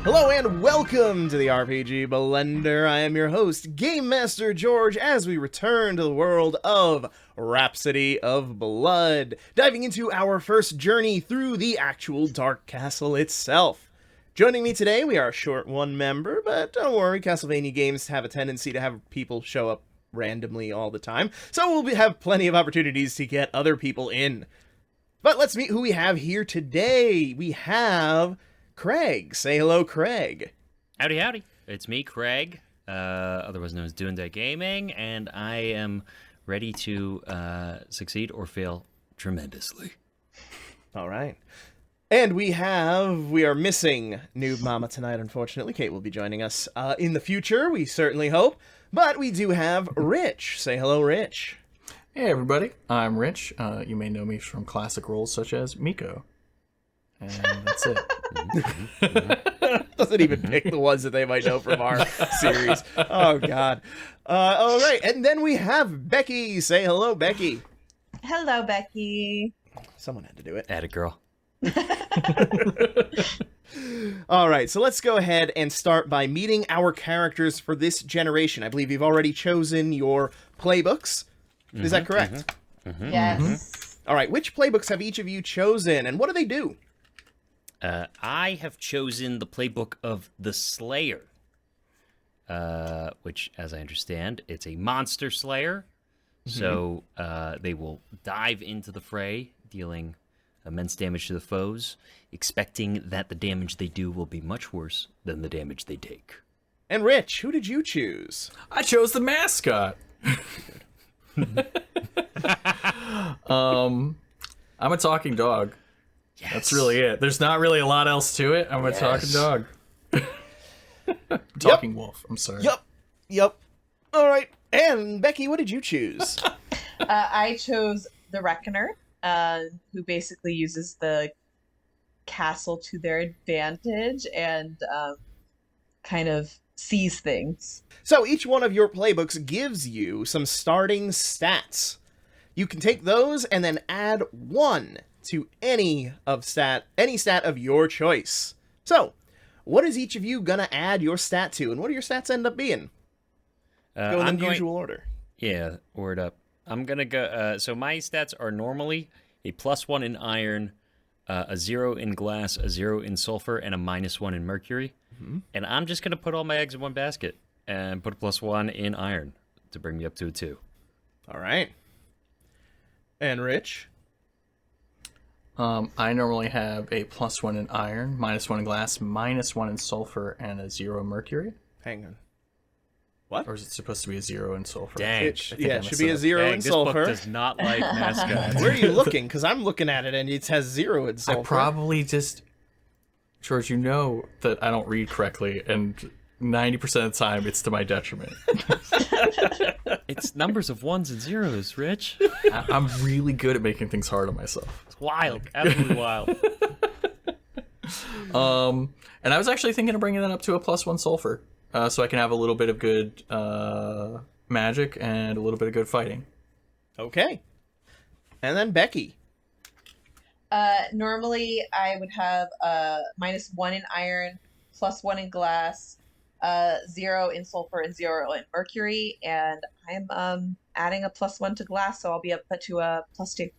Hello and welcome to the RPG Blender. I am your host, Game Master George, as we return to the world of Rhapsody of Blood, diving into our first journey through the actual Dark Castle itself. Joining me today, we are a short one member, but don't worry, Castlevania games have a tendency to have people show up randomly all the time, so we'll have plenty of opportunities to get other people in. But let's meet who we have here today. We have Craig. Say hello, Craig. Howdy, howdy. It's me, Craig, otherwise known as Doonday Gaming, and I am ready to succeed or fail tremendously. All right. And we are missing Noob Mama tonight, unfortunately. Kate will be joining us in the future, we certainly hope. But we do have Rich. Say hello, Rich. Hey, everybody. I'm Rich. You may know me from classic roles such as Miko. And that's it. Doesn't even pick the ones that they might know from our series. Oh, God. All right. And then we have Becky. Say hello, Becky. Hello, Becky. Someone had to do it. Atta girl. All right. So let's go ahead and start by meeting our characters for this generation. I believe you've already chosen your playbooks. Is that correct? Yes. All right. Which playbooks have each of you chosen, and what do they do? I have chosen the playbook of the Slayer, which, as I understand, it's a monster slayer. So they will dive into the fray, dealing immense damage to the foes, expecting that the damage they do will be much worse than the damage they take. And Rich, who did you choose? I chose the mascot. I'm a talking dog. Yes. That's really it. There's not really a lot else to it. I'm a talking dog. Wolf. I'm sorry. Yep. All right. And Becky, what did you choose? I chose the Reckoner, who basically uses the castle to their advantage and kind of sees things. So each one of your playbooks gives you some starting stats. You can take those and then add one to any stat of your choice. So, what is each of you gonna add your stat to, and what do your stats end up being? Go in the usual order. Yeah, word up. I'm gonna go. So my stats are normally a +1 in iron, a 0 in glass, a 0 in sulfur, and a -1 in mercury. And I'm just gonna put all my eggs in one basket and put a +1 in iron to bring me up to a 2. All right. And Rich? I normally have a +1 in iron, -1 in glass, -1 in sulfur, and a 0 in mercury. Hang on. What? Or is it supposed to be a 0 in sulfur? Dang. It should be a 0 Dang, in this sulfur. book does not like mascots. Where are you looking? Because I'm looking at it and it has 0 in sulfur. I probably just... George, you know that I don't read correctly, and 90% of the time it's to my detriment. It's numbers of ones and zeros, Rich. I'm really good at making things hard on myself. It's wild. Absolutely wild. And I was actually thinking of bringing that up to a +1 sulfur, so I can have a little bit of good magic and a little bit of good fighting. Okay. And then Becky. Normally, I would have -1 in iron, +1 in glass, 0 in sulfur, and 0 in mercury. And I'm adding a +1 to glass, so I'll be up to a +2.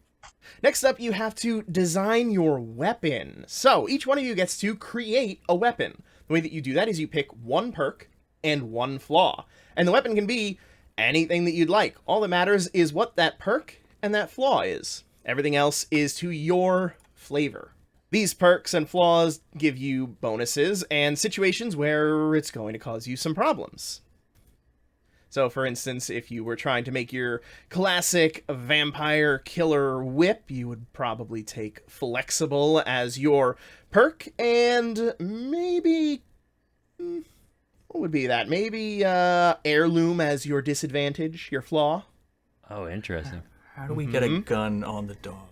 Next up, you have to design your weapon. So, each one of you gets to create a weapon. The way that you do that is you pick one perk and one flaw. And the weapon can be anything that you'd like. All that matters is what that perk and that flaw is. Everything else is to your flavor. These perks and flaws give you bonuses and situations where it's going to cause you some problems. So, for instance, if you were trying to make your classic vampire killer whip, you would probably take flexible as your perk, and maybe... what would be that? Maybe heirloom as your disadvantage, your flaw? Oh, interesting. How do we get a gun on the dog?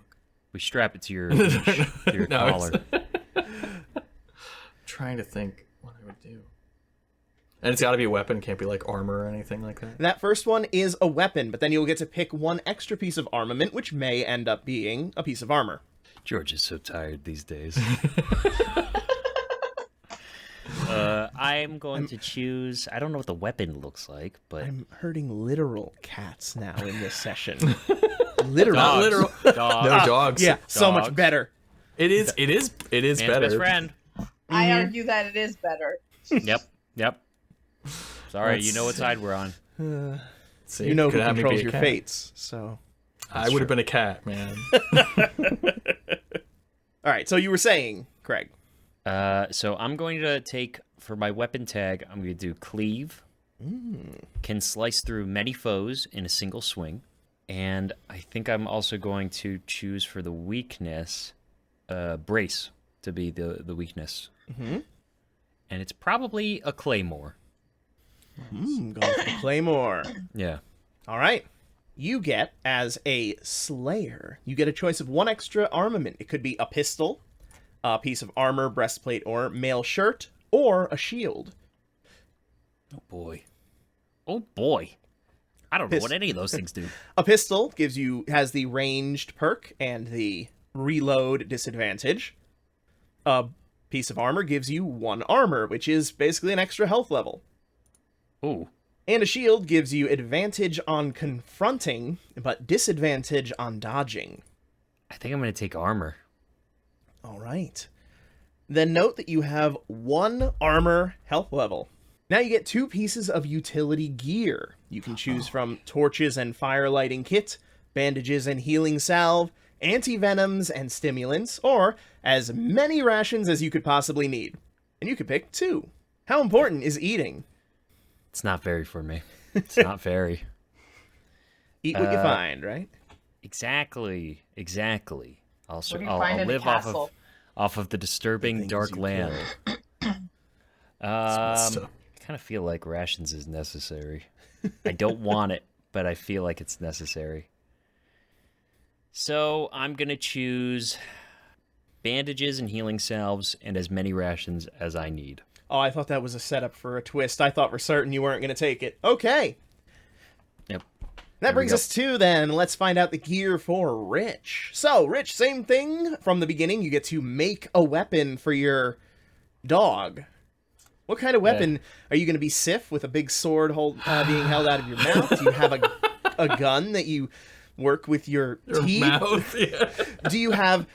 We strap it to your collar. Trying to think what I would do. And it's got to be a weapon. It can't be like armor or anything like that. That first one is a weapon, but then you'll get to pick one extra piece of armament, which may end up being a piece of armor. George is so tired these days. I'm going to choose. I don't know what the weapon looks like, but I'm hurting literal cats now in this session. Literal. Not literal. Dog. No dogs. Yeah, so much Dogs. better. It is Man's better. best friend. I argue that it is better. Yep. Sorry, Let's you know what side we're on. See, You know who could have me controls be a your cat. fates, so... I would have been a cat, man. All right, so you were saying, Craig. So I'm going to take, for my weapon tag, I'm going to do Cleave. Can slice through many foes in a single swing. And I think I'm also going to choose for the weakness, Brace to be the weakness. Mm-hmm. And it's probably a Claymore. Going for the Claymore. Yeah. All right. You get, as a Slayer, you get a choice of one extra armament. It could be a pistol, a piece of armor, breastplate, or mail shirt, or a shield. Oh, boy. Oh, boy. I don't know what any of those things do. A pistol has the ranged perk and the reload disadvantage. A piece of armor gives you 1 armor, which is basically an extra health level. Ooh. And a shield gives you advantage on confronting, but disadvantage on dodging. I think I'm going to take armor. All right. Then note that you have 1 armor health level. Now you get 2 pieces of utility gear. You can choose from torches and fire lighting kit, bandages and healing salve, anti-venoms and stimulants, or as many rations as you could possibly need. And you could pick 2. How important is eating? It's not very for me. It's not very. Eat what you find, right? Exactly. I'll What do you find in the live castle? off of the disturbing things dark you land. messed I up. kind of feel like rations is necessary. I don't want it, but I feel like it's necessary. So I'm gonna choose bandages and healing salves and as many rations as I need. Oh, I thought that was a setup for a twist. I thought for certain you weren't going to take it. Okay. Yep. That we brings go. us to, then, let's find out the gear for Rich. So, Rich, same thing from the beginning. You get to make a weapon for your dog. What kind of weapon? Are you going to be Sif with a big sword being held out of your mouth? Do you have a gun that you work with your teeth? Mouth. Yeah. Do you have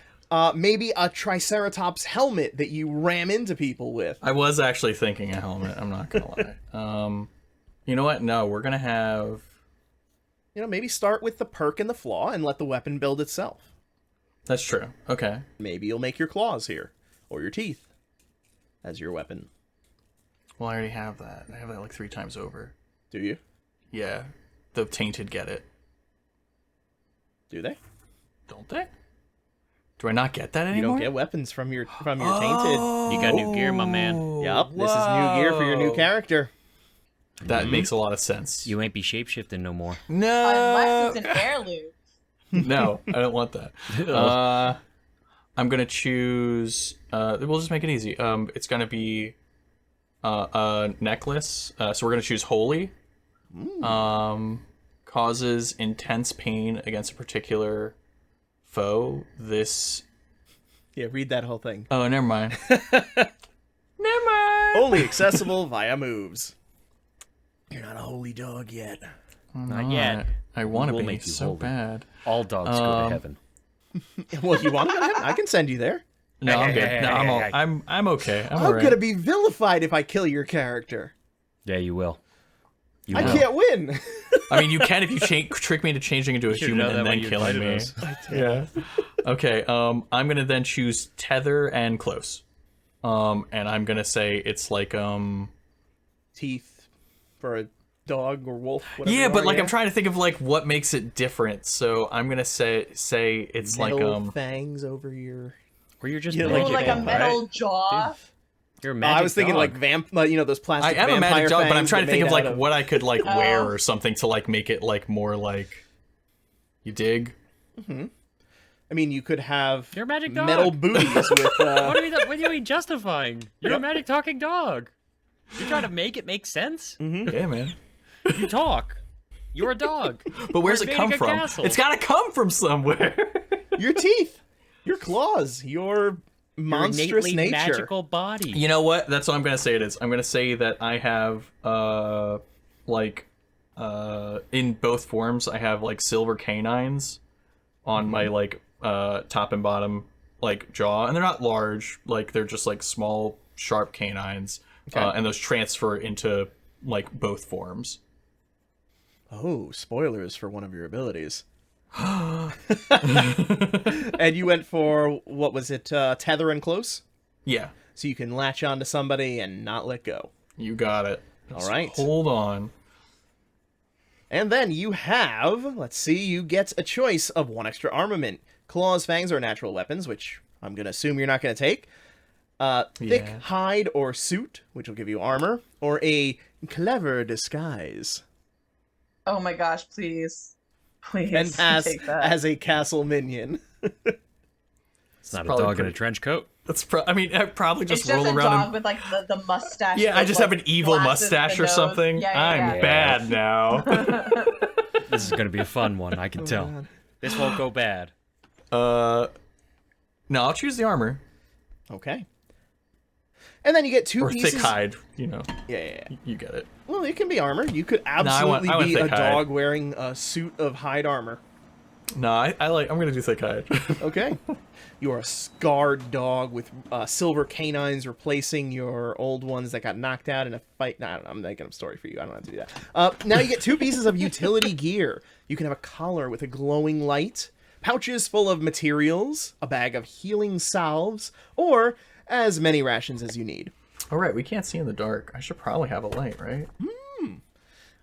maybe a Triceratops helmet that you ram into people with? I was actually thinking a helmet. I'm not gonna lie. You know what? No, we're gonna have. Maybe start with the perk and the flaw and let the weapon build itself. That's true. Okay. Maybe you'll make your claws here, or your teeth, as your weapon. Well, I already have that. I have that like 3 times over. Do you? Yeah. The tainted get it. Do they? Don't they? Do I not get that You anymore? don't get weapons from your tainted. You got new gear, my man. Yup, this is new gear for your new character. That makes a lot of sense. You ain't be shapeshifting no more. No. Unless it's an heirloom. No, I don't want that. I'm gonna choose. We'll just make it easy. It's gonna be a necklace. So we're gonna choose holy. Causes intense pain against a particular foe. Yeah, read that whole thing. Oh, never mind. Never mind. Only accessible via moves. You're not a holy dog yet. Not yet. I want to We'll be make you so holy. bad. All dogs go to heaven. Well, if you want to go to heaven, I can send you there. No, I'm good. No, I'm okay. I'm How alright. could it be vilified if I kill your character? Yeah, you will. You I will. can't win. I mean, you can if you trick me into changing into a should human know that and when then you killing me. invited us. Yeah. Okay. I'm gonna then choose tether and close. And I'm gonna say it's like Teeth for a dog or wolf. Whatever yeah, you but are, like I'm trying to think of like what makes it different. So I'm gonna say it's metal like fangs over your. Or you're just Yeah, magic, Oh, like a Right? metal jaw. You're a Oh, magic I was thinking dog. like those I plastic. am a vampire magic dog, but I'm fangs, trying to think made of like out what I could like wear Oh. or something to like make it like more like. You dig? I mean, you could have You're a magic dog. metal booties with. What are you mean justifying? You're a magic talking dog. You're trying to make it make sense? Yeah, man. You talk. You're a dog. But where's it Invading come a from? castle. It's got to come from somewhere. your teeth, your claws, your monstrous innately nature. magical body. You know what? That's what I'm gonna say. It is. I'm gonna say that I have in both forms. I have like silver canines on my like top and bottom like jaw, and they're not large. Like they're just like small, sharp canines, and those transfer into like both forms. Oh, spoilers for one of your abilities. And you went for, what was it, tether and close? Yeah, So you can latch onto somebody and not let go. you got it. All right. Hold on. And then you have, let's see, you get a choice of 1 extra armament. Claws, fangs, or natural weapons, which I'm going to assume you're not going to take. Thick hide or suit, which will give you armor. Or a clever disguise. Oh my gosh, please. Please And pass take that. as a castle minion. It's not a probably dog in a pretty- trench coat. That's I'd probably just It's just roll a around dog and... with like the mustache. Yeah, I with, just like, have an evil glasses and mustache the or nose. something. I'm Yeah. bad now. This is going to be a fun one, I can tell. God. This won't go bad. No, I'll choose the armor. Okay. And then you get 2 Or pieces. thick hide, you know. Yeah. You get it. Well, it can be armor. You could I want absolutely be a thick hide. dog wearing a suit of hide armor. No, I'm gonna do thick hide. Okay. You are a scarred dog with silver canines replacing your old ones that got knocked out in a fight. No, I don't know. I'm making up a story for you. I don't have to do that. Now you get 2 pieces of utility gear. You can have a collar with a glowing light, pouches full of materials, a bag of healing salves, or as many rations as you need. All right, we can't see in the dark. I should probably have a light, right?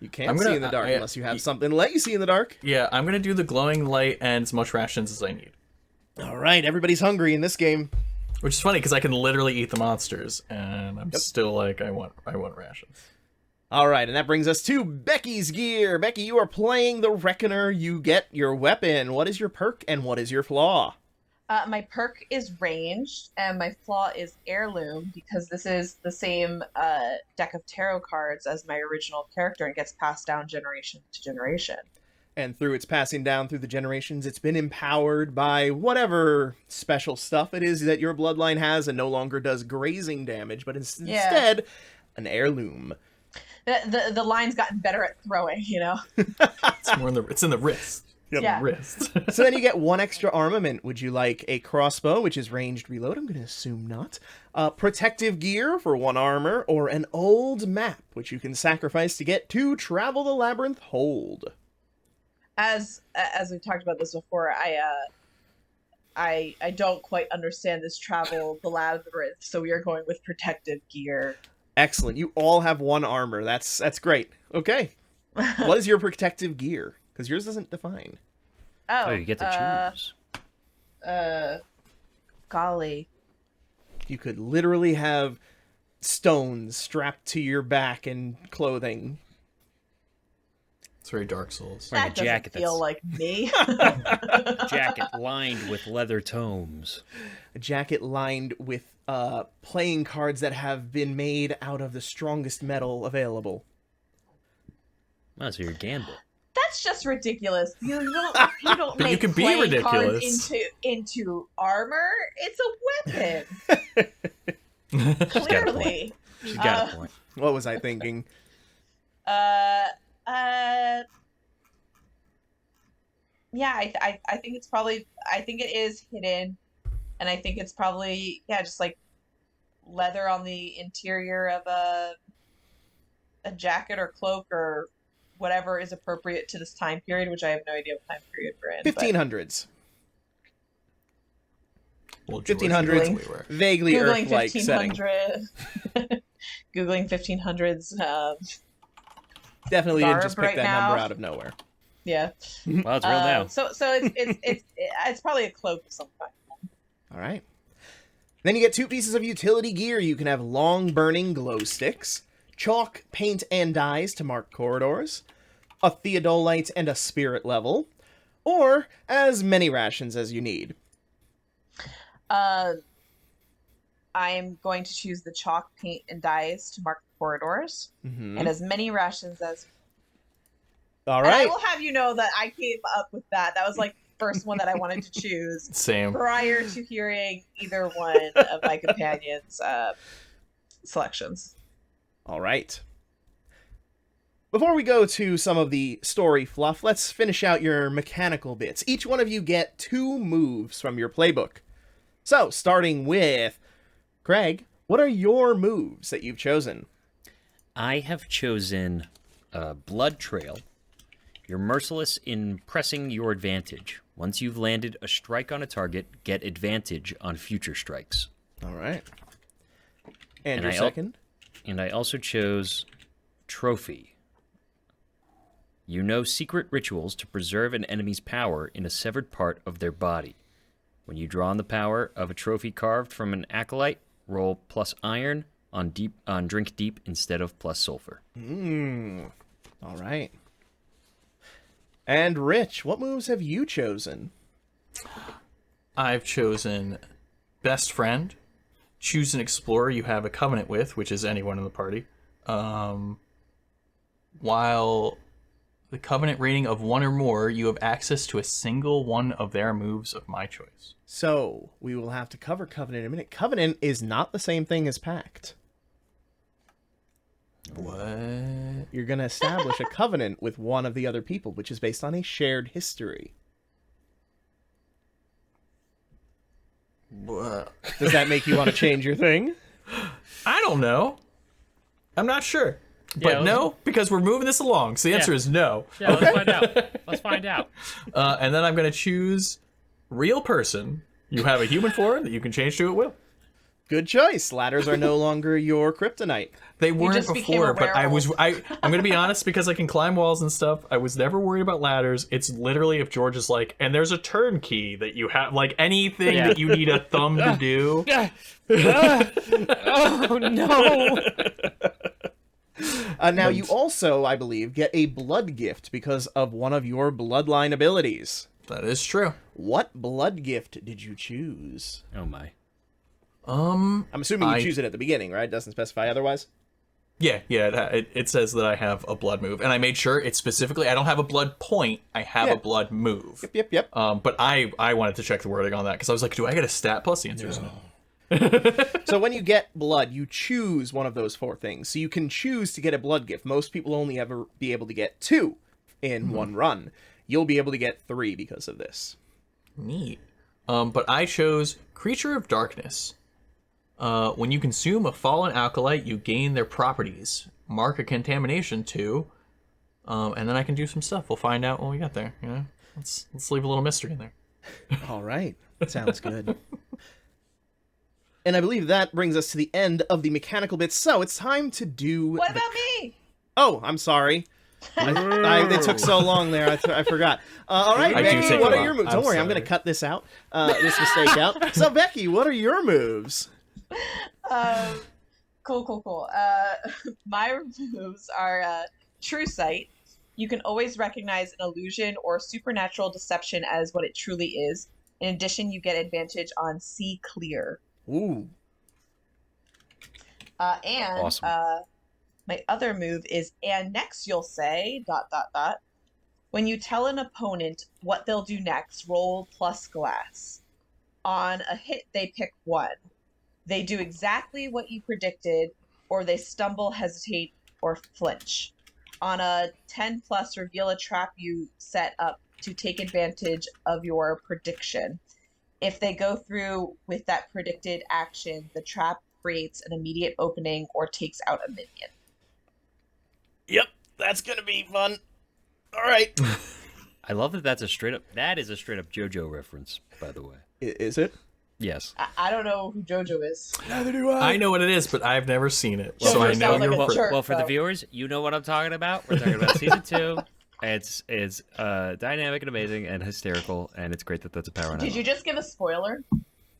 You can't see in the dark unless you have something to let you see in the dark. Yeah, I'm gonna do the glowing light and as much rations as I need. All right, everybody's hungry in this game. Which is funny because I can literally eat the monsters, and I'm still like, I want rations. All right, and that brings us to Becky's gear. Becky, you are playing the Reckoner. You get your weapon. What is your perk and what is your flaw? My perk is ranged, and my flaw is heirloom, because this is the same deck of tarot cards as my original character and gets passed down generation to generation. And through its passing down through the generations, it's been empowered by whatever special stuff it is that your bloodline has and no longer does grazing damage, but instead, an heirloom. The line's gotten better at throwing, you know? It's more in the wrist. Yeah. Wrist. So then you get 1 extra armament. Would you like a crossbow, which is ranged reload? I'm going to assume not. Protective gear for 1 armor, or an old map, which you can sacrifice to get to Travel the Labyrinth Hold. As we've talked about this before, I don't quite understand this travel the labyrinth, so we are going with protective gear. Excellent. You all have 1 armor. That's great. Okay. What is your protective gear? Because yours doesn't define. Oh, you get to choose. Golly. You could literally have stones strapped to your back and clothing. It's very Dark Souls. Wearing a That doesn't jacket feel that's- like me. Jacket lined with leather tomes. A jacket lined with playing cards that have been made out of the strongest metal available. Oh, so you're Gambit. That's just ridiculous. You don't But you make can be playing ridiculous. cards into armor. It's a weapon. Clearly. She's got a point. What was I thinking? Yeah, I think it's probably, I think it is hidden, and I think it's probably, yeah, just like leather on the interior of a jacket or cloak or whatever is appropriate to this time period, which I have no idea what time period we're in. 1500s. Well, George, 1500s. that's way worse. Vaguely Googling Earth-like setting. 1500. Googling 1500s. Definitely didn't just Garb pick right that number now. out of nowhere. Yeah. Well, it's real now. So it's probably a cloak of some kind. All right. Then you get 2 pieces of utility gear. You can have long burning glow sticks, chalk, paint, and dyes to mark corridors, a theodolite and a spirit level, or as many rations as you need. I'm going to choose the chalk, paint, and dyes to mark the corridors, and as many rations as. All And I right. will have you know that I came up with that. That was like first one that I wanted to choose Same. prior to hearing either one of my companions' selections. All right. Before we go to some of the story fluff, let's finish out your mechanical bits. Each one of you get 2 moves from your playbook. So, starting with Craig, what are your moves that you've chosen? I have chosen Blood Trail. You're merciless in pressing your advantage. Once you've landed a strike on a target, get advantage on future strikes. All right. And your I second? And I also chose Trophy. You know secret rituals to preserve an enemy's power in a severed part of their body. When you draw on the power of a trophy carved from an acolyte, roll plus iron on drink deep instead of plus sulfur. All right. And Rich, what moves have you chosen? I've chosen Best Friend. Choose an explorer you have a covenant with, which is anyone in the party. While the covenant rating of 1 or more, you have access to a single one of their moves of my choice. So, we will have to cover Covenant in a minute. Covenant is not the same thing as Pact. What? You're going to establish a covenant with one of the other people, which is based on a shared history. What? Does that make you want to change your thing? I don't know. I'm not sure. But no, because we're moving this along. So the answer is no. Yeah, let's find out. Let's find out. And then I'm going to choose real person. You have a human form that you can change to at will. Good choice. Ladders are no longer your kryptonite. They weren't just became before, a but I'm going to be honest, because I can climb walls and stuff, I was never worried about ladders. It's literally if George is like, and there's a turnkey that you have, like anything that you need a thumb to do. Oh, no. Now, you also, I believe, get a blood gift because of one of your bloodline abilities. That is true. What blood gift did you choose? Oh, my. I'm assuming you choose it at the beginning, right? It doesn't specify otherwise? Yeah, it says that I have a blood move, and I made sure it's specifically, I don't have a blood point, I have a blood move. Yep. But I wanted to check the wording on that, because I was like, do I get a stat plus? The answer is no. So when you get blood, you choose one of those 4 things. So you can choose to get a blood gift. Most people only ever be able to get 2 in one run. You'll be able to get 3 because of this. Neat. But I chose Creature of Darkness. When you consume a fallen acolyte, you gain their properties. Mark a contamination to, and then I can do some stuff. We'll find out when we get there. You know, let's leave a little mystery in there. All right, sounds good. And I believe that brings us to the end of the mechanical bits. So it's time to do. What about me? Oh, I'm sorry. It took so long there. I forgot. All right, Becky, what are your moves? Don't worry, I'm going to cut this out. This mistake out. So Becky, what are your moves? Cool. My moves are True Sight. You can always recognize an illusion or supernatural deception as what it truly is. In addition, you get advantage on See Clear. Ooh. And awesome. My other move is, and next you'll say ... When you tell an opponent what they'll do next, roll plus glass. On a hit, they pick 1. They do exactly what you predicted, or they stumble, hesitate, or flinch. On a 10 plus, reveal a trap you set up to take advantage of your prediction. If they go through with that predicted action, the trap creates an immediate opening or takes out a minion. Yep, that's gonna be fun. All right. I love that that is a straight up JoJo reference, by the way. Is it? Yes. I don't know who JoJo is. Neither do I. I know what it is, but I've never seen it. Well, So I first know sounds like you're a jerk. Well, for the though. viewers, you know what I'm talking about. We're talking about season 2. It's dynamic and amazing and hysterical, and it's great that that's a power. Did you just give a spoiler?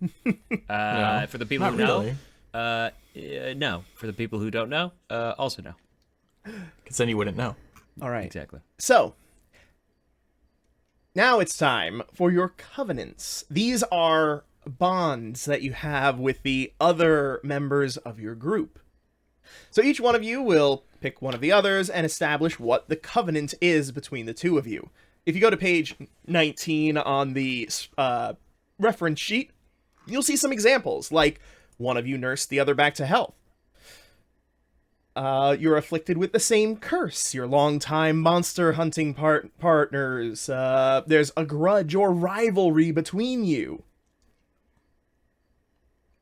No, for the people not who know, really. no. For the people who don't know, also no. Because then you wouldn't know. All right. Exactly. So, now it's time for your covenants. These are bonds that you have with the other members of your group. So each one of you will pick one of the others and establish what the covenant is between the two of you. if you go to page 19 on the reference sheet, you'll see some examples, like one of you nursed the other back to health. You're afflicted with the same curse, your longtime monster hunting partners. There's a grudge or rivalry between you.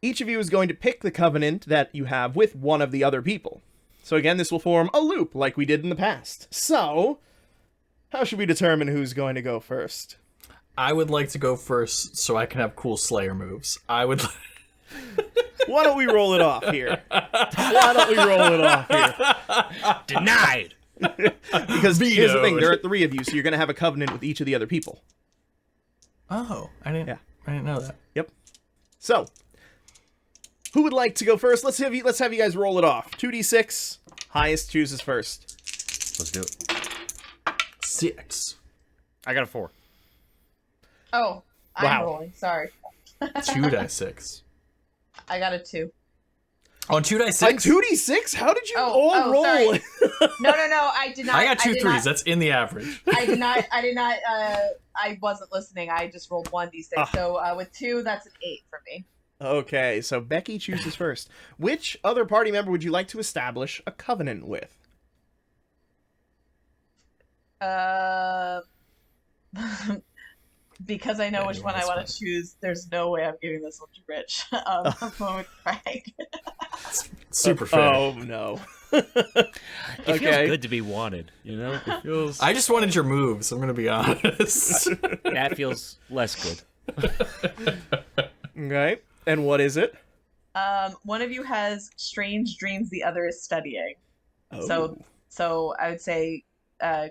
Each of you is going to pick the covenant that you have with one of the other people. So again, this will form a loop like we did in the past. So, how should we determine who's going to go first? I would like to go first so I can have cool Slayer moves. Why don't we roll it off here? Denied. Because here's the thing, there are 3 of you, so you're going to have a covenant with each of the other people. Oh, I didn't know that. Yep. So, who would like to go first? Let's have you guys roll it off. 2d6, highest chooses first. Let's do it. 6. I got a 4. Oh, I'm Wow. rolling. Sorry. 2d6. I got a 2. On 2d6? On 2d6? How did you Oh, all roll? sorry. No, I did not. I got 2 did 3s. not- That's in the average. I did not, I wasn't listening. I just rolled 1d6. So with 2, that's an 8 for me. Okay, so Becky chooses first. Which other party member would you like to establish a covenant with? Because I know which one I want to choose, there's no way I'm giving this one to Rich. I'm going with Craig. Super fair. Oh, no. It Okay. feels good to be wanted, you know? It feels... I just wanted your moves, I'm going to be honest. That feels less good. Okay, and what is it? One of you has strange dreams, the other is studying. Oh. So I would say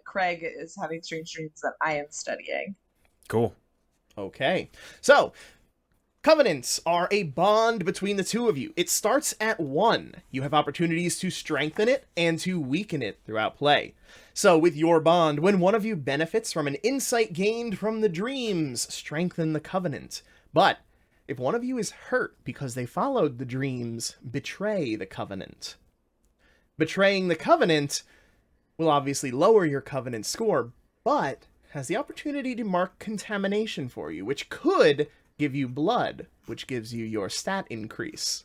Craig is having strange dreams that I am studying. Cool. Okay, so covenants are a bond between the 2 of you. It starts at 1. You have opportunities to strengthen it and to weaken it throughout play. So with your bond, when one of you benefits from an insight gained from the dreams, strengthen the covenant. But if one of you is hurt because they followed the dreams, betray the covenant. Betraying the covenant will obviously lower your covenant score, but has the opportunity to mark contamination for you, which could give you blood, which gives you your stat increase.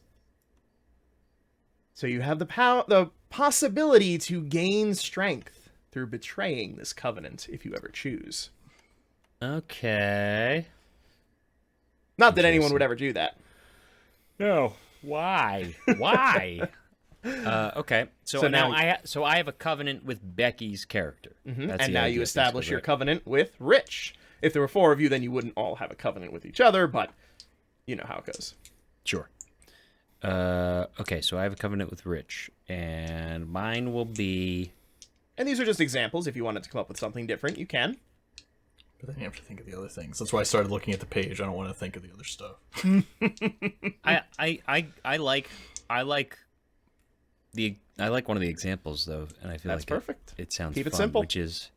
So you have the possibility to gain strength through betraying this covenant, if you ever choose. Okay. Not that anyone would ever do that. No. Why? Why? Okay. So now I have a covenant with Becky's character. And That's the now idea, you establish basically, your right? covenant with Rich. If there were 4 of you, then you wouldn't all have a covenant with each other, but you know how it goes. Sure. Okay, so I have a covenant with Rich, and mine will be... And these are just examples. If you wanted to come up with something different, you can. But then you have to think of the other things. That's why I started looking at the page. I don't want to think of the other stuff. I like one of the examples though, and I feel That's like perfect. It sounds Keep it fun, simple. which is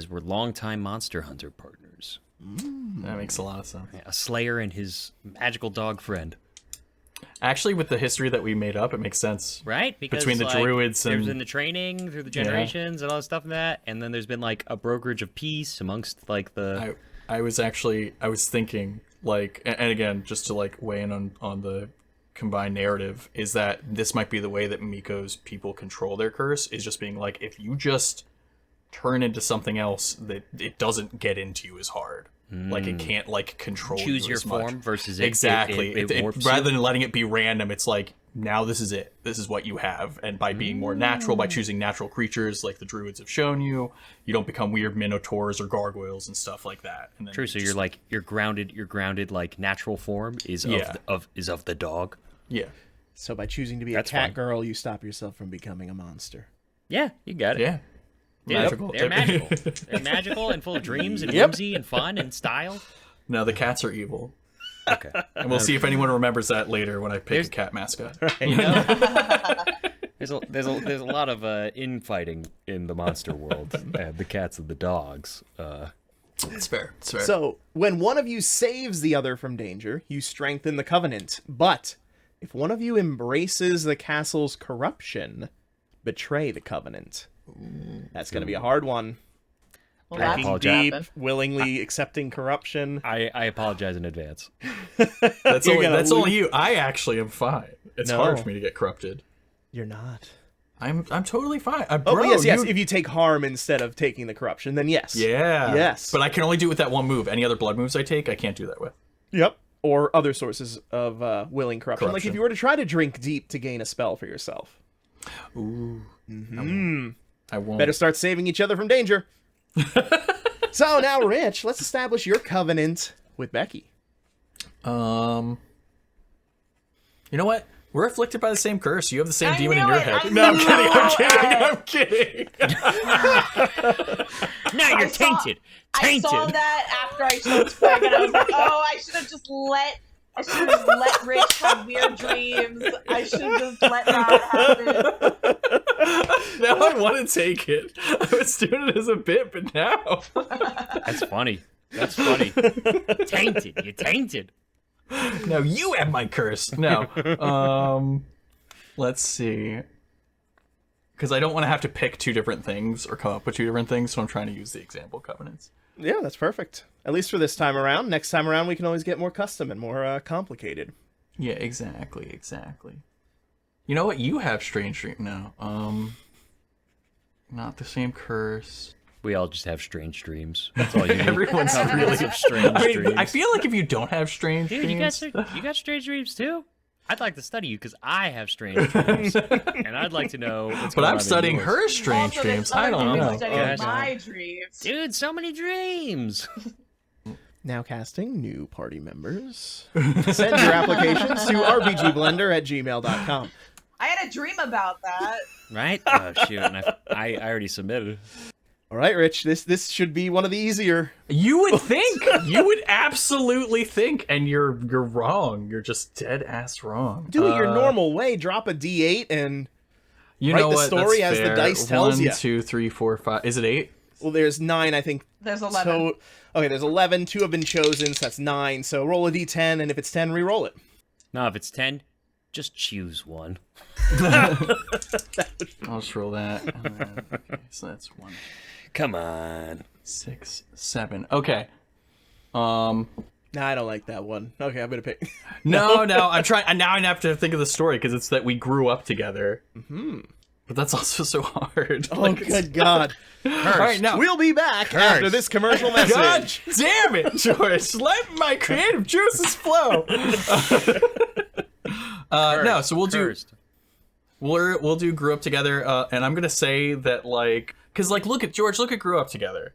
we're longtime monster hunter partners. That makes a lot of sense. A slayer and his magical dog friend. Actually, with the history that we made up, it makes sense. Right? Because Between the druids there's and- been the training through the generations and all that stuff and that, and then there's been like a brokerage of peace amongst like the I was thinking, like, and again, just to like weigh in on the combined narrative, is that this might be the way that Miko's people control their curse, is just being like, if you just turn into something else, that it doesn't get into you as hard. Like, it can't like control choose you your as much. form versus Exactly. it warps rather you. than letting it be random, it's like, now this is it. This is what you have. And by being more natural, by choosing natural creatures like the druids have shown you, you don't become weird minotaurs or gargoyles and stuff like that. And then True. So you're grounded. Like natural form is of the dog. yeah, So by choosing to be That's a cat fine. girl, you stop yourself from becoming a monster. Yeah, you got it. yeah. Dude, Magical. They're magical. They're magical and full of dreams and Yep. whimsy and fun and style. No, the cats are evil. Okay. And we'll see if anyone remembers that later when I pick a cat mascot. You know? There's a lot of infighting in the monster world. The cats and the dogs. It's fair. It's fair. So, when one of you saves the other from danger, you strengthen the covenant. But, if one of you embraces the castle's corruption, betray the covenant. That's going to be a hard one. Well, I that's Drinking what apologize. deep, happened. willingly accepting corruption. I apologize in advance. That's You're only gonna that's lose. only you. I actually am fine. It's No. hard for me to get corrupted. You're not. I'm totally fine. Oh, Bro, yes. you- If you take harm instead of taking the corruption, then yes. Yeah. Yes. But I can only do it with that one move. Any other blood moves I take, I can't do that with. Yep. Or other sources of willing corruption. Like Corruption. if you were to try to drink deep to gain a spell for yourself. Ooh. I won't. Better start saving each other from danger. So now, Rich, let's establish your covenant with Becky. You know what? We're afflicted by the same curse. You have the same I demon in knew your it. head. I No, I'm knew kidding. I'm kidding. Now you're I saw- tainted. I Tainted. saw that after I chose Craig, and I was like, oh, I should have just let Rich have weird dreams. I should have just let that happen. Now I want to take it. I was doing it as a bit, but now. That's funny. That's funny. Tainted. You're tainted. No, you have my curse. No. Let's see. Because I don't want to have to pick two different things or come up with two different things, so I'm trying to use the example covenants. Yeah, that's perfect. At least for this time around. Next time around, we can always get more custom and more complicated. Yeah, exactly. You know what? You have strange dream. No. Not the same curse. We all just have strange dreams. That's all you need. Everyone's really Some strange I mean, dreams. I feel like if you don't have strange Dude, dreams, you got strange dreams too? I'd like to study you because I have strange dreams, and I'd like to know what's but going on I'm in studying yours. her strange Also, dreams. there's I other don't people know. studying Yeah. my dreams. Dude, so many dreams. Now casting new party members. Send your applications to rpgblender@gmail.com. I had a dream about that. Right? Oh shoot! And I already submitted. All right, Rich, this should be one of the easier. You would think. You would absolutely think, and you're wrong. You're just dead ass wrong. Do it your normal way. Drop a D8 and You write know the what? story That's as the fair. dice tells 1, ya. 2, 3, 4, 5. Is it 8? well, there's 9, I think. There's 11. So, okay, there's 11. 2 have been chosen, so that's 9. So roll a D10, and if it's 10, re-roll it. No, if it's 10, just choose one. I'll just roll that. Okay, so that's 1, Come on. 6, 7. Okay. Nah, I don't like that one. Okay, I'm gonna pick. No. I'm trying. Now I have to think of the story because it's that we grew up together. Mm-hmm. But that's also so hard. Oh, good God. All right, now. We'll be back after this commercial God message. damn it, George! Let my creative juices flow. No, so we'll do. Cursed. We'll do grew up together, and I'm gonna say that because look at George, look at grew up together.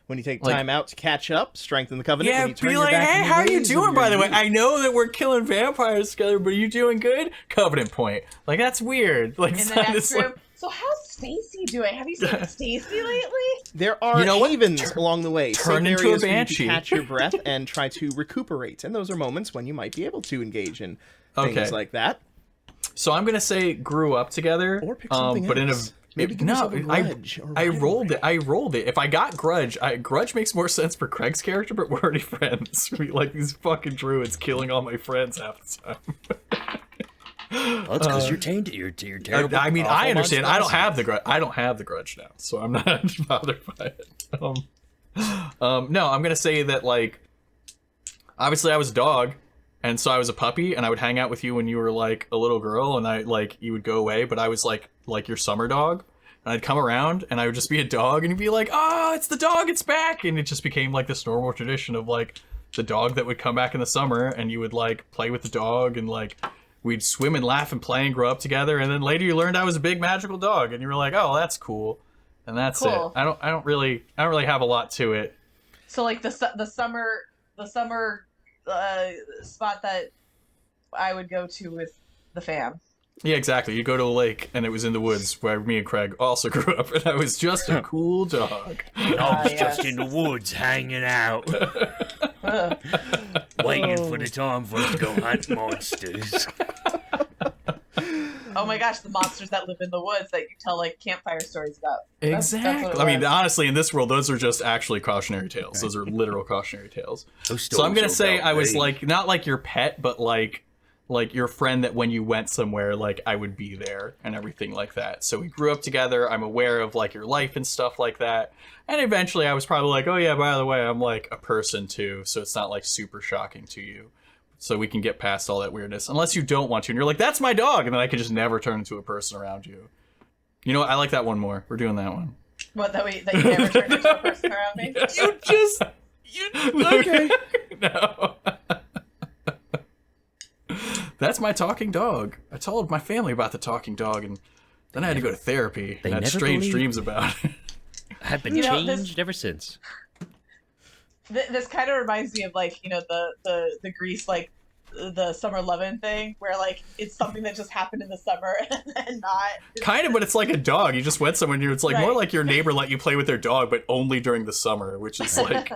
When you take Like- time out to catch up, strengthen the covenant. Yeah, when you turn be your like, back hey, on the how are you ways of doing? your By the way, youth." I know that we're killing vampires together, but are you doing good? Covenant point. Like that's weird. Like In the that next is like- room. So how's Stacy doing? Have you seen Stacy lately? There are You know what? havens along the way. turn safe into a areas where you can banshee. catch your breath and try to recuperate. And those are moments when you might be able to engage in things Okay. like that. So I'm gonna say grew up together, Or pick something but else. Maybe give yourself a grudge or I rolled rivalry. it. I rolled it. If I got grudge, grudge makes more sense for Craig's character, but we're already friends. We like these fucking druids killing all my friends half the time. Well, it's because you're tainted. You're terrible. I mean, awful I understand. I don't monstrosity. have the grudge. I don't have the grudge now, so I'm not bothered by it. No, I'm gonna say that obviously I was a dog, and so I was a puppy, and I would hang out with you when you were like a little girl, and you would go away, but I was like your summer dog, and I'd come around, and I would just be a dog, and you'd be like, oh, it's the dog, it's back, and it just became like this normal tradition of the dog that would come back in the summer, and you would play with the dog, and we'd swim and laugh and play and grow up together, and then later you learned I was a big magical dog, and you were like, oh, that's cool, and that's Cool. it. I don't really have a lot to it. So the summer spot that I would go to with the fam. Yeah, exactly. You go to a lake, and it was in the woods where me and Craig also grew up, and I was just a cool dog. I was yes. just in the woods hanging out, Ugh. waiting for the time for us to go hunt monsters. Oh my gosh, the monsters that live in the woods that you tell campfire stories about. That's what Exactly. it I mean, was. honestly, in this world, those are just actually cautionary tales. Those are literal cautionary tales. Those So I'm gonna stories say about I was me. not like your pet, but like like your friend that when you went somewhere, like I would be there and everything like that. So we grew up together. I'm aware of like your life and stuff like that. And eventually I was probably like, oh yeah, by the way, I'm like a person too. So it's not like super shocking to you. So we can get past all that weirdness. Unless you don't want to. And you're like, that's my dog. And then I could just never turn into a person around you. You know what? I like that one more. We're doing that one. What, that you never turned into a person around me? Okay. No. That's my talking dog. I told my family about the talking dog, and then I had to go to therapy. They And had never strange believed- dreams about it. I've been You know, changed ever since. This kind of reminds me of like, you know, the Grease, like the summer lovin' thing, where like it's something that just happened in the summer and not Kind of, but it's like a dog. You just went somewhere, and it's like more Right. like your neighbor let you play with their dog, but only during the summer, which is like,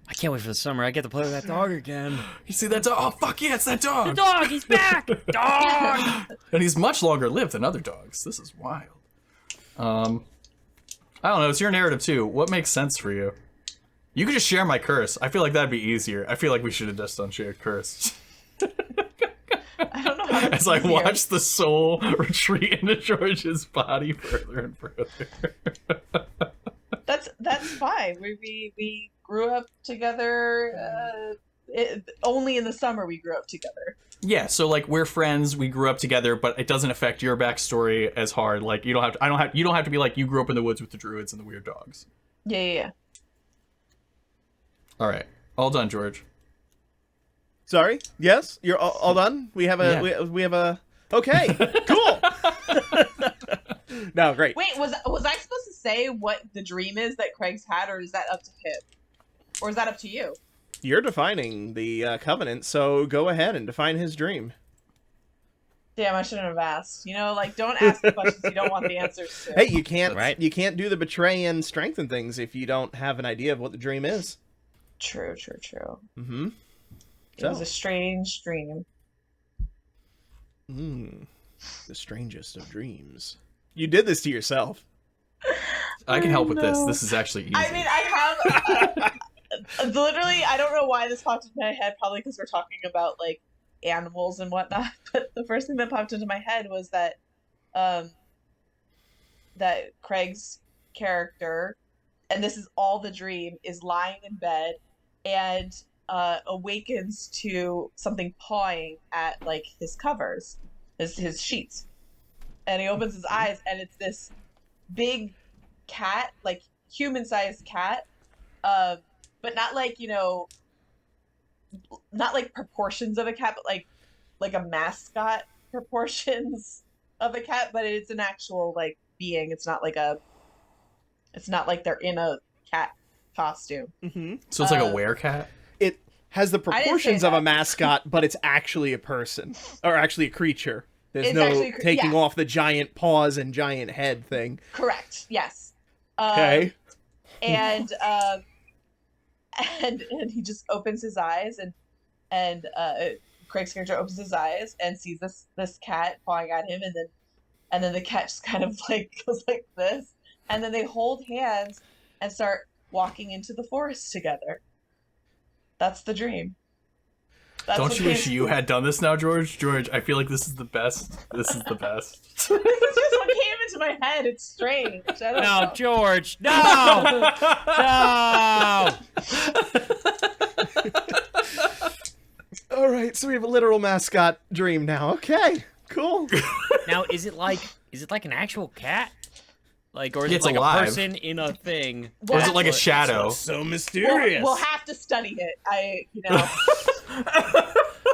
I can't wait for the summer. I get to play with that dog again. you see that dog? Oh, fuck yeah, it's that dog! Dog, he's back! Dog! And he's much longer lived than other dogs. This is wild. I don't know. It's your narrative too. What makes sense for you? You could just share my curse. I feel like that'd be easier. I feel like we should have just done shared curse. I don't know how that's As I easier. watch the soul retreat into George's body further and further. That's fine. We grew up together. Only in the summer we grew up together. Yeah, so like we're friends, we grew up together, but it doesn't affect your backstory as hard. Like you don't have to, you don't have to be like you grew up in the woods with the druids and the weird dogs. Yeah. All right, all done, George. Sorry. Yes, you're all done. We have a we have a. Okay. Cool. No, great. Wait, was I supposed to say what the dream is that Craig's had, or is that up to him, or is that up to you? You're defining the covenant, so go ahead and define his dream. Damn, I shouldn't have asked. You know, like don't ask the questions you don't want the answers to. Hey, you can't Right. you can't do the betray and strengthen things if you don't have an idea of what the dream is. True. Mm-hmm. It was a strange dream. The strangest of dreams. You did this to yourself. I can help with this. no. This is actually easy. I mean, I have literally. I don't know why this popped into my head. Probably because we're talking about like animals and whatnot. But the first thing that popped into my head was that, that Craig's character, and this is all the dream, is lying in bed and awakens to something pawing at like his covers, his sheets, and he opens his eyes and it's this big cat, like human-sized cat, but not like, you know, not like proportions of a cat, but like a mascot proportions of a cat, but it's an actual like being. It's not like they're in a cat costume. Mm-hmm. So it's like a werecat? It has the I didn't say proportions of a that. mascot, but it's actually a person. Or actually a creature. There's It's no actually taking yes. off the giant paws and giant head thing. Correct. Yes. Okay. And and he just opens his eyes and Craig's character opens his eyes and sees this cat pawing at him, and then the cat just kind of like goes like this, and then they hold hands and start walking into the forest together. That's the dream. That's Don't what you wish came- you had done this now, George? George, I feel like this is the best. This is the best. This is just what came into my head. It's strange. I don't No, know. George, no! No! All right, so we have a literal mascot dream now. Okay, cool. Now, is it like an actual cat? Like, or is It's it like alive. a person in a thing? Or is it like a shadow? So We'll, mysterious. we'll have to study it. You know.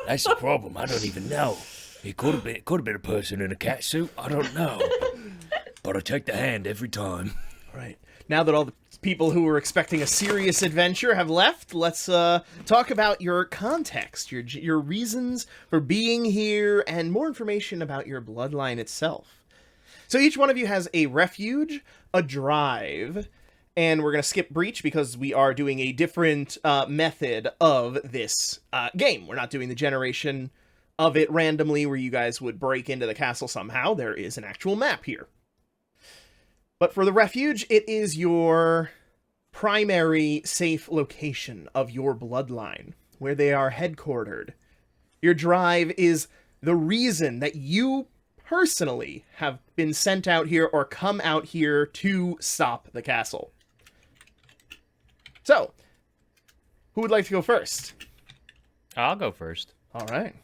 That's the problem. I don't even know. It could have been a person in a cat suit. I don't know. But I take the hand every time. Right. Now that all the people who were expecting a serious adventure have left, let's talk about your context, your reasons for being here, and more information about your bloodline itself. So each one of you has a refuge, a drive, and we're going to skip breach because we are doing a different method of this game. We're not doing the generation of it randomly where you guys would break into the castle somehow. There is an actual map here. But for the refuge, it is your primary safe location of your bloodline, where they are headquartered. Your drive is the reason that you personally have been sent out here or come out here to stop the castle. So, who would like to go first? I'll go first. All right.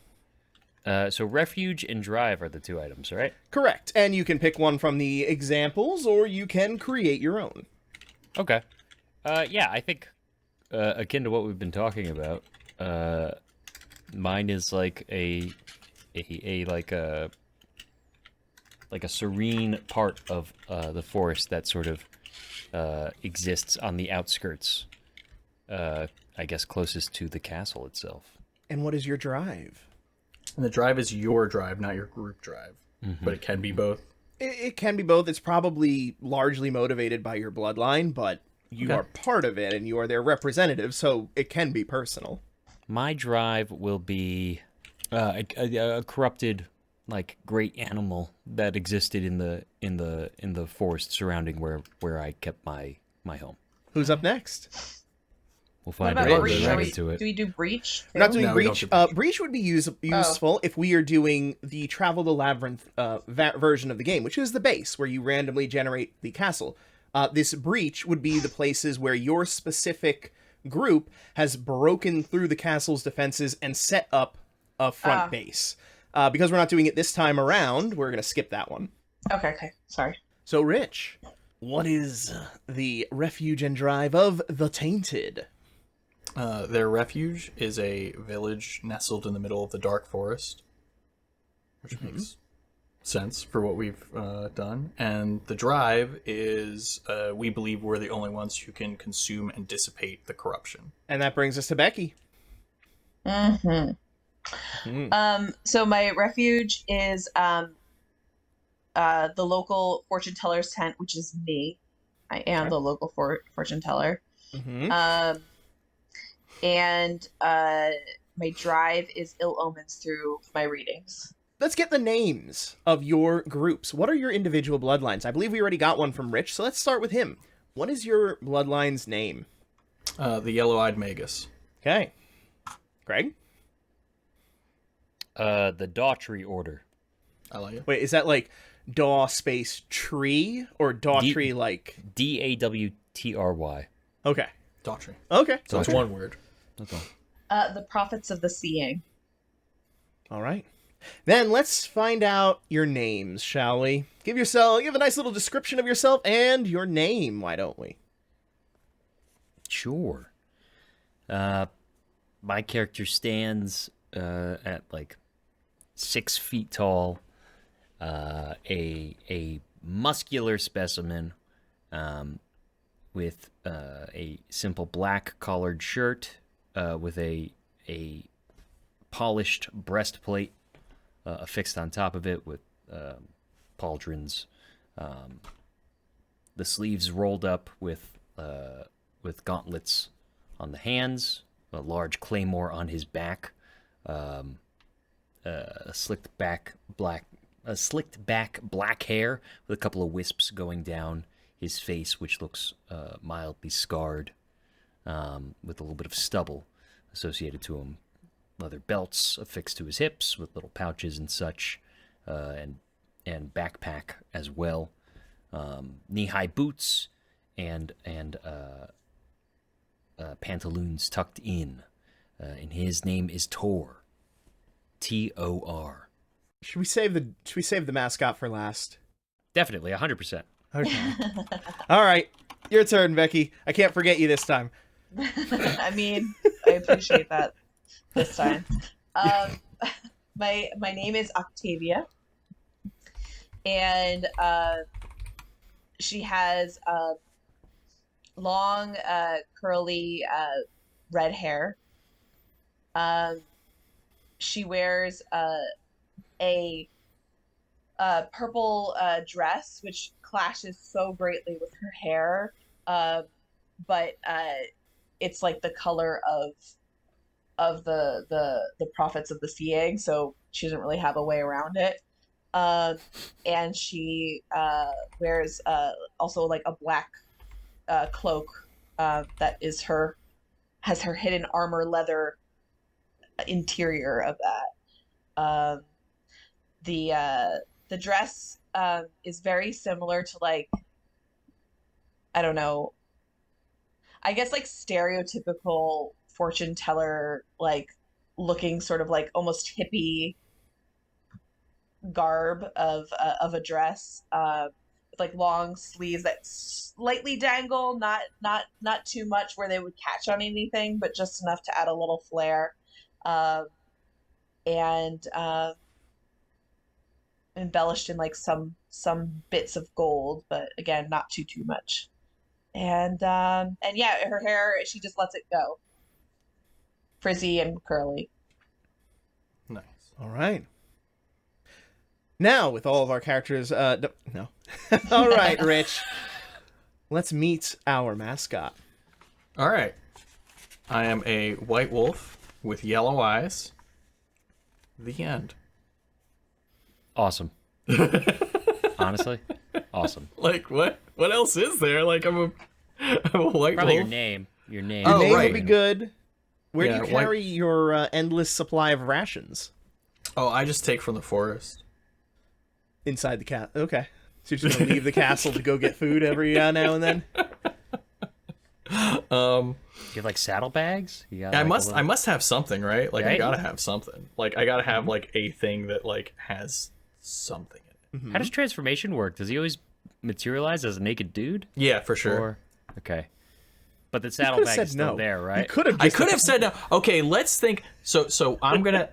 So refuge and drive are the two items, right? Correct. And you can pick one from the examples, or you can create your own. Okay. Yeah, I think akin to what we've been talking about, mine is like a serene part of the forest that sort of exists on the outskirts. I guess closest to the castle itself. And what is your drive? And the drive is your drive, not your group drive. But it can be both. It can be both. It's probably largely motivated by your bloodline, but you are part of it and you are their representative, so it can be personal. My drive will be a corrupted, like, great animal that existed in the forest surrounding where I kept my home. Who's up next? We'll What find about out. breach? We'll Do get we, to it. do we do breach? We're not too? doing No, we breach. don't do breach. Breach would be useful if we are doing the Travel the Labyrinth version of the game, which is the base where you randomly generate the castle. This breach would be the places where your specific group has broken through the castle's defenses and set up a front base. Because we're not doing it this time around, we're going to skip that one. Okay. Sorry. So, Rich, what is the refuge and drive of the Tainted? Their refuge is a village nestled in the middle of the dark forest, which makes sense for what we've done. And the drive is, we believe we're the only ones who can consume and dissipate the corruption. And that brings us to Becky. So my refuge is the local fortune teller's tent, which is me. I am the local fortune teller. And my drive is ill omens through my readings. Let's get the names of your groups. What are your individual bloodlines? I believe we already got one from Rich, so let's start with him. What is your bloodline's name? The Yellow-Eyed Magus. Okay. Greg? The Daughtry Order. I like it. Wait, is that like Daw space tree or Daughtry like... Dawtry. Okay. Daughtry. Okay. So it's one word. That's all. The Prophets of the Seeing. All right. Then let's find out your names, shall we? Give a nice little description of yourself and your name, why don't we? Sure. My character stands at like 6 feet tall, a muscular specimen, with a simple black collared shirt, with a polished breastplate affixed on top of it with pauldrons. The sleeves rolled up with gauntlets on the hands, a large claymore on his back, a slicked back black hair with a couple of wisps going down his face, which looks mildly scarred, with a little bit of stubble associated to him. Leather belts affixed to his hips with little pouches and such, and backpack as well. Knee-high boots and pantaloons tucked in. And his name is Tor. Tor. Should we save the mascot for last? Definitely, 100%. Okay. All right. Your turn, Becky. I can't forget you this time. I mean, I appreciate that this time. My name is Octavia, and she has long, curly red hair. She wears a purple dress, which clashes so greatly with her hair, but it's like the color of the Prophets of the Seeing, so she doesn't really have a way around it. And she wears also like a black cloak that has her hidden armor leather interior of that. The dress is very similar to like, I don't know, I guess like stereotypical fortune teller, like looking sort of like almost hippie garb of a dress, with like long sleeves that slightly dangle, not too much where they would catch on anything, but just enough to add a little flair, and embellished in like some bits of gold, but again, not too much. And yeah, her hair, she just lets it go, frizzy and curly. Nice. All right. Now, with all of our characters, no. All right, Rich. Let's meet our mascot. All right. I am a white wolf with yellow eyes. The end. Awesome. Honestly, awesome. Like, what else is there? Like, I'm a white Probably your wolf. name. Your name. Your Oh, name right. would be good. Where Yeah, do you carry your endless supply of rations? Oh, I just take from the forest. Inside the cat. Okay. So you're just going to leave the castle to go get food every now and then? Um, You have like saddlebags? You got, I like, a must little- I must have something, right? Like, I Right? gotta have something. Like, I gotta have like a thing that like has something in it. How does transformation work? Does he always materialize as a naked dude? Yeah, for sure. Or okay, but the You could've saddlebag said is still no. there, You right? could have I could have said no. Okay, let's think. So I'm gonna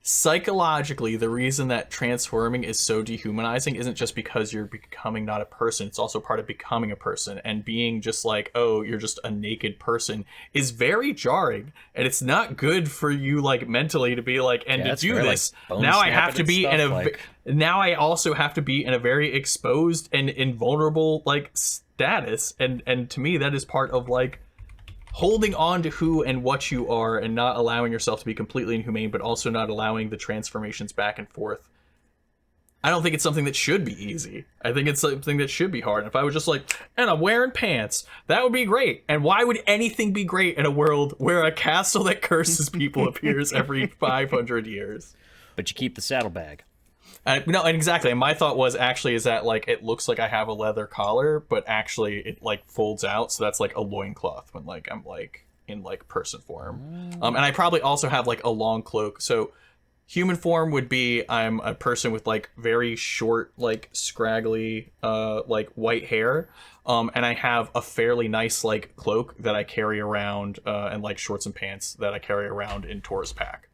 psychologically, the reason that transforming is so dehumanizing isn't just because you're becoming not a person. It's also part of becoming a person, and being just like, oh, you're just a naked person is very jarring, and it's not good for you like mentally to be like, and Yeah, to that's do very, like, this bone now I snapping have to and be in a stuff, like- now I also have to be in a very exposed and invulnerable like status, and to me that is part of like holding on to who and what you are and not allowing yourself to be completely inhumane, but also not allowing the transformations back and forth. I don't think it's something that should be easy. I think it's something that should be hard. And if I was just like, and I'm wearing pants, that would be great. And why would anything be great in a world where a castle that curses people appears every 500 years? But you keep the saddlebag. No, and exactly. And my thought was actually is that like it looks like I have a leather collar, but actually it like folds out, so that's like a loincloth when like I'm like in like person form. And I probably also have like a long cloak. So human form would be I'm a person with like very short, like scraggly, like white hair. And I have a fairly nice like cloak that I carry around, and like shorts and pants that I carry around in Taurus pack.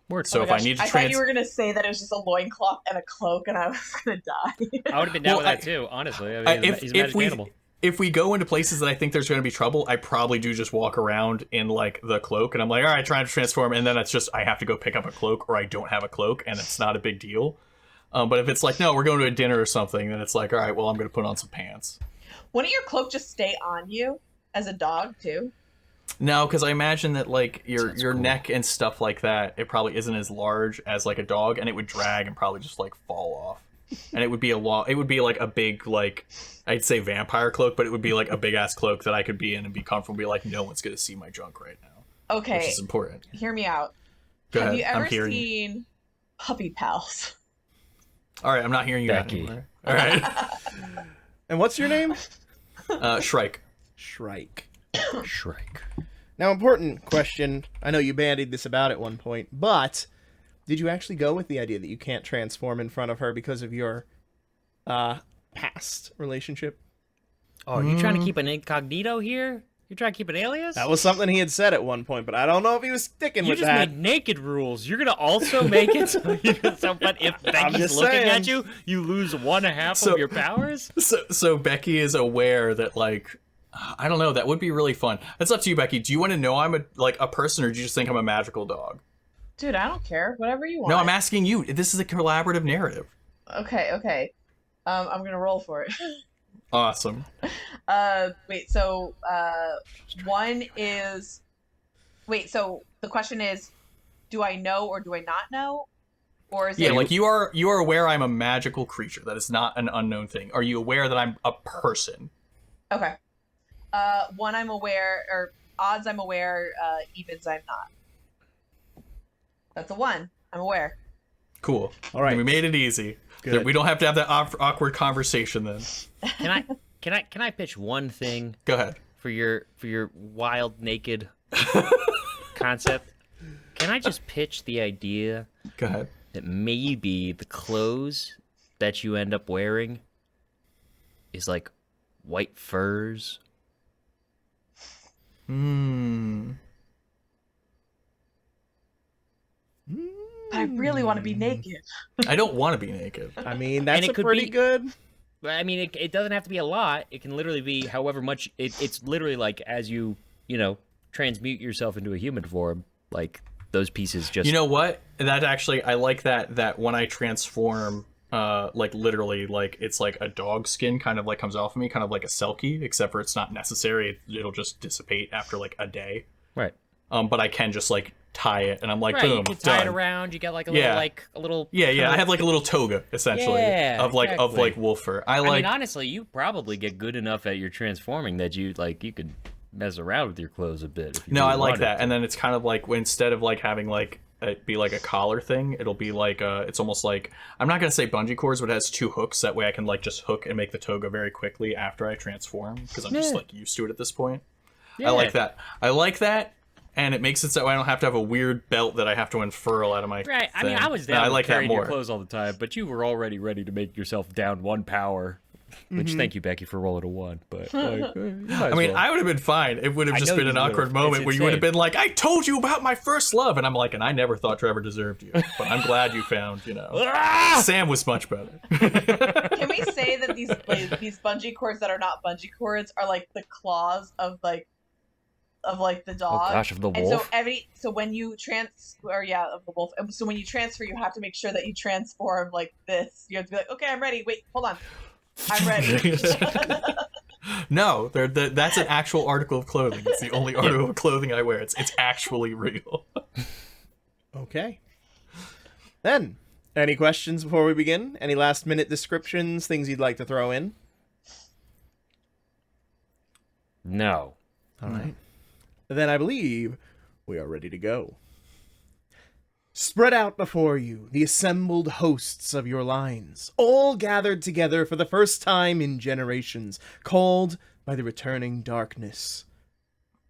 Word. So Oh if my I gosh, need to I thought trans, you were gonna say that it was just a loincloth and a cloak, and I was gonna die. I would have been down Well, with that too, honestly. I mean, he's a magic animal. if we go into places that I think there's going to be trouble, I probably do just walk around in like the cloak, and I'm like, all right, trying to transform, and then it's just I have to go pick up a cloak, or I don't have a cloak, and it's not a big deal. But if it's like, no, we're going to a dinner or something, then it's like, all right, well, I'm going to put on some pants. Wouldn't your cloak just stay on you as a dog too? No, because I imagine that like your Sounds cool. neck and stuff like that, it probably isn't as large as like a dog, and it would drag and probably just like fall off. And it would be it would be like a big, like, I'd say vampire cloak, but it would be like a big ass cloak that I could be in and be comfortable, be like, no one's gonna see my junk right now. Okay, Which is important. hear me out. Go Have ahead. you I'm ever hearing you. seen Puppy Pals? All right, I'm not hearing you Becky. anymore. All right. And what's your name? Shrike. Shrike. Shrike. Now, important question. I know you bandied this about at one point, but did you actually go with the idea that you can't transform in front of her because of your past relationship? Oh, are you trying to keep an incognito here? You're trying to keep an alias? That was something he had said at one point, but I don't know if he was sticking You with just that. made naked rules. You're gonna also make it so but if Becky's just looking saying. at you, you lose 1/2 So- of your powers? So Becky is aware that like I don't know, that would be really fun. It's up to you, Becky. Do you want to know I'm a person, or do you just think I'm a magical dog? Dude, I don't care. Whatever you want. No, I'm asking you. This is a collaborative narrative. Okay. I'm gonna roll for it. Awesome. Wait. So, one is. Wait. So the question is, do I know or do I not know, or is Yeah, it like you are aware I'm a magical creature. That is not an unknown thing. Are you aware that I'm a person? Okay. One I'm aware, or odds I'm aware, evens I'm not. That's a 1. I'm aware. Cool. All right. We made it easy. Good. We don't have to have that awkward conversation then. Can I pitch one thing Go ahead. for your wild naked concept? Can I just pitch the idea Go ahead. that maybe the clothes that you end up wearing is like white furs? But I really want to be naked. I don't want to be naked. I mean, that's it a could pretty be- good. I mean, it doesn't have to be a lot. It can literally be however much. It's literally like as you transmute yourself into a human form, like those pieces just. You know what? That actually, I like that when I transform, like literally, like it's like a dog skin kind of like comes off of me, kind of like a selkie, except for it's not necessary. It'll just dissipate after like a day. Right. But I can just like tie it, and I'm like, Right. boom, You can tie it done. around. You get like a Yeah. little. Yeah. I have like a little toga essentially Yeah, of exactly. like wolf fur. I I like. mean, honestly, you probably get good enough at your transforming that you could mess around with your clothes a bit. If you No, really I like wanted that. to. And then it's kind of like instead of like having like it be like a collar thing, it'll be like it's almost like I'm not gonna say bungee cords, but it has 2 hooks. That way I can like just hook and make the toga very quickly after I transform because I'm just Yeah. like used to it at this point. Yeah. I like that. And it makes it so I don't have to have a weird belt that I have to unfurl out of my. Right. I mean, thing. I was No, down I with like that carrying your more. clothes all the time, but you were already ready to make yourself down 1 power. Which, thank you, Becky, for rolling a 1. But I mean, I would have been fine. It would have I just know been you an would've. awkward moment It's where you would have insane. been like, "I told you about my first love," and I'm like, "And I never thought Trevor deserved you, but I'm glad you found, Sam was much better." Can we say that these bungee cords that are not bungee cords are like the claws of the dog? Oh gosh, of the And wolf. so when you of the wolf. And so when you transfer, you have to make sure that you transform like this. You have to be like, okay, I'm ready. Wait, hold on, I'm ready. No, that's an actual article of clothing. It's the only article of clothing I wear. It's actually real. Okay. Then, any questions before we begin? Any last-minute descriptions, things you'd like to throw in? No. All right. Then I believe we are ready to go. Spread out before you the assembled hosts of your lines, all gathered together for the first time in generations, called by the returning darkness.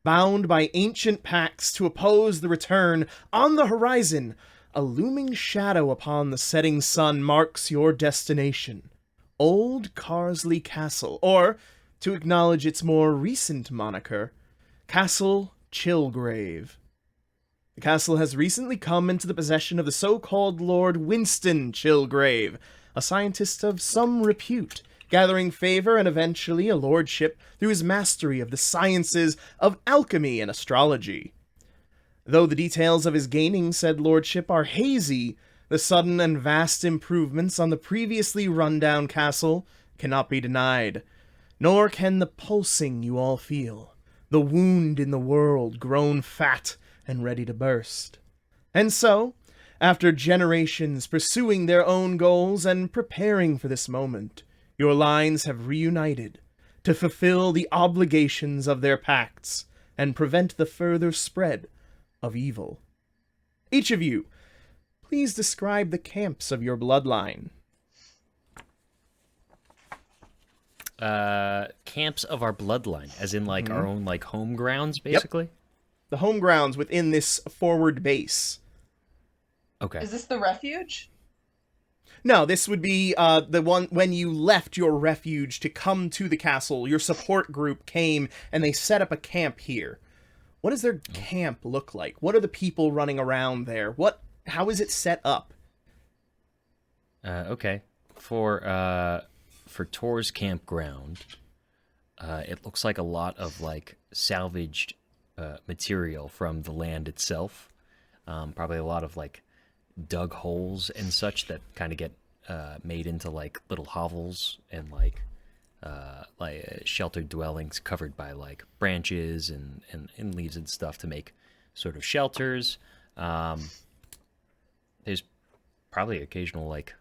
Bound by ancient pacts to oppose the return, on the horizon, a looming shadow upon the setting sun marks your destination. Old Carsley Castle, or, to acknowledge its more recent moniker, Castle Chilgrave. The castle has recently come into the possession of the so-called Lord Winston Chilgrave, a scientist of some repute, gathering favor and eventually a lordship through his mastery of the sciences of alchemy and astrology. Though the details of his gaining said lordship are hazy, the sudden and vast improvements on the previously run-down castle cannot be denied, nor can the pulsing you all feel, the wound in the world grown fat and ready to burst. And so, after generations pursuing their own goals and preparing for this moment, your lines have reunited to fulfill the obligations of their pacts and prevent the further spread of evil. Each of you, please describe the camps of your bloodline. Camps of our bloodline, as in like our own like home grounds, basically. The home grounds within this forward base. Okay. Is this the refuge? No, this would be the one when you left your refuge to come to the castle. Your support group came and they set up a camp here. What does their camp look like? What are the people running around there? How is it set up? Okay. For Tor's campground, it looks like a lot of like salvaged material from the land itself. Probably a lot of like dug holes and such that kind of get made into like little hovels and like sheltered dwellings covered by like branches and leaves and stuff to make sort of shelters. There's probably occasional like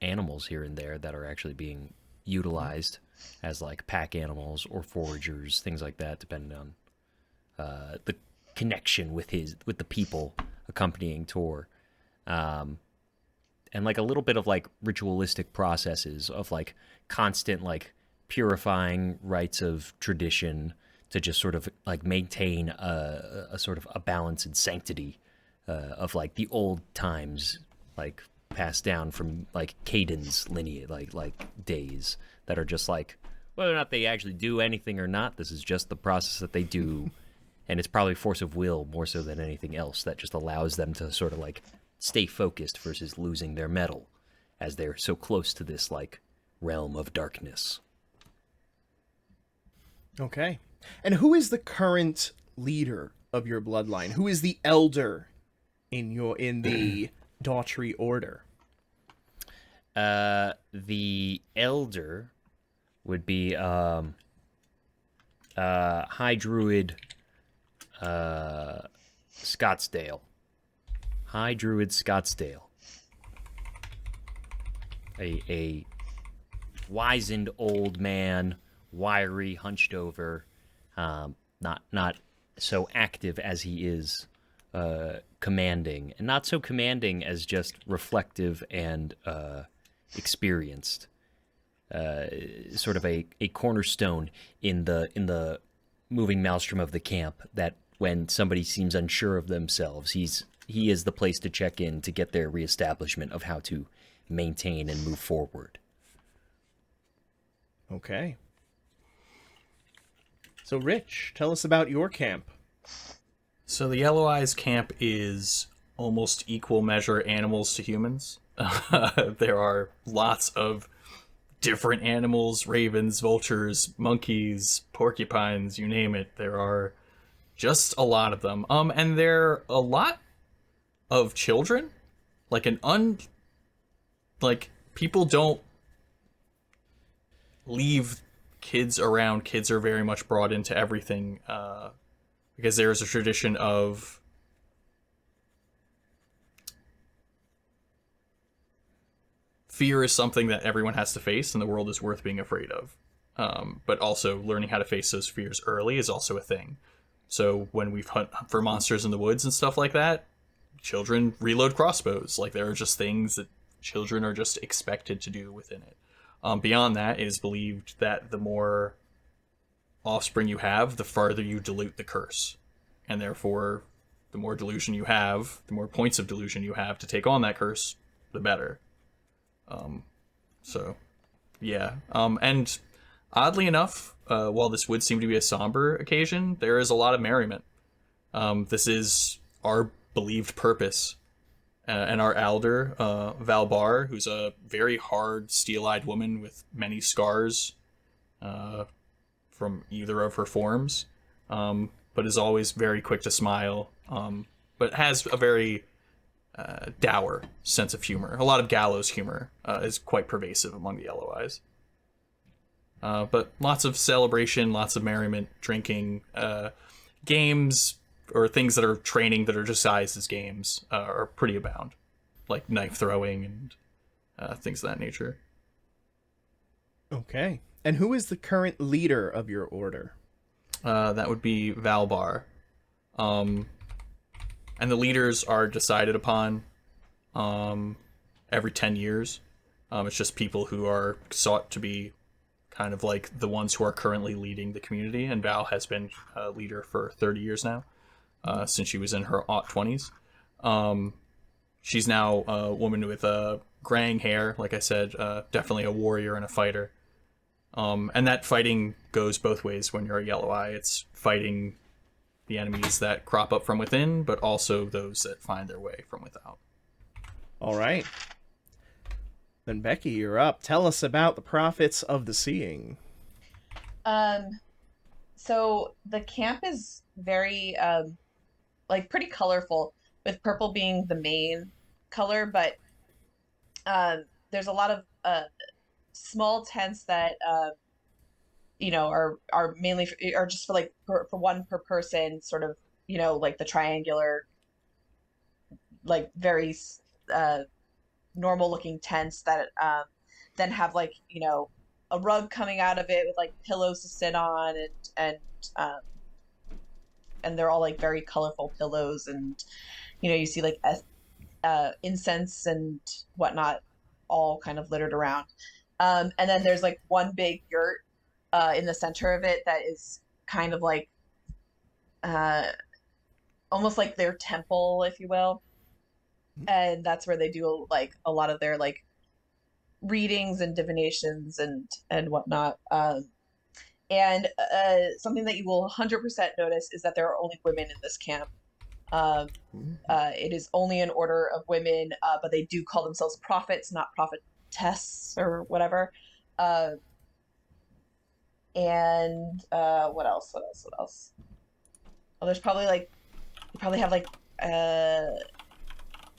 animals here and there that are actually being utilized as like pack animals or foragers, things like that, depending on the connection with the people accompanying Tor. and like a little bit of like ritualistic processes of like constant like purifying rites of tradition to just sort of like maintain a sort of a balance and sanctity of like the old times, like passed down from like Caden's lineage, like days that are just like whether or not they actually do anything or not. This is just the process that they do, and it's probably force of will more so than anything else that just allows them to sort of like stay focused versus losing their mettle as they're so close to this like realm of darkness. Okay. And who is the current leader of your bloodline? Who is the elder in the Daughtry order? The elder would be High Druid Scottsdale. High Druid Scottsdale. A wizened old man, wiry, hunched over, not so active as he is commanding, and not so commanding as just reflective and experienced. Sort of a cornerstone in the moving maelstrom of the camp, that when somebody seems unsure of themselves, he is the place to check in to get their reestablishment of how to maintain and move forward. Okay. So, Rich, tell us about your camp. So the Yellow Eyes camp is almost equal measure animals to humans. There are lots of different animals, ravens, vultures, monkeys, porcupines, you name it. There are just a lot of them. And there are a lot of children. People don't leave kids around. Kids are very much brought into everything, because there is a tradition of fear is something that everyone has to face, and the world is worth being afraid of. But also learning how to face those fears early is also a thing. So when we hunt for monsters in the woods and stuff like that, children reload crossbows. Like, there are just things that children are just expected to do within it. Beyond that, it is believed that the more offspring you have, the farther you dilute the curse. And therefore, the more delusion you have, the more points of delusion you have to take on that curse, the better. And oddly enough, while this would seem to be a somber occasion, there is a lot of merriment. This is our believed purpose. And our elder, Valbar, who's a very hard, steel-eyed woman with many scars from either of her forms, but is always very quick to smile, but has a very dour sense of humor. A lot of gallows humor is quite pervasive among the Yellow Eyes. But lots of celebration, lots of merriment, drinking, games, or things that are training that are disguised as games are pretty abound, like knife throwing and things of that nature. Okay. And who is the current leader of your order? That would be Valbar. And the leaders are decided upon every 10 years. It's just people who are sought to be kind of like the ones who are currently leading the community, and Val has been a leader for 30 years now. Since she was in her 20s. She's now a woman with graying hair, like I said, definitely a warrior and a fighter. And that fighting goes both ways when you're a Yellow Eye. It's fighting the enemies that crop up from within, but also those that find their way from without. All right. Then, Becky, you're up. Tell us about the Prophets of the Seeing. So the camp is very... pretty colorful, with purple being the main color, but there's a lot of small tents that are mainly are just for one per person, sort of, like the triangular, like very normal looking tents that then have a rug coming out of it with like pillows to sit on, and they're all like very colorful pillows, and you see like incense and whatnot, all kind of littered around. And then there's like one big yurt in the center of it that is kind of like almost like their temple, if you will. And that's where they do like a lot of their like readings and divinations and whatnot. And something that you will 100% notice is that there are only women in this camp. It is only an order of women, but they do call themselves prophets, not prophetess or whatever. And what else? Oh, there's probably like, you probably have like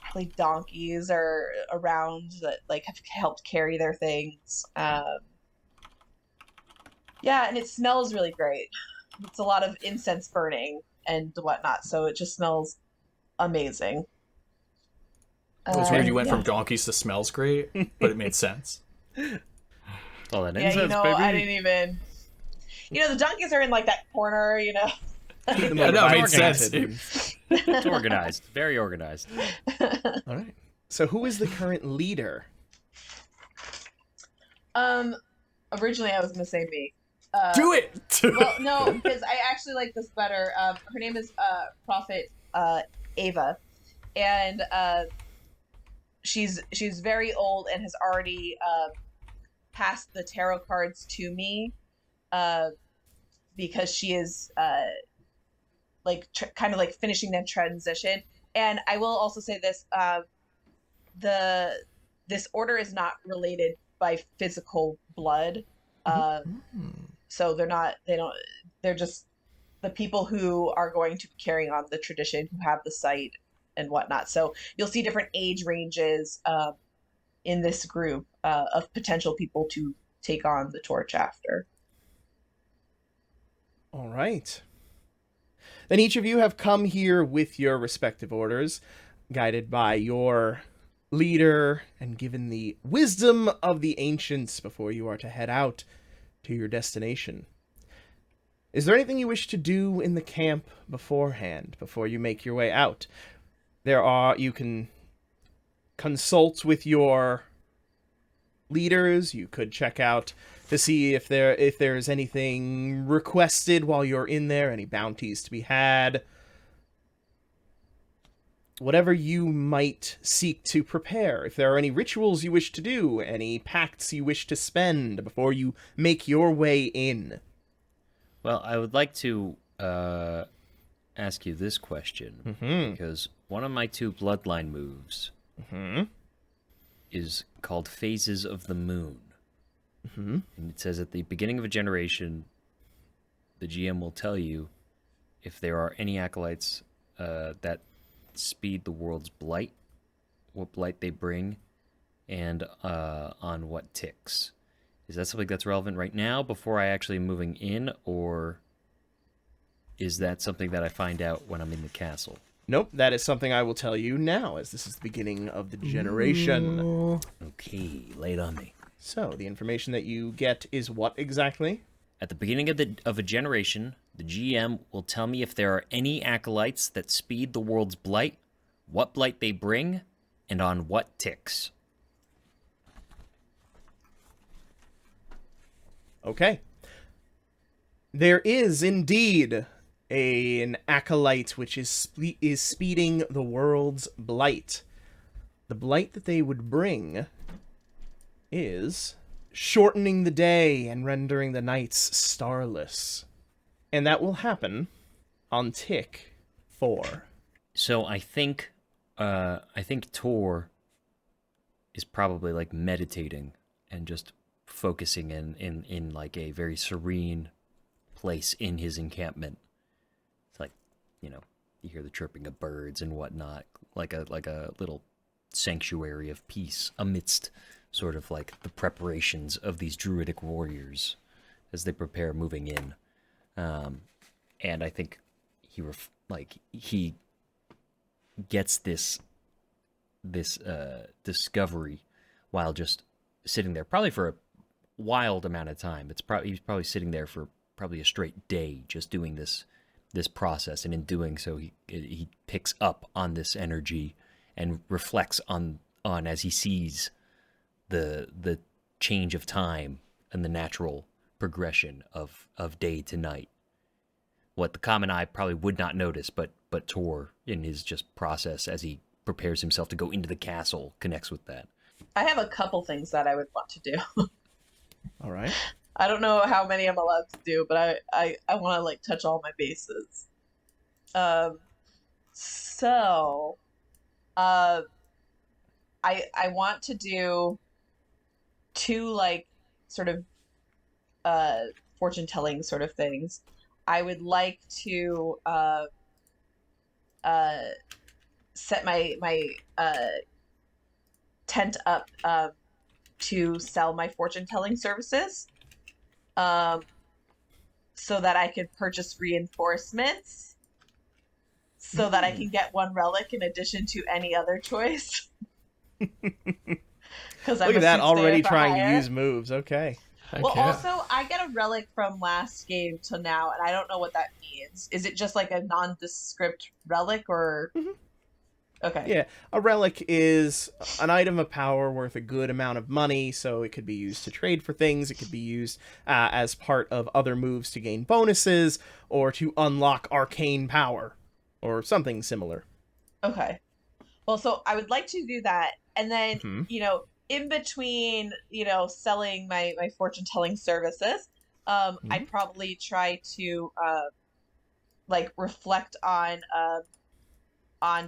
probably donkeys or around that like have helped carry their things. Yeah, and it smells really great. It's a lot of incense burning and whatnot, so it just smells amazing. It was weird you went yeah. from donkeys to smells great, but it made sense. All that Yeah, incense, I baby. didn't even. The donkeys are in like that corner, Yeah, no, it made sense. It's organized. Very organized. All right. So who is the current leader? Originally I was gonna say me. Do it! Well, no, because I actually like this better. Her name is Prophet Ava, and she's very old and has already passed the tarot cards to me, because she is kind of like finishing that transition. And I will also say this: this order is not related by physical blood. So they're just the people who are going to be carrying on the tradition, who have the sight and whatnot. So you'll see different age ranges in this group of potential people to take on the torch after. All right. Then each of you have come here with your respective orders, guided by your leader and given the wisdom of the ancients before you are to head out to your destination. Is there anything you wish to do in the camp beforehand, before you make your way out? You can consult with your leaders. You could check out to see if there's anything requested while you're in there, any bounties to be had. Whatever you might seek to prepare, if there are any rituals you wish to do, any pacts you wish to spend before you make your way in. Well, I would like to ask you this question, because one of my 2 bloodline moves is called Phases of the Moon. And it says at the beginning of a generation, the GM will tell you if there are any acolytes that speed the world's blight, what blight they bring, and on what ticks. Is that something that's relevant right now before I actually moving in, or is that something that I find out when I'm in the castle? Nope, that is something I will tell you now, as this is the beginning of the generation. Okay, lay it on me. So, the information that you get is what exactly? At the beginning of a generation, the GM will tell me if there are any acolytes that speed the world's blight, what blight they bring, and on what ticks. Okay. There is indeed an acolyte which is speeding the world's blight. The blight that they would bring is shortening the day and rendering the nights starless. And that will happen on tick 4. So I think Tor is probably like meditating and just focusing in like a very serene place in his encampment. It's like, you hear the chirping of birds and whatnot, like a little sanctuary of peace amidst sort of like the preparations of these druidic warriors as they prepare moving in. And I think he gets this discovery while just sitting there, probably for a wild amount of time. He's probably sitting there for probably a straight day, just doing this process, and in doing so, he picks up on this energy and reflects on as he sees the change of time and the natural progression of day to night. What the common eye probably would not notice, but Tor, in his just process as he prepares himself to go into the castle, connects with that. I have a couple things that I would want to do. All right. I don't know how many I'm allowed to do, but I want to like touch all my bases. I want to do 2 like sort of fortune telling sort of things. I would like to set my tent up to sell my fortune telling services, so that I could purchase reinforcements, so that I can get 1 relic in addition to any other choice. Because Look at that, already trying to use moves. Okay. Well, also, I get a relic from last game to now, and I don't know what that means. Is it just like a nondescript relic, or... Mm-hmm. Okay. Yeah, a relic is an item of power worth a good amount of money, so it could be used to trade for things, it could be used as part of other moves to gain bonuses, or to unlock arcane power, or something similar. Okay. Well, so I would like to do that, and then, Mm-hmm. In between, selling my fortune-telling services, I'd probably try to, reflect on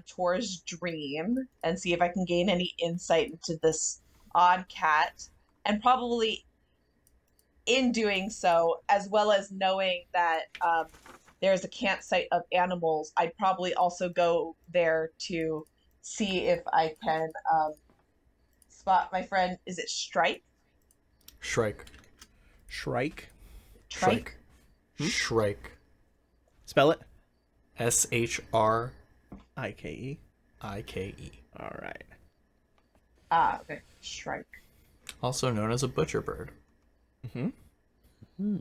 Tor's dream and see if I can gain any insight into this odd cat, and probably in doing so, as well as knowing that there's a campsite of animals, I'd probably also go there to see if I can spot my friend. Is it Shrike? Shrike. Shrike. Shrike? Shrike. Spell it. SHRIKE. IKE. All right. Ah, okay. Shrike. Also known as a butcher bird. Mm-hmm.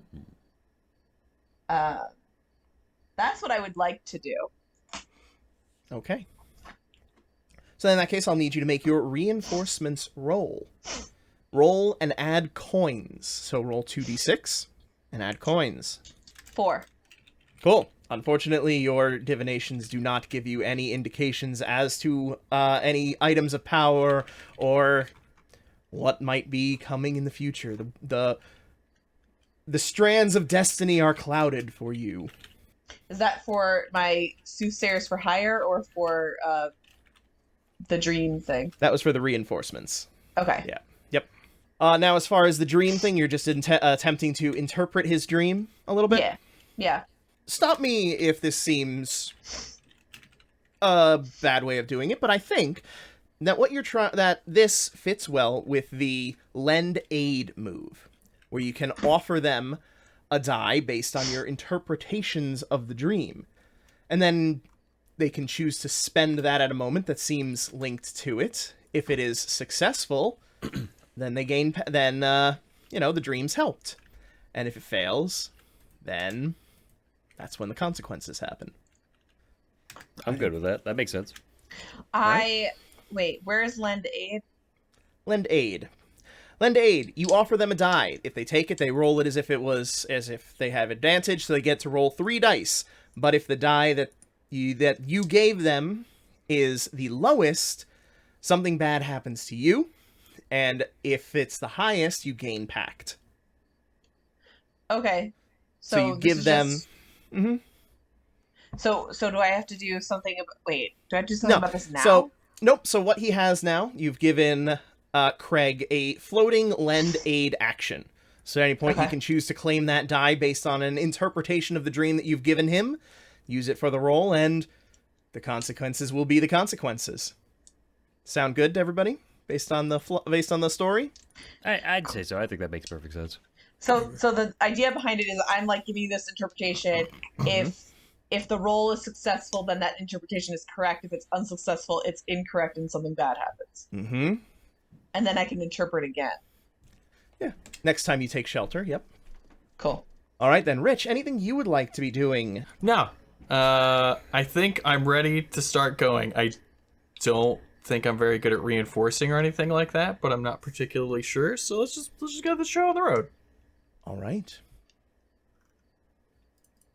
That's what I would like to do. Okay. So in that case, I'll need you to make your reinforcements roll. Roll and add coins. So roll 2d6 and add coins. 4. Cool. Unfortunately, your divinations do not give you any indications as to any items of power or what might be coming in the future. The strands of destiny are clouded for you. Is that for my soothsayers for hire, or for the dream thing? That was for the reinforcements. Okay. Yeah. Yep. Now, as far as the dream thing, you're just attempting to interpret his dream a little bit? Yeah. Yeah. Stop me if this seems a bad way of doing it, but I think that that this fits well with the lend aid move, where you can offer them a die based on your interpretations of the dream, and then they can choose to spend that at a moment that seems linked to it. If it is successful, then they gain. Then the dream's helped, and if it fails, then that's when the consequences happen. I'm good with that. That makes sense. Wait, where is lend aid? Lend aid. Lend aid. You offer them a die. If they take it, they roll it as if they have advantage, so they get to roll 3 dice. But if the die that you gave them is the lowest, something bad happens to you. And if it's the highest, you gain pact. Okay. So you give them... Mm-hmm. So do I have to do something about... Wait, do I have to do something about this now? Nope. So what he has now, you've given Craig a floating lend aid action. So at any point, he can choose to claim that die based on an interpretation of the dream that you've given him, use it for the roll, and the consequences will be the consequences. Sound good to everybody? Based on the story? I'd say so. I think that makes perfect sense. So the idea behind it is I'm like giving you this interpretation. If the roll is successful, then that interpretation is correct. If it's unsuccessful, it's incorrect and something bad happens. Mm-hmm. And then I can interpret again. Yeah. Next time you take shelter, yep. Cool. All right then, Rich, anything you would like to be doing? No. I think I'm ready to start going. I don't think I'm very good at reinforcing or anything like that, but I'm not particularly sure. So let's just get the show on the road. All right.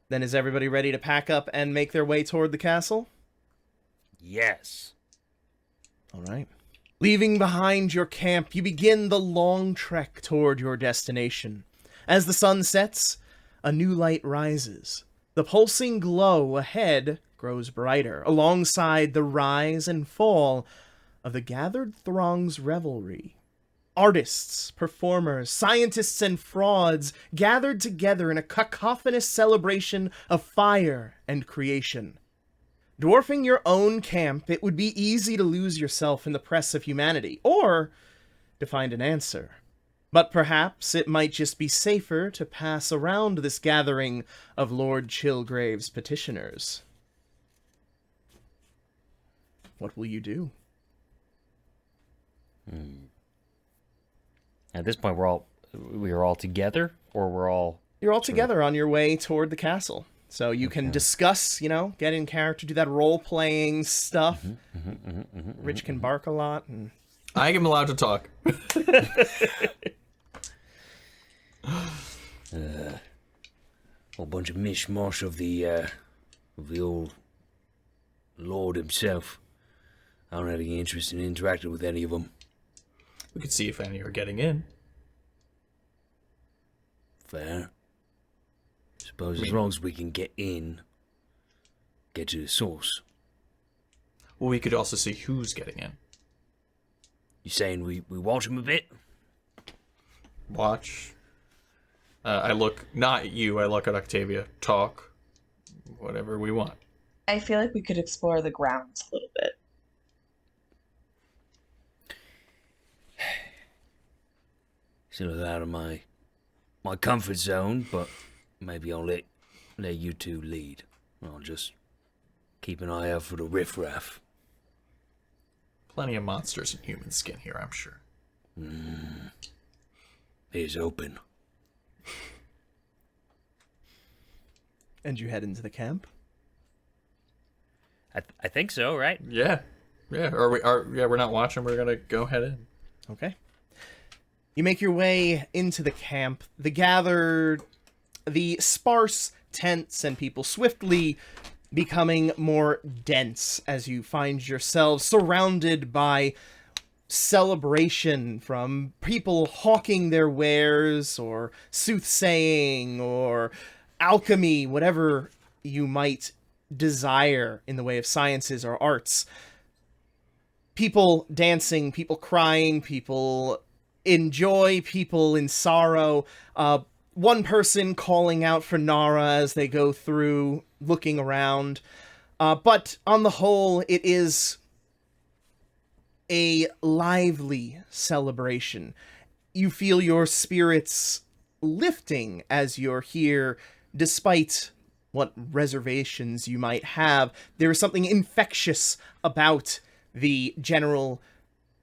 Then is everybody ready to pack up and make their way toward the castle? Yes. All right. Leaving behind your camp, you begin the long trek toward your destination. As the sun sets, a new light rises. The pulsing glow ahead grows brighter, alongside the rise and fall of the gathered throng's revelry. Artists, performers, scientists, and frauds gathered together in a cacophonous celebration of fire and creation. Dwarfing your own camp, it would be easy to lose yourself in the press of humanity, or to find an answer. But perhaps it might just be safer to pass around this gathering of Lord Chilgrave's petitioners. What will you do? At this point, we're all together, or we're all... You're all together on your way toward the castle. So you can discuss, get in character, do that role-playing stuff. Rich can bark a lot. And... I am allowed to talk. Whole bunch of mishmash of the old Lord himself. I don't have any interest in interacting with any of them. We could see if any are getting in. Fair. Suppose as long as we can get in, get to the source. Well, we could also see who's getting in. You saying we watch him a bit? Watch. I look not at you, I look at Octavia. Talk. Whatever we want. I feel like we could explore the grounds a little bit. It's a little out of my comfort zone, but maybe I'll let you two lead. I'll just keep an eye out for the riffraff. Plenty of monsters in human skin here, I'm sure. Here's open. And you head into the camp? I think so, right? Yeah. Yeah. We're not watching, we're gonna go head in. Okay. You make your way into the camp. The sparse tents and people swiftly becoming more dense as you find yourselves surrounded by celebration from people hawking their wares or soothsaying or alchemy, whatever you might desire in the way of sciences or arts. People dancing, people crying, people in joy, people in sorrow. One person calling out for Nara as they go through, looking around. But on the whole, it is a lively celebration. You feel your spirits lifting as you're here, despite what reservations you might have. There is something infectious about the general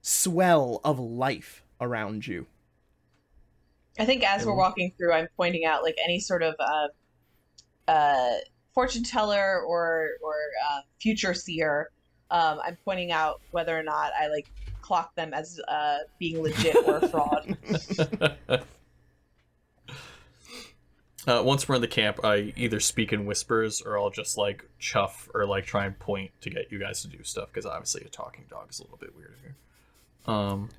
swell of life around you. I think as we're walking through, I'm pointing out like any sort of fortune teller or future seer. I'm pointing out whether or not I like clock them as being legit or a fraud. Once we're in the camp, I either speak in whispers or I'll just like chuff or like try and point to get you guys to do stuff, because obviously a talking dog is a little bit weird here. I'm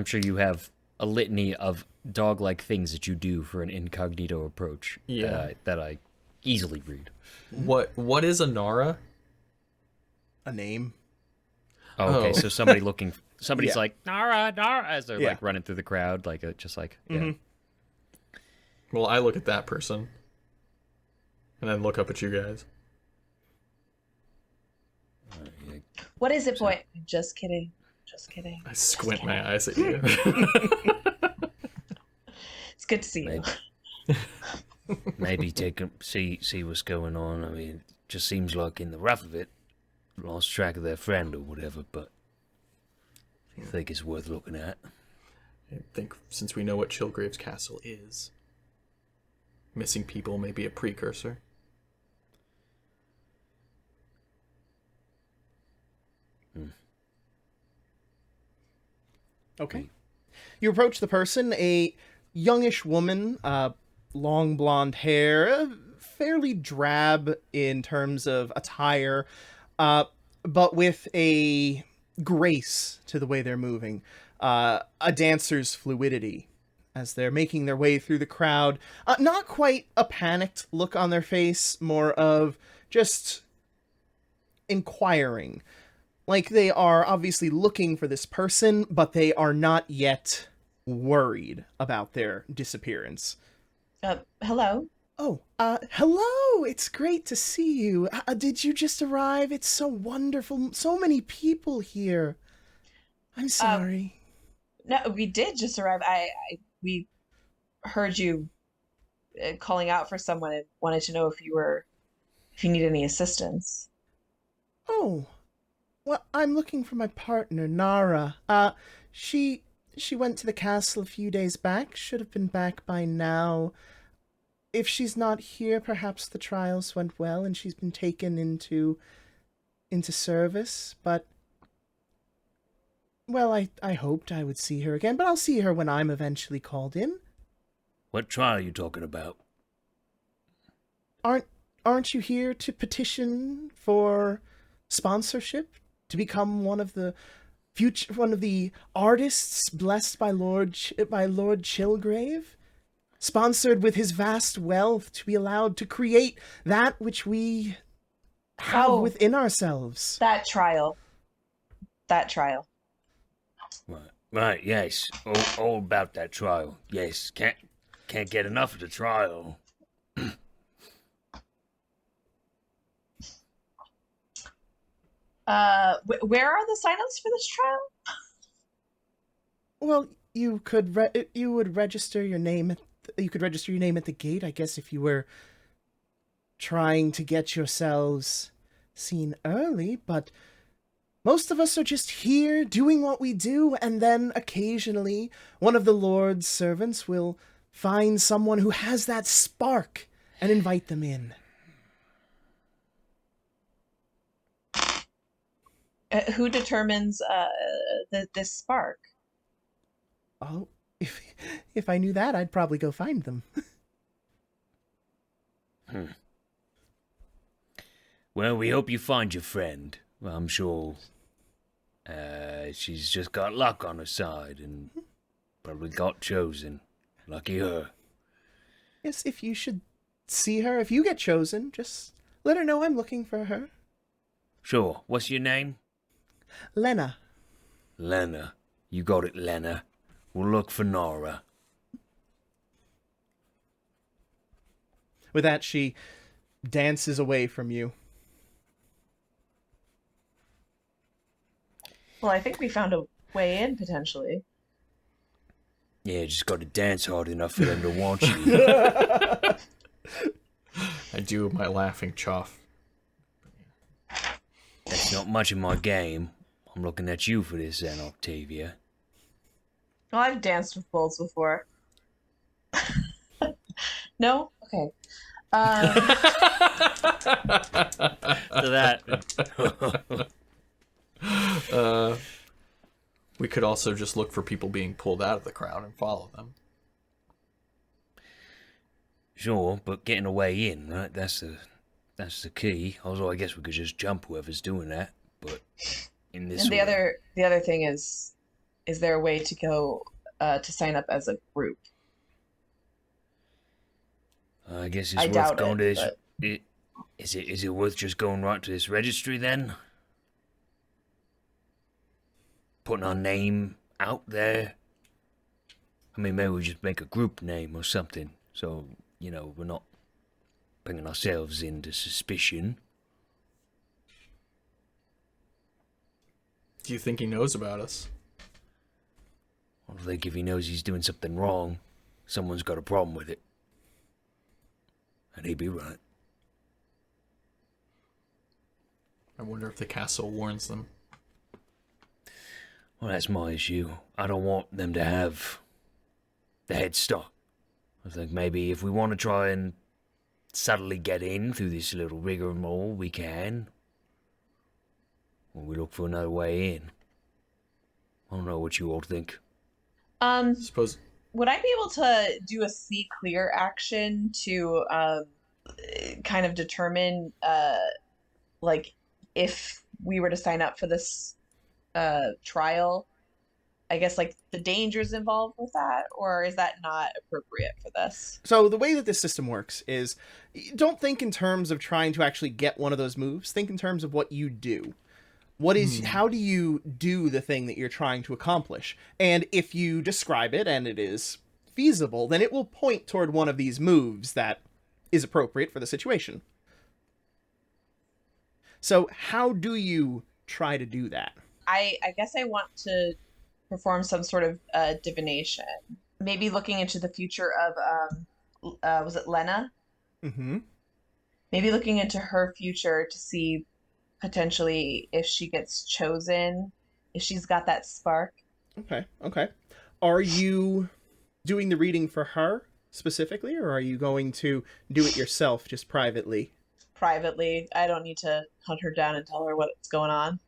sure you have a litany of dog-like things that you do for an incognito approach. Yeah. That I easily read. What is a Nara? A name. Oh, okay. Oh. So somebody's Yeah. like, Nara, Nara, as they're like running through the crowd, like yeah. Well, I look at that person and then look up at you guys. What is it, boy? Just kidding. Just kidding. I squint my eyes at you. It's good to see you. Maybe see what's going on. I mean, it just seems like in the rough of it, lost track of their friend or whatever, but I think it's worth looking at. I think since we know what Chilgrave's castle is, missing people may be a precursor. Okay. You approach the person, a youngish woman, long blonde hair, fairly drab in terms of attire, but with a grace to the way they're moving, a dancer's fluidity as they're making their way through the crowd. Not quite a panicked look on their face, more of just inquiring. Like they are obviously looking for this person, but they are not yet worried about their disappearance. Hello. Oh, hello! It's great to see you. Did you just arrive? It's so wonderful. So many people here. I'm sorry. No, we did just arrive. We heard you calling out for someone and wanted to know if you need any assistance. Oh, well, I'm looking for my partner, Nara. She went to the castle a few days back. Should have been back by now. If she's not here, perhaps the trials went well and she's been taken into service, but... Well, I hoped I would see her again, but I'll see her when I'm eventually called in. What trial are you talking about? Aren't you here to petition for sponsorship? To become one of the artists blessed by Lord Chilgrave? Sponsored with his vast wealth to be allowed to create that which we have within ourselves. That trial. Right, yes. All about that trial. Yes, can't get enough of the trial. Where are the signups for this trial? Well, you would register your name at the gate, I guess, if you were trying to get yourselves seen early, but most of us are just here doing what we do, and then occasionally one of the Lord's servants will find someone who has that spark and invite them in. Who determines this spark? Oh, if I knew that, I'd probably go find them. Well, we hope you find your friend. I'm sure she's just got luck on her side and probably got chosen. Lucky her. Yes, if you should see her, if you get chosen, just let her know I'm looking for her. Sure. What's your name? Lena. Lena. You got it, Lena. We'll look for Nora. With that, she dances away from you. Well, I think we found a way in, potentially. Yeah, just got to dance hard enough for them to want you. I do my laughing chuff. That's not much of my game. I'm looking at you for this then, Octavia. Well, I've danced with bulls before. No? Okay. To that. We could also just look for people being pulled out of the crowd and follow them. Sure, but getting a way in, right? That's the key. Also, I guess we could just jump whoever's doing that. But in this And way, the other thing is there a way to go to sign up as a group? I guess I it's worth doubt going it, to this. Is it worth just going right to this registry then? Putting our name out there? I mean, maybe we just make a group name or something, so, we're not bringing ourselves into suspicion. Do you think he knows about us? I think if he knows he's doing something wrong, someone's got a problem with it. And he'd be right. I wonder if the castle warns them. Well, that's my issue. I don't want them to have the head start. I think maybe if we want to try and subtly get in through this little rigmarole, we can. Or we look for another way in. I don't know what you all think. Suppose. Would I be able to do a see clear action to kind of determine like if we were to sign up for this trial? I guess like the dangers involved with that, or is that not appropriate for this? So the way that this system works is, don't think in terms of trying to actually get one of those moves. Think in terms of what you do. How do you do the thing that you're trying to accomplish? And if you describe it and it is feasible, then it will point toward one of these moves that is appropriate for the situation. So how do you try to do that? I guess I want to perform some sort of divination. Maybe looking into the future of, was it Lena? Mm-hmm. Maybe looking into her future to see potentially if she gets chosen, if she's got that spark. Okay. Are you doing the reading for her specifically, or are you going to do it yourself just privately? Privately. I don't need to hunt her down and tell her what's going on.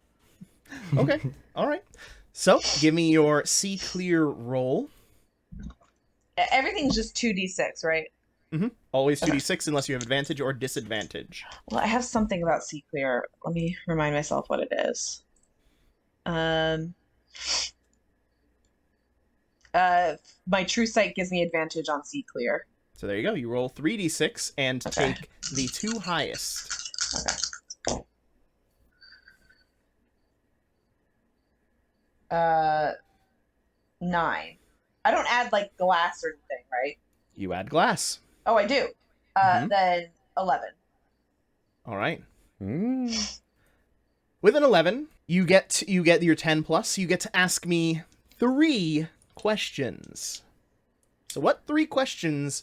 Okay. All right. So, give me your see clear roll. Everything's just 2d6, right? Mm-hmm. Always 2d6 unless you have advantage or disadvantage. Well, I have something about see clear. Let me remind myself what it is. My true sight gives me advantage on see clear. So there you go. You roll 3d6 and take the two highest. Okay. 9. I don't add like glass or anything, right? You add glass. Oh, I do. Then 11. All right. With an 11, you get your 10 plus. You get to ask me 3 questions. So what 3 questions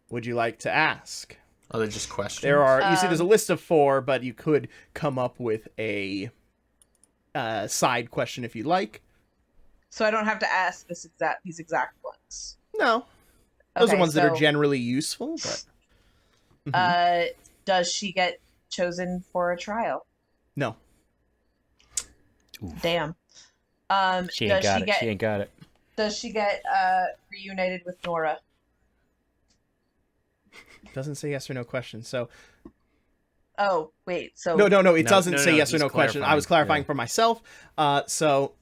would you like to ask? Are they just questions? There are. You see, there's a list of 4, but you could come up with a side question if you'd like. So I don't have to ask these exact ones. No, those Okay, are ones that are generally useful. But does she get chosen for a trial? no. Damn. She ain't got it. She ain't got it. Does she get reunited with Nora? Doesn't say yes or no question. So Oh, wait. So no. It No, doesn't say yes or just no question. I was clarifying for myself. So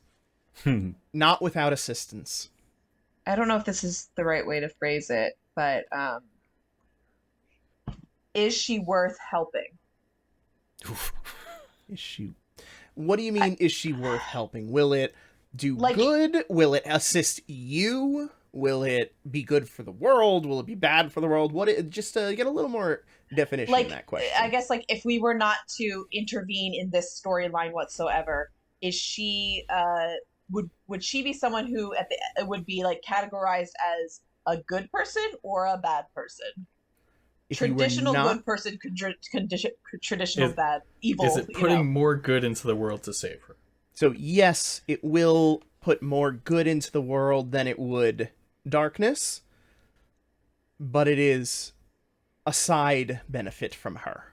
not without assistance. I don't know if this is the right way to phrase it, but is she worth helping? Is she? What do you mean? Is she worth helping? Will it do Like- good? Will it assist you? Will it be good for the world? Will it be bad for the world? Just to get a little more definition in that question. I guess like if we were not to intervene in this storyline whatsoever, is she would she be someone who would be like categorized as a good person or a bad person? If you were Traditional not- good person, traditional bad evil. Is it putting more good into the world to save her? So yes, it will put more good into the world than it would darkness, but it is a side benefit from her.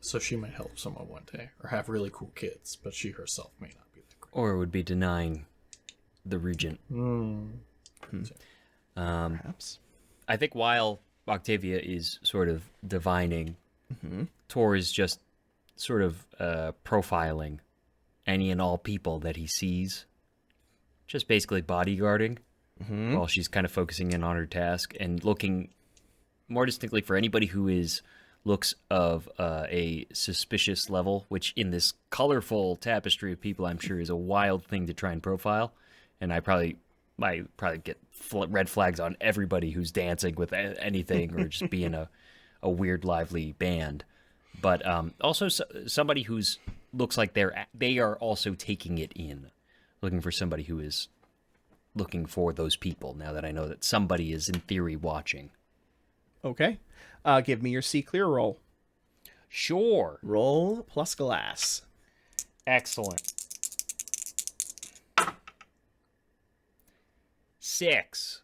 So she might help someone one day, or have really cool kids, but she herself may not be that great. Or it would be denying the regent. Perhaps. I think while Octavia is sort of divining, Tor is just sort of profiling any and all people that he sees. Just basically bodyguarding while she's kind of focusing in on her task and looking more distinctly for anybody who looks of a suspicious level, which in this colorful tapestry of people, I'm sure is a wild thing to try and profile. And I probably get red flags on everybody who's dancing with anything or just being a weird, lively band. But also somebody who's looks like they are also taking it in, looking for somebody who is looking for those people. Now that I know that somebody is in theory watching. Okay. Give me your see clear roll. Sure. Roll plus glass. Excellent. 6.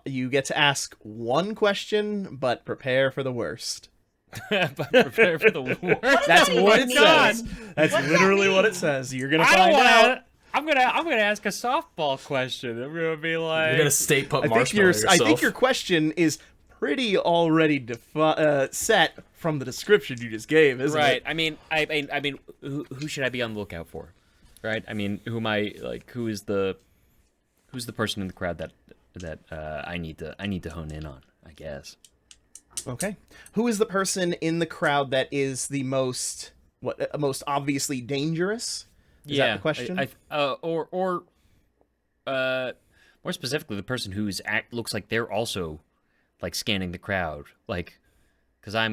You get to ask one question, but prepare for the worst. But prepare for the worst. That's what it God. says. That's What does that literally what mean? it says. You're gonna I find don't out. want I'm gonna ask a softball question. I'm gonna be like, You're gonna stay put I think marshmallow yourself. I think your question is pretty already set from the description you just gave, isn't right. it? I mean, who should I be on the lookout for? Right. I mean, who am I like? Who's the person in the crowd that I need to hone in on? I guess. Okay. Who is the person in the crowd that is the most obviously dangerous? Is that the question? Or more specifically, the person who's looks like they're also like scanning the crowd, like because I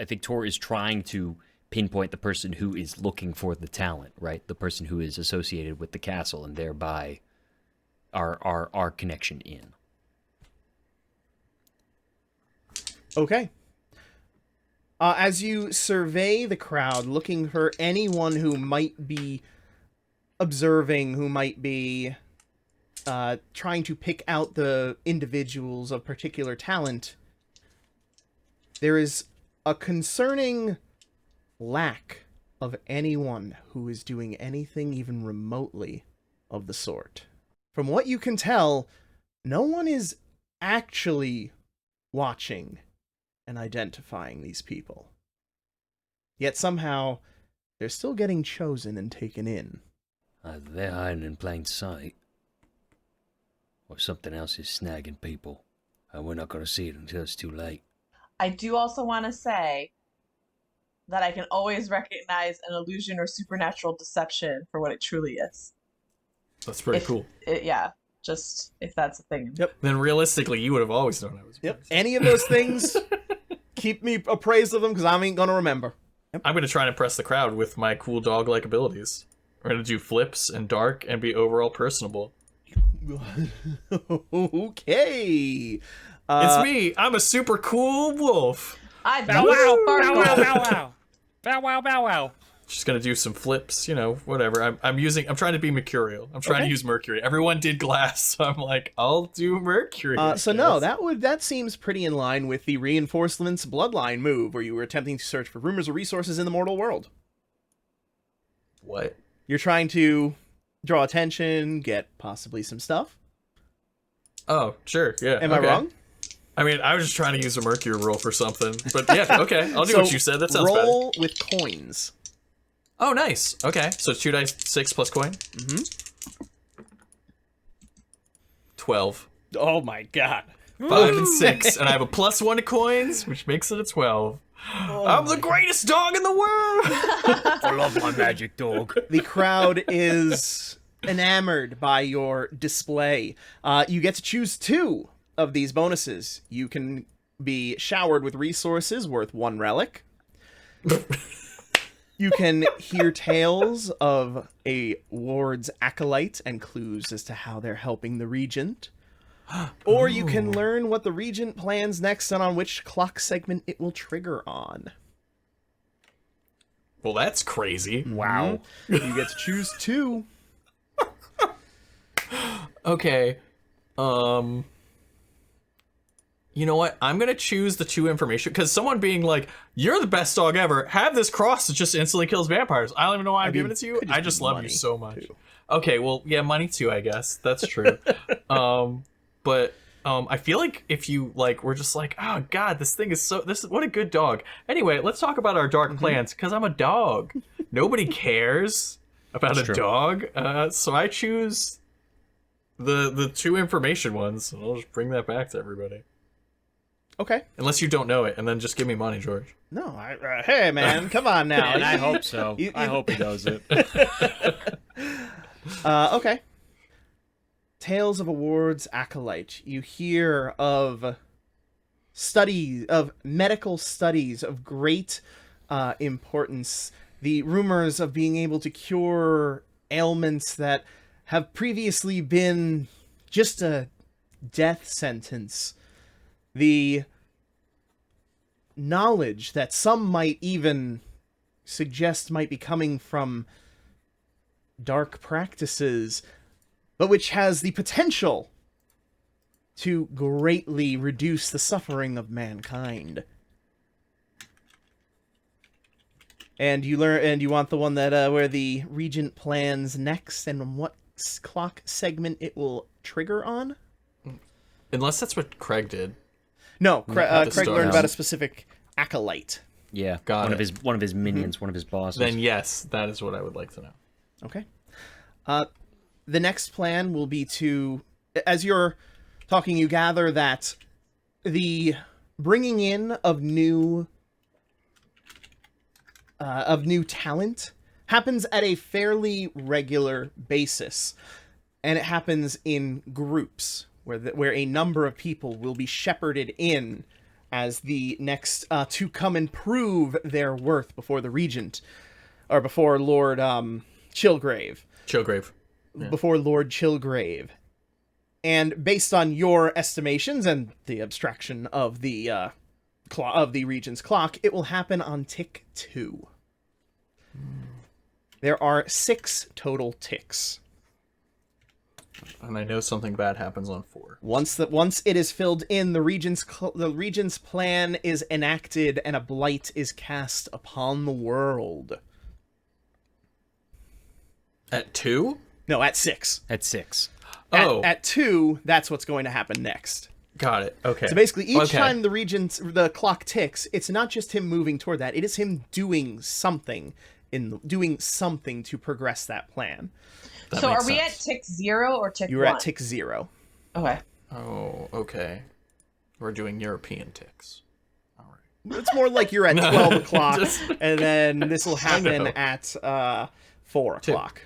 think Tor is trying to pinpoint the person who is looking for the talent, right? The person who is associated with the castle and thereby our connection in. Okay. As you survey the crowd, looking for anyone who might be observing, who might be trying to pick out the individuals of particular talent, there is a concerning lack of anyone who is doing anything even remotely of the sort. From what you can tell, no one is actually watching and identifying these people. Yet somehow, they're still getting chosen and taken in. Either they're hiding in plain sight, or something else is snagging people, and we're not going to see it until it's too late. I do also want to say that I can always recognize an illusion or supernatural deception for what it truly is. That's pretty cool. Just if that's a thing. Yep. Then realistically, you would have always known I was. Yep. Any of those things, keep me appraised of them, because I ain't gonna remember. Yep. I'm gonna try and impress the crowd with my cool dog-like abilities. We're gonna do flips and dark and be overall personable. Okay. It's me. I'm a super cool wolf. I Bow wow, bow wow, bow wow, bow wow, bow wow. Just gonna do some flips, whatever. I'm trying to be mercurial. I'm trying to use mercury. Everyone did glass, so I'm like, I'll do mercury. No, that seems pretty in line with the reinforcements bloodline move, where you were attempting to search for rumors or resources in the mortal world. What? You're trying to draw attention, get possibly some stuff. Oh, sure, yeah. Am I wrong? I mean, I was just trying to use a mercury roll for something, but yeah, okay. I'll do what you said. That sounds roll better. with coins. Oh, nice. Okay, so 2d6 plus coin. Mm-hmm. 12. Oh my god. 5 and 6, and I have a +1 to coins, which makes it a 12. I'm the greatest dog in the world! I love my magic dog. The crowd is enamored by your display. You get to choose 2 of these bonuses. You can be showered with resources worth 1 relic. You can hear tales of a ward's acolyte and clues as to how they're helping the regent. Or you can learn what the regent plans next and on which clock segment it will trigger on. Well, that's crazy. Wow. You get to choose 2. Okay. You know what? I'm gonna choose the 2 information, because someone being like, you're the best dog ever, have this cross that just instantly kills vampires. I don't even know why I'm giving it to you. I just love you so much. Too. Okay, well, yeah, money too, I guess. That's true. But I feel like if you, we're just like, oh god, what a good dog. Anyway, let's talk about our dark plans, because I'm a dog. Nobody cares about a dog. So I choose the 2 information ones, and I'll just bring that back to everybody. Okay. Unless you don't know it, and then just give me money, George. No, hey man, come on now. And I hope so. I hope he does it. Okay. Tales of a Ward's Acolyte. You hear of medical studies of great importance. The rumors of being able to cure ailments that have previously been just a death sentence. The knowledge that some might even suggest might be coming from dark practices, but which has the potential to greatly reduce the suffering of mankind. And you want the one that where the regent plans next, and what clock segment it will trigger on. Unless that's what Craig did. No, at the Craig start. learned about a specific acolyte. Yeah, Got one it. of his minions, one of his bosses. Then yes, that is what I would like to know. Okay. The next plan will be to, as you're talking, you gather that the bringing in of new talent happens at a fairly regular basis, and it happens in groups where a number of people will be shepherded in as the next to come and prove their worth before the regent, or before Lord Chilgrave. Chilgrave. Yeah. Before Lord Chilgrave. And based on your estimations and the abstraction of the regent's clock, it will happen on tick 2. There are 6 total ticks. And I know something bad happens on 4. Once it is filled in, the regent's plan is enacted and a blight is cast upon the world. At 2? No, at 6. At 6. Oh. At 2, that's what's going to happen next. Got it. Okay. So basically, each time the clock ticks, it's not just him moving toward that; it is him doing something to progress that plan. That So makes are we sense. at tick 0 or tick 1? You're at tick 0. Okay. Oh, okay. We're doing European ticks. All right. It's more like you're at 12 o'clock, Just- and then this will happen know. at 4 o'clock.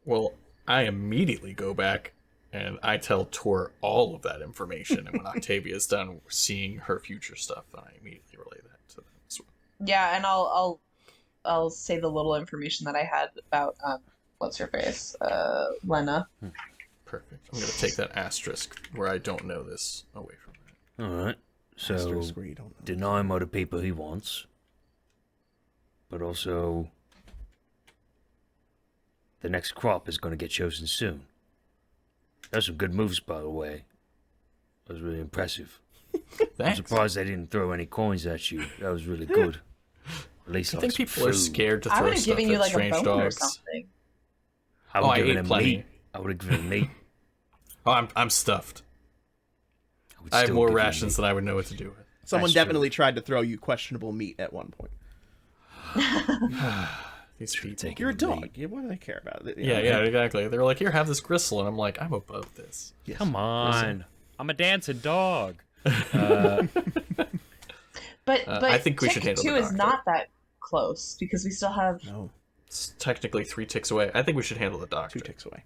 Well, I immediately go back and I tell Tor all of that information. And when Octavia's done seeing her future stuff, I immediately relay that to them. So, Yeah, and I'll say the little information that I had about what's her face, Lena. perfect. I'm going to take that asterisk where I don't know this away from that. All right. So Asterisk where you don't know. deny him other people he wants, but also the next crop is going to get chosen soon. That's some good moves, by the way. That was really impressive. I'm Thanks. surprised they didn't throw any coins at you. That was really good. At least I like think some people are food. scared to I throw would have stuff given you at like a strange bone or dogs. something. I Oh, would I give ate him plenty. meat. I would have given him meat. Oh, I'm stuffed. Would I have still more give him rations meat. than I would know what to do with. Someone That's true. definitely tried to throw you questionable meat at one point. These people. Taking You're a the dog. meat. Yeah, what do they care about? Yeah, yeah, exactly. They were like, "Here, have this gristle," and I'm like, "I'm above this." Yes. Come on. I'm a dancing dog. But I think we tick should handle 2 the is doctor. not that close because we still have. No, It's technically 3 ticks away. I think we should handle the doctor. 2 ticks away.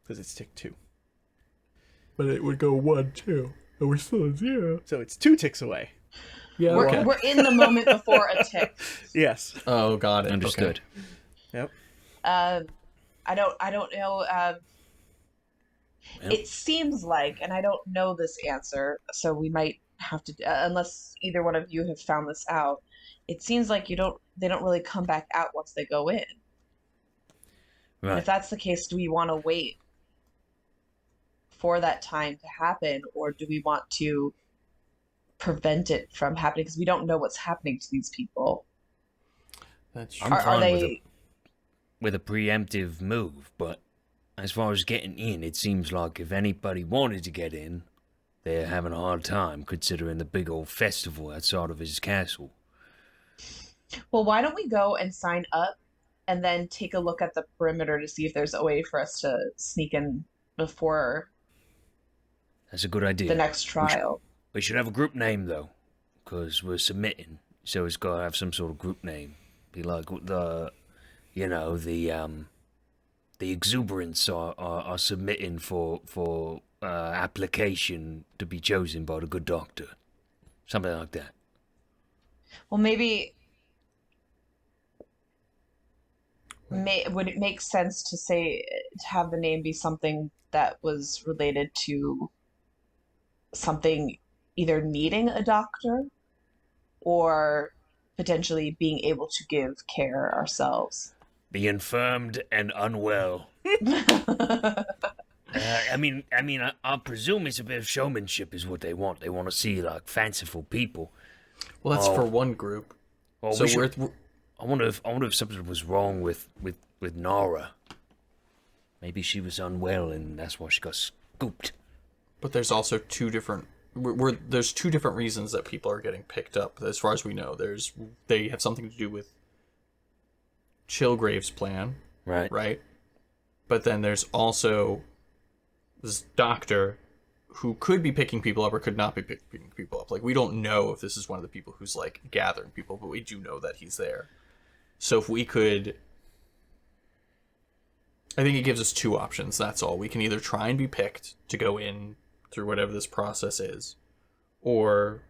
Because it's tick 2. But it would go 1, 2, and we're still at 0. So it's 2 ticks away. Yeah. We're, we're in the moment before a tick. Yes. Oh, got it. Understood. Yep. I don't know. It seems like, and I don't know this answer, so we might have to, unless either one of you have found this out. It seems like they don't really come back out once they go in. And Right. if that's the case, do we want to wait for that time to happen, or do we want to prevent it from happening because we don't know what's happening to these people? That's I'm Are fine they? with a preemptive move, but as far as getting in, it seems like if anybody wanted to get in, they're having a hard time considering the big old festival outside of his castle. Well, why don't we go and sign up and then take a look at the perimeter to see if there's a way for us to sneak in before That's a good idea. the next trial? We should have a group name, though, because we're submitting, so it's got to have some sort of group name. Be like the exuberance are submitting for application to be chosen by the good doctor. Something like that. Well, maybe would it make sense to have the name be something that was related to something either needing a doctor or potentially being able to give care ourselves? The infirmed and unwell. I presume it's a bit of showmanship is what they want. They want to see like fanciful people. Well, that's Oh. for one group. Well, So we should, I wonder if something was wrong with Nara. Maybe she was unwell and that's why she got scooped. But there's also two different reasons that people are getting picked up. As far as we know, they have something to do with Chilgrave's plan, right? But then there's also this doctor who could be picking people up or could not be picking people up. Like, we don't know if this is one of the people who's like gathering people, but we do know that he's there. So if we could, I think it gives us two options. That's all. We can either try and be picked to go in through whatever this process is, or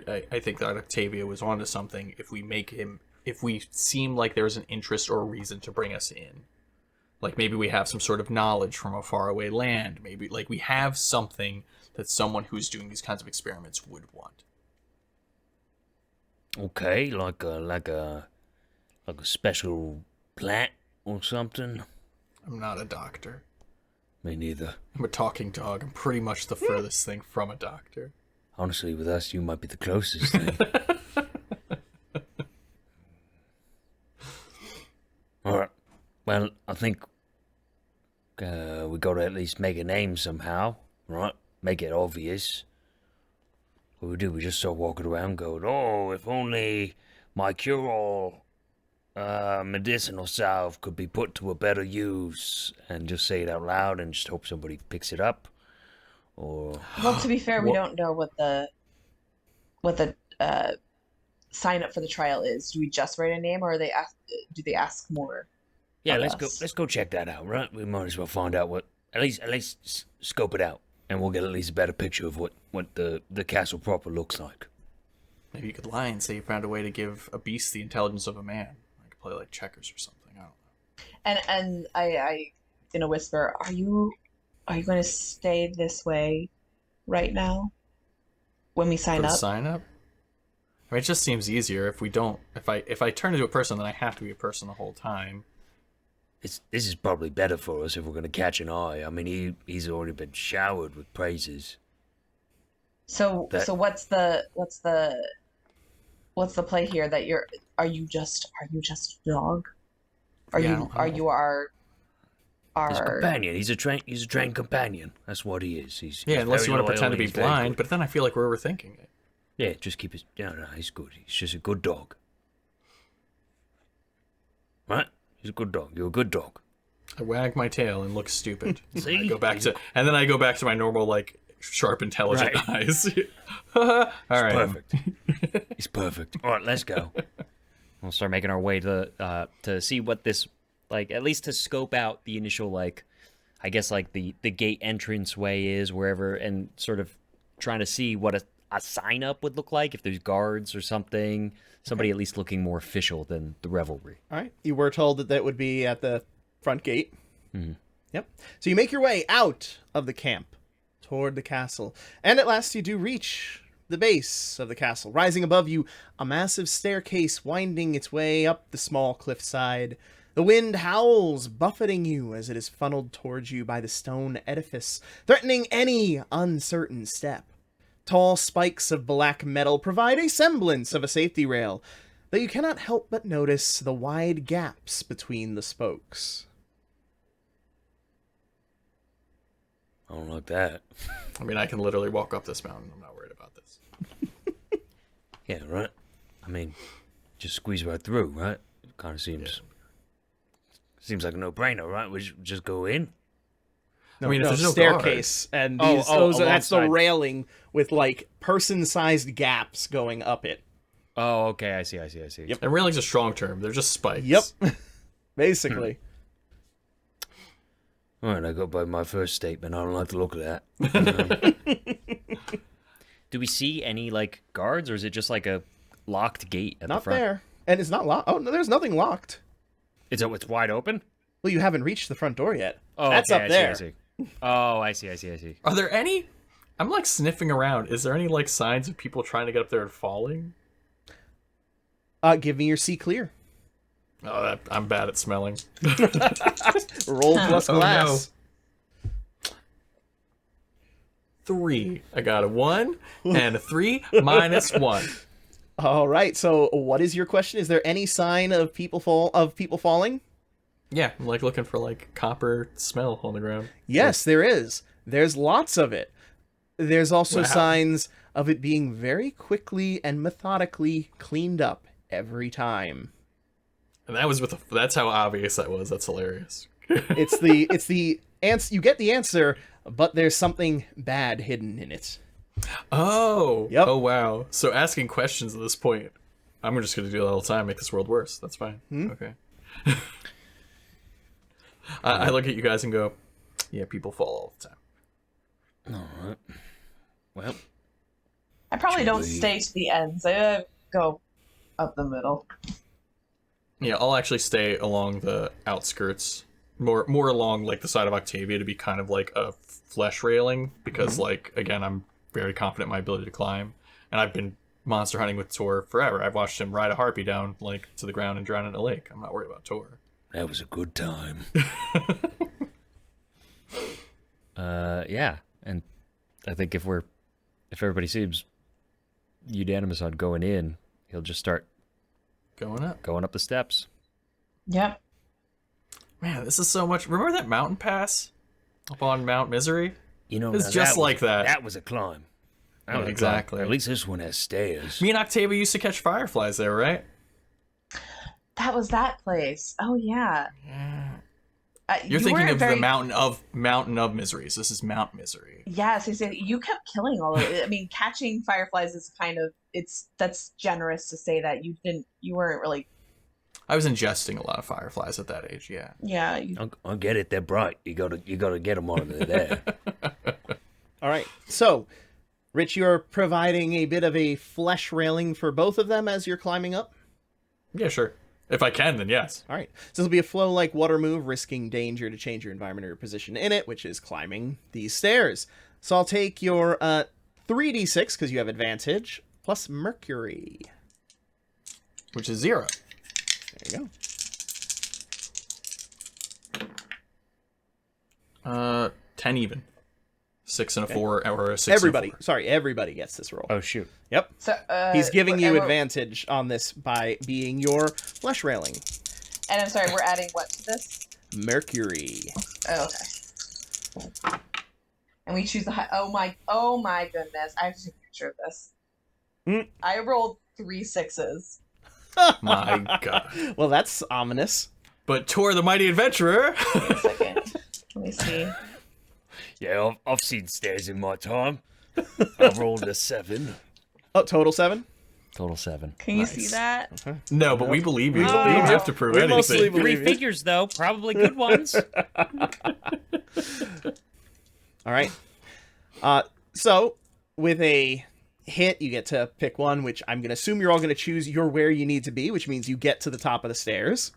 I think that Octavia was onto something. If we seem like there's an interest or a reason to bring us in, like maybe we have some sort of knowledge from a faraway land, maybe like we have something that someone who's doing these kinds of experiments would want. Okay, like a special plant or something. I'm not a doctor. Me neither. I'm a talking dog. I'm pretty much the furthest thing from a doctor. Honestly, with us, you might be the closest thing. Alright. Well, I think we gotta at least make a name somehow, right? Make it obvious. What we do, we just start walking around going, oh, if only my cure-all medicinal salve could be put to a better use, and just say it out loud and just hope somebody picks it up. Or Well, to be fair, we don't know what the sign up for the trial is. Do we just write a name, or do they ask more? yeah, of let's us? go check that out, right? We might as well find out what, at least scope it out, and we'll get at least a better picture of what the castle proper looks like. Maybe you could lie and say you found a way to give a beast the intelligence of a man. I could play like checkers or something. I don't know. And I in a whisper, are you going to stay this way right now when we sign For the up? sign up? I mean, it just seems easier if we don't. If I turn into a person, then I have to be a person the whole time. This is probably better for us if we're going to catch an eye. I mean, he's already been showered with praises. So what's the play here? That are you just dog? Are Yeah, I you don't are know. you our He's a companion. He's a trained companion. That's what he is. He's Unless very you want to loyal pretend to and be he's very blind, good. but then I feel like we're overthinking it. Yeah, just keep his. No, he's good. He's just a good dog. Right? He's a good dog. You're a good dog. I wag my tail and look stupid. See? I go back to my normal, like, sharp, intelligent Right. eyes. All right. Perfect. He's perfect. All right, let's go. We'll start making our way to see what this, like, at least to scope out the initial, like, I guess, like, the gate entrance way is, wherever, and sort of trying to see what a sign-up would look like, if there's guards or something, somebody at least looking more official than the Revelry. All right. You were told that would be at the front gate. Mhm. Yep. So you make your way out of the camp toward the castle. And at last you do reach the base of the castle. Rising above you, a massive staircase winding its way up the small cliffside. The wind howls, buffeting you as it is funneled towards you by the stone edifice, threatening any uncertain step. Tall spikes of black metal provide a semblance of a safety rail, though you cannot help but notice the wide gaps between the spokes. I don't like that. I mean, I can literally walk up this mountain. I'm not worried about this. Yeah, right? I mean, just squeeze right through, right? It kind of seems like a no-brainer, right? We should just go in. I mean, if there's no staircase, and Oh, these, oh, that's the alongside. railing with like person-sized gaps going up it. Oh, okay, I see. Yep. And railing's a strong term. They're just spikes. Yep, basically. All right, I go by my first statement. I don't like the look of that. Do we see any, like, guards, or is it just, like, a locked gate at the Not front? there, and it's not locked. Oh no, there's nothing locked. It's wide open? Well, you haven't reached the front door yet. Oh, That's okay, up there. I see. Oh, I see. Are there any? I'm like sniffing around. Is there any like signs of people trying to get up there and falling? Give me your C clear. Oh, I'm bad at smelling. Roll plus Oh, no. glass. 3. I got a 1 and a 3 minus 1. All right. So, what is your question? Is there any sign of people falling? Yeah, I'm like looking for like copper smell on the ground. Yes, there is. There's lots of it. There's also Wow. signs of it being very quickly and methodically cleaned up every time. And that was that's how obvious that was. That's hilarious. It's the answer. You get the answer, but there's something bad hidden in it. Oh. Yep. Oh wow. So asking questions at this point, I'm just gonna do that all the time, make this world worse. That's fine. Okay. I look at you guys and go, yeah, people fall all the time. All right. Well, I probably don't Actually- stay to the ends. I go up the middle. Yeah, I'll actually stay along the outskirts, more along like the side of Octavia to be kind of like a flesh railing because like again, I'm very confident in my ability to climb, and I've been monster hunting with Tor forever. I've watched him ride a harpy down like to the ground and drown in a lake. I'm not worried about Tor. That was a good time. yeah, and I think if everybody seems unanimous on going in, he'll just start Going up. the steps. Yep. Man, this is so much. Remember that mountain pass up on Mount Misery? You know, It's now just like that. That was a climb. That Yeah, was a exactly. climb. At least this one has stairs. Me and Octavia used to catch fireflies there, right? That was that place. Oh yeah. You're You thinking weren't of very... the mountain of miseries. This is Mount Misery. Yes, exactly. You kept killing all of it. I mean, catching fireflies is kind of that's generous to say that you weren't really. I was ingesting a lot of fireflies at that age. Yeah. Yeah. You, I get it. They're bright. You gotta get them while they're there. All right. So, Rich, you're providing a bit of a flesh railing for both of them as you're climbing up. Yeah, sure. If I can, then yes. All right. So this will be a flow-like water move, risking danger to change your environment or your position in it, which is climbing these stairs. So I'll take your 3d6, because you have advantage, plus Mercury. Which is 0. There you go. 10 even. 6 and a 4, or a 6 Everybody. and a Sorry, everybody gets this roll. Oh shoot! Yep. so He's giving you we're- advantage on this by being your flesh railing. And I'm sorry, we're adding what to this? Mercury. Oh, okay. And we choose the high. Oh my goodness! I have to take a picture of this. I rolled 3 6s. 4. My god. Well, that's ominous. But Tor the Mighty Adventurer. Second. Let me see. Yeah, I've seen stairs in my time. I've rolled a 7. Oh, total 7? Total 7. Can you see that? No, but we believe you. You believe don't you. have to prove We mostly anything. believe- Three figures though, probably good ones. All right. So with a hit, you get to pick one, which I'm going to assume you're all going to choose you're where you need to be, which means you get to the top of the stairs.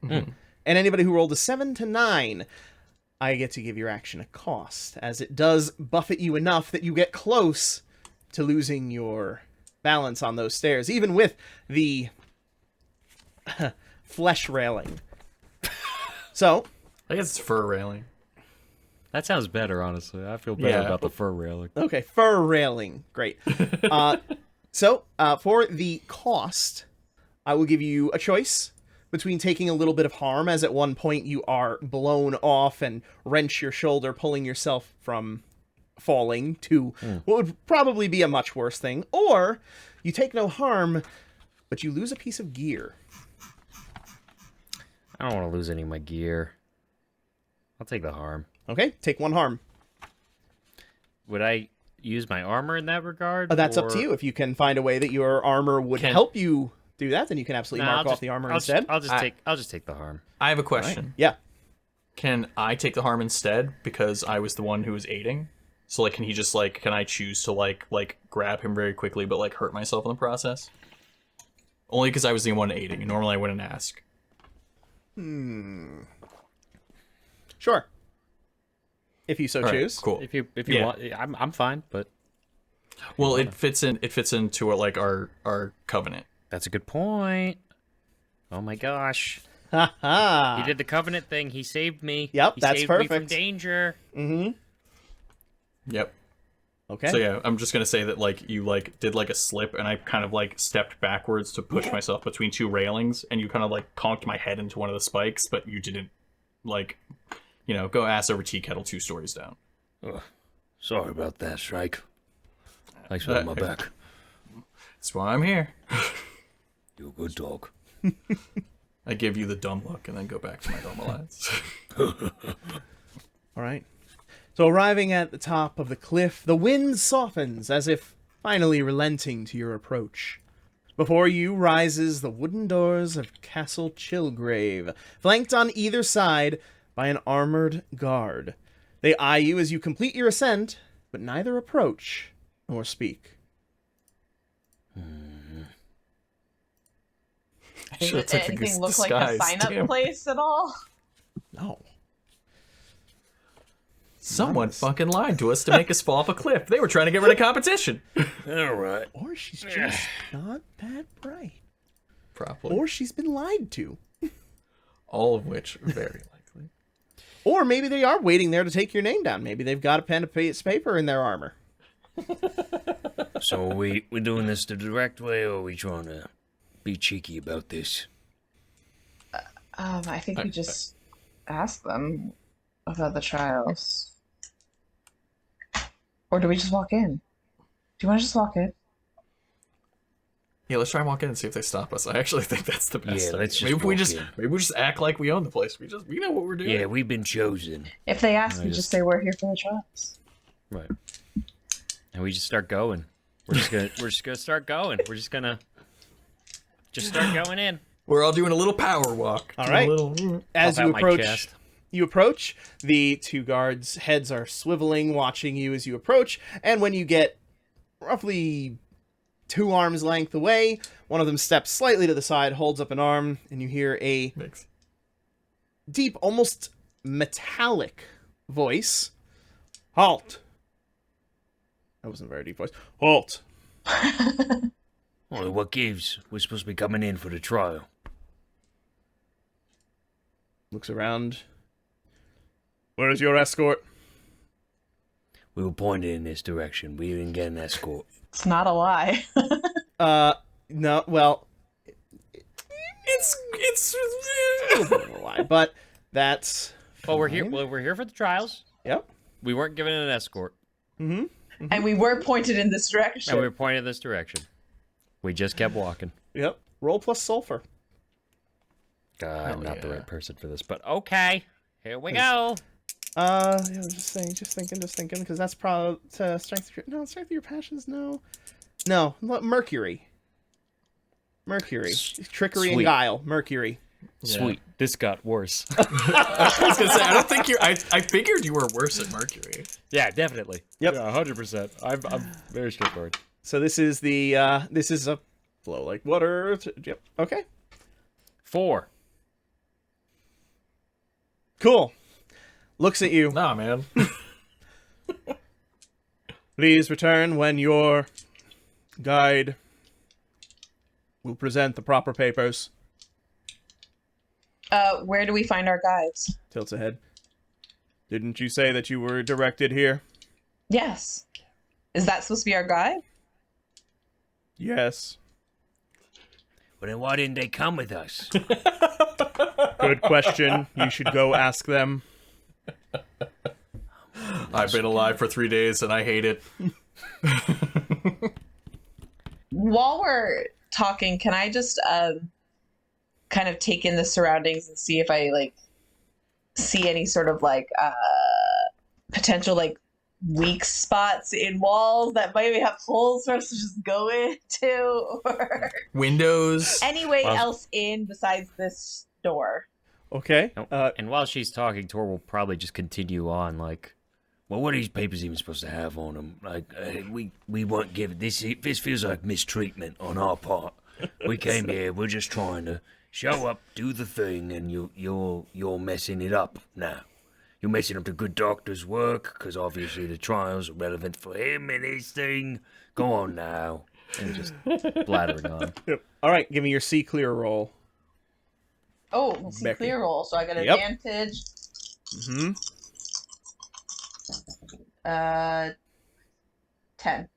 And anybody who rolled a 7 to 9, I get to give your action a cost, as it does buffet you enough that you get close to losing your balance on those stairs, even with the flesh railing. So, I guess it's fur railing. That sounds better, honestly. I feel better Yeah. about the fur railing. okay, fur railing. Great. So, for the cost, I will give you a choice between taking a little bit of harm, as at one point you are blown off and wrench your shoulder, pulling yourself from falling, to what would probably be a much worse thing, or you take no harm, but you lose a piece of gear. I don't want to lose any of my gear. I'll take the harm. Okay, take 1 harm. Would I use my armor in that regard? That's up to or- you. If you can find a way that your armor would Can- help you do that, then you can absolutely Nah, mark off the armor instead. I'll just take the harm. I have a question. Yeah. Can I take the harm instead because I was the one who was aiding? So like, can he just like, can I choose to like grab him very quickly, but like hurt myself in the process? Only because I was the one aiding, and normally I wouldn't ask. Sure. If you so All right, choose. cool. If you Yeah. want, I'm fine. But Well, it fits into like our covenant. that's a good point. Oh my gosh, Ha ha. he did the covenant thing. He saved me. Yep, he that's saved me from perfect. danger. Yep. Okay. So yeah, I'm just gonna say that like you like did like a slip, and I kind of like stepped backwards to push myself between two railings, and you kind of like conked my head into one of the spikes, but you didn't like, go ass over tea kettle 2 stories down. Oh, sorry about that, Shrike. Thanks for having my back. That's why I'm here. You're a good dog. I give you the dumb look and then go back to my normal eyes. All right. So arriving at the top of the cliff, the wind softens as if finally relenting to your approach. Before you rises the wooden doors of Castle Chilgrave, flanked on either side by an armored guard. They eye you as you complete your ascent, but neither approach nor speak. Sure, it's like anything the look like a disguise. sign-up Damn. place at all? No. Someone Nice. fucking lied to us to make us fall off a cliff. They were trying to get rid of competition. All right. Or she's just not that bright. Probably. Or she's been lied to. All of which are very likely. Or maybe they are waiting there to take your name down. Maybe they've got a pen and piece of paper in their armor. So are we doing this the direct way, or are we trying to be cheeky about this? I think we just ask them about the trials. Or do we just walk in? Do you want to just walk in? Yeah, let's try and walk in and see if they stop us. I actually think that's the best. Yeah, idea. let's just maybe we walk just in. maybe we just act like we own the place. We know what we're doing. Yeah, we've been chosen. If they ask, I we just- just say we're here for the trials. Right. And we just start going. We're just gonna start going. We're just gonna start going in. We're all doing a little power walk. All Doing a right. little- As Pop you out my approach, chest. the 2 guards' heads are swiveling, watching you as you approach, and when you get roughly 2 arms length away, one of them steps slightly to the side, holds up an arm, and you hear a Mix. deep, almost metallic voice. Halt! That wasn't a very deep voice. Halt! Well, what gives? We're supposed to be coming in for the trial. Looks around. Where is your escort? We were pointed in this direction. We didn't get an escort. It's not a lie. No, well, It's a little bit of a lie, but that's Well, we're here. fine. Well, we're here for the trials. Yep. We weren't given an escort, Mm-hmm. And we were pointed in this and direction. we were pointed this direction. We just kept walking. Yep. Roll plus sulfur. I'm not the yeah. right person for this, but okay. Here we go. Yeah, just thinking, because that's probably strength. Strength of your passions. No. Mercury. Trickery and Sweet. guile. Mercury. Sweet. This got worse. I was gonna say I don't think you. I figured you were worse at Mercury. Yeah, definitely. Yep. Yeah, 100%. I'm very straightforward. So this is this is a flow like water. Yep. Okay. 4. Cool. Looks at you. Nah, man. Please return when your guide will present the proper papers. Where do we find our guides? Tilts ahead. Didn't you say that you were directed here? Yes. Is that supposed to be our guide? Yes. Well, then why didn't they come with us? Good question. You should go ask them. I've been alive for 3 days and I hate it. While we're talking, can I just kind of take in the surroundings and see if I see any sort of potential weak spots in walls that maybe have holes for us to just go into, or Windows. any way Well- else in besides this door? Okay. And while she's talking, Tor will probably just continue on, Well, what are these papers even supposed to have on them? We weren't given this. This feels like mistreatment on our part. We came here. We're just trying to show up, do the thing, and you're messing it up now. You're messing up the good doctor's work because obviously the trials are relevant for him and his thing. Go on now. and just blathering on. Yep. All right. Give me your C clear roll. Oh, let's see, Becky. clear roll, so I got Yep. advantage. Mm-hmm. 10.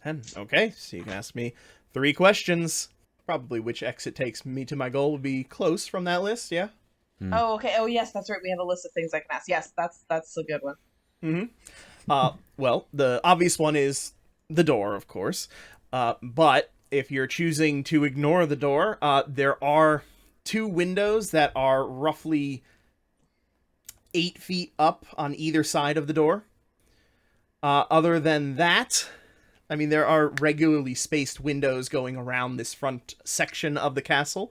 10. Okay, so you can ask me 3 questions. Probably which exit takes me to my goal would be close from that list, yeah? Oh, okay. Oh, yes, that's right. We have a list of things I can ask. Yes, that's a good one. Well, the obvious one is the door, of course. But if you're choosing to ignore the door, there are 2 windows that are roughly 8 feet up on either side of the door. Other than that, I mean, there are regularly spaced windows going around this front section of the castle,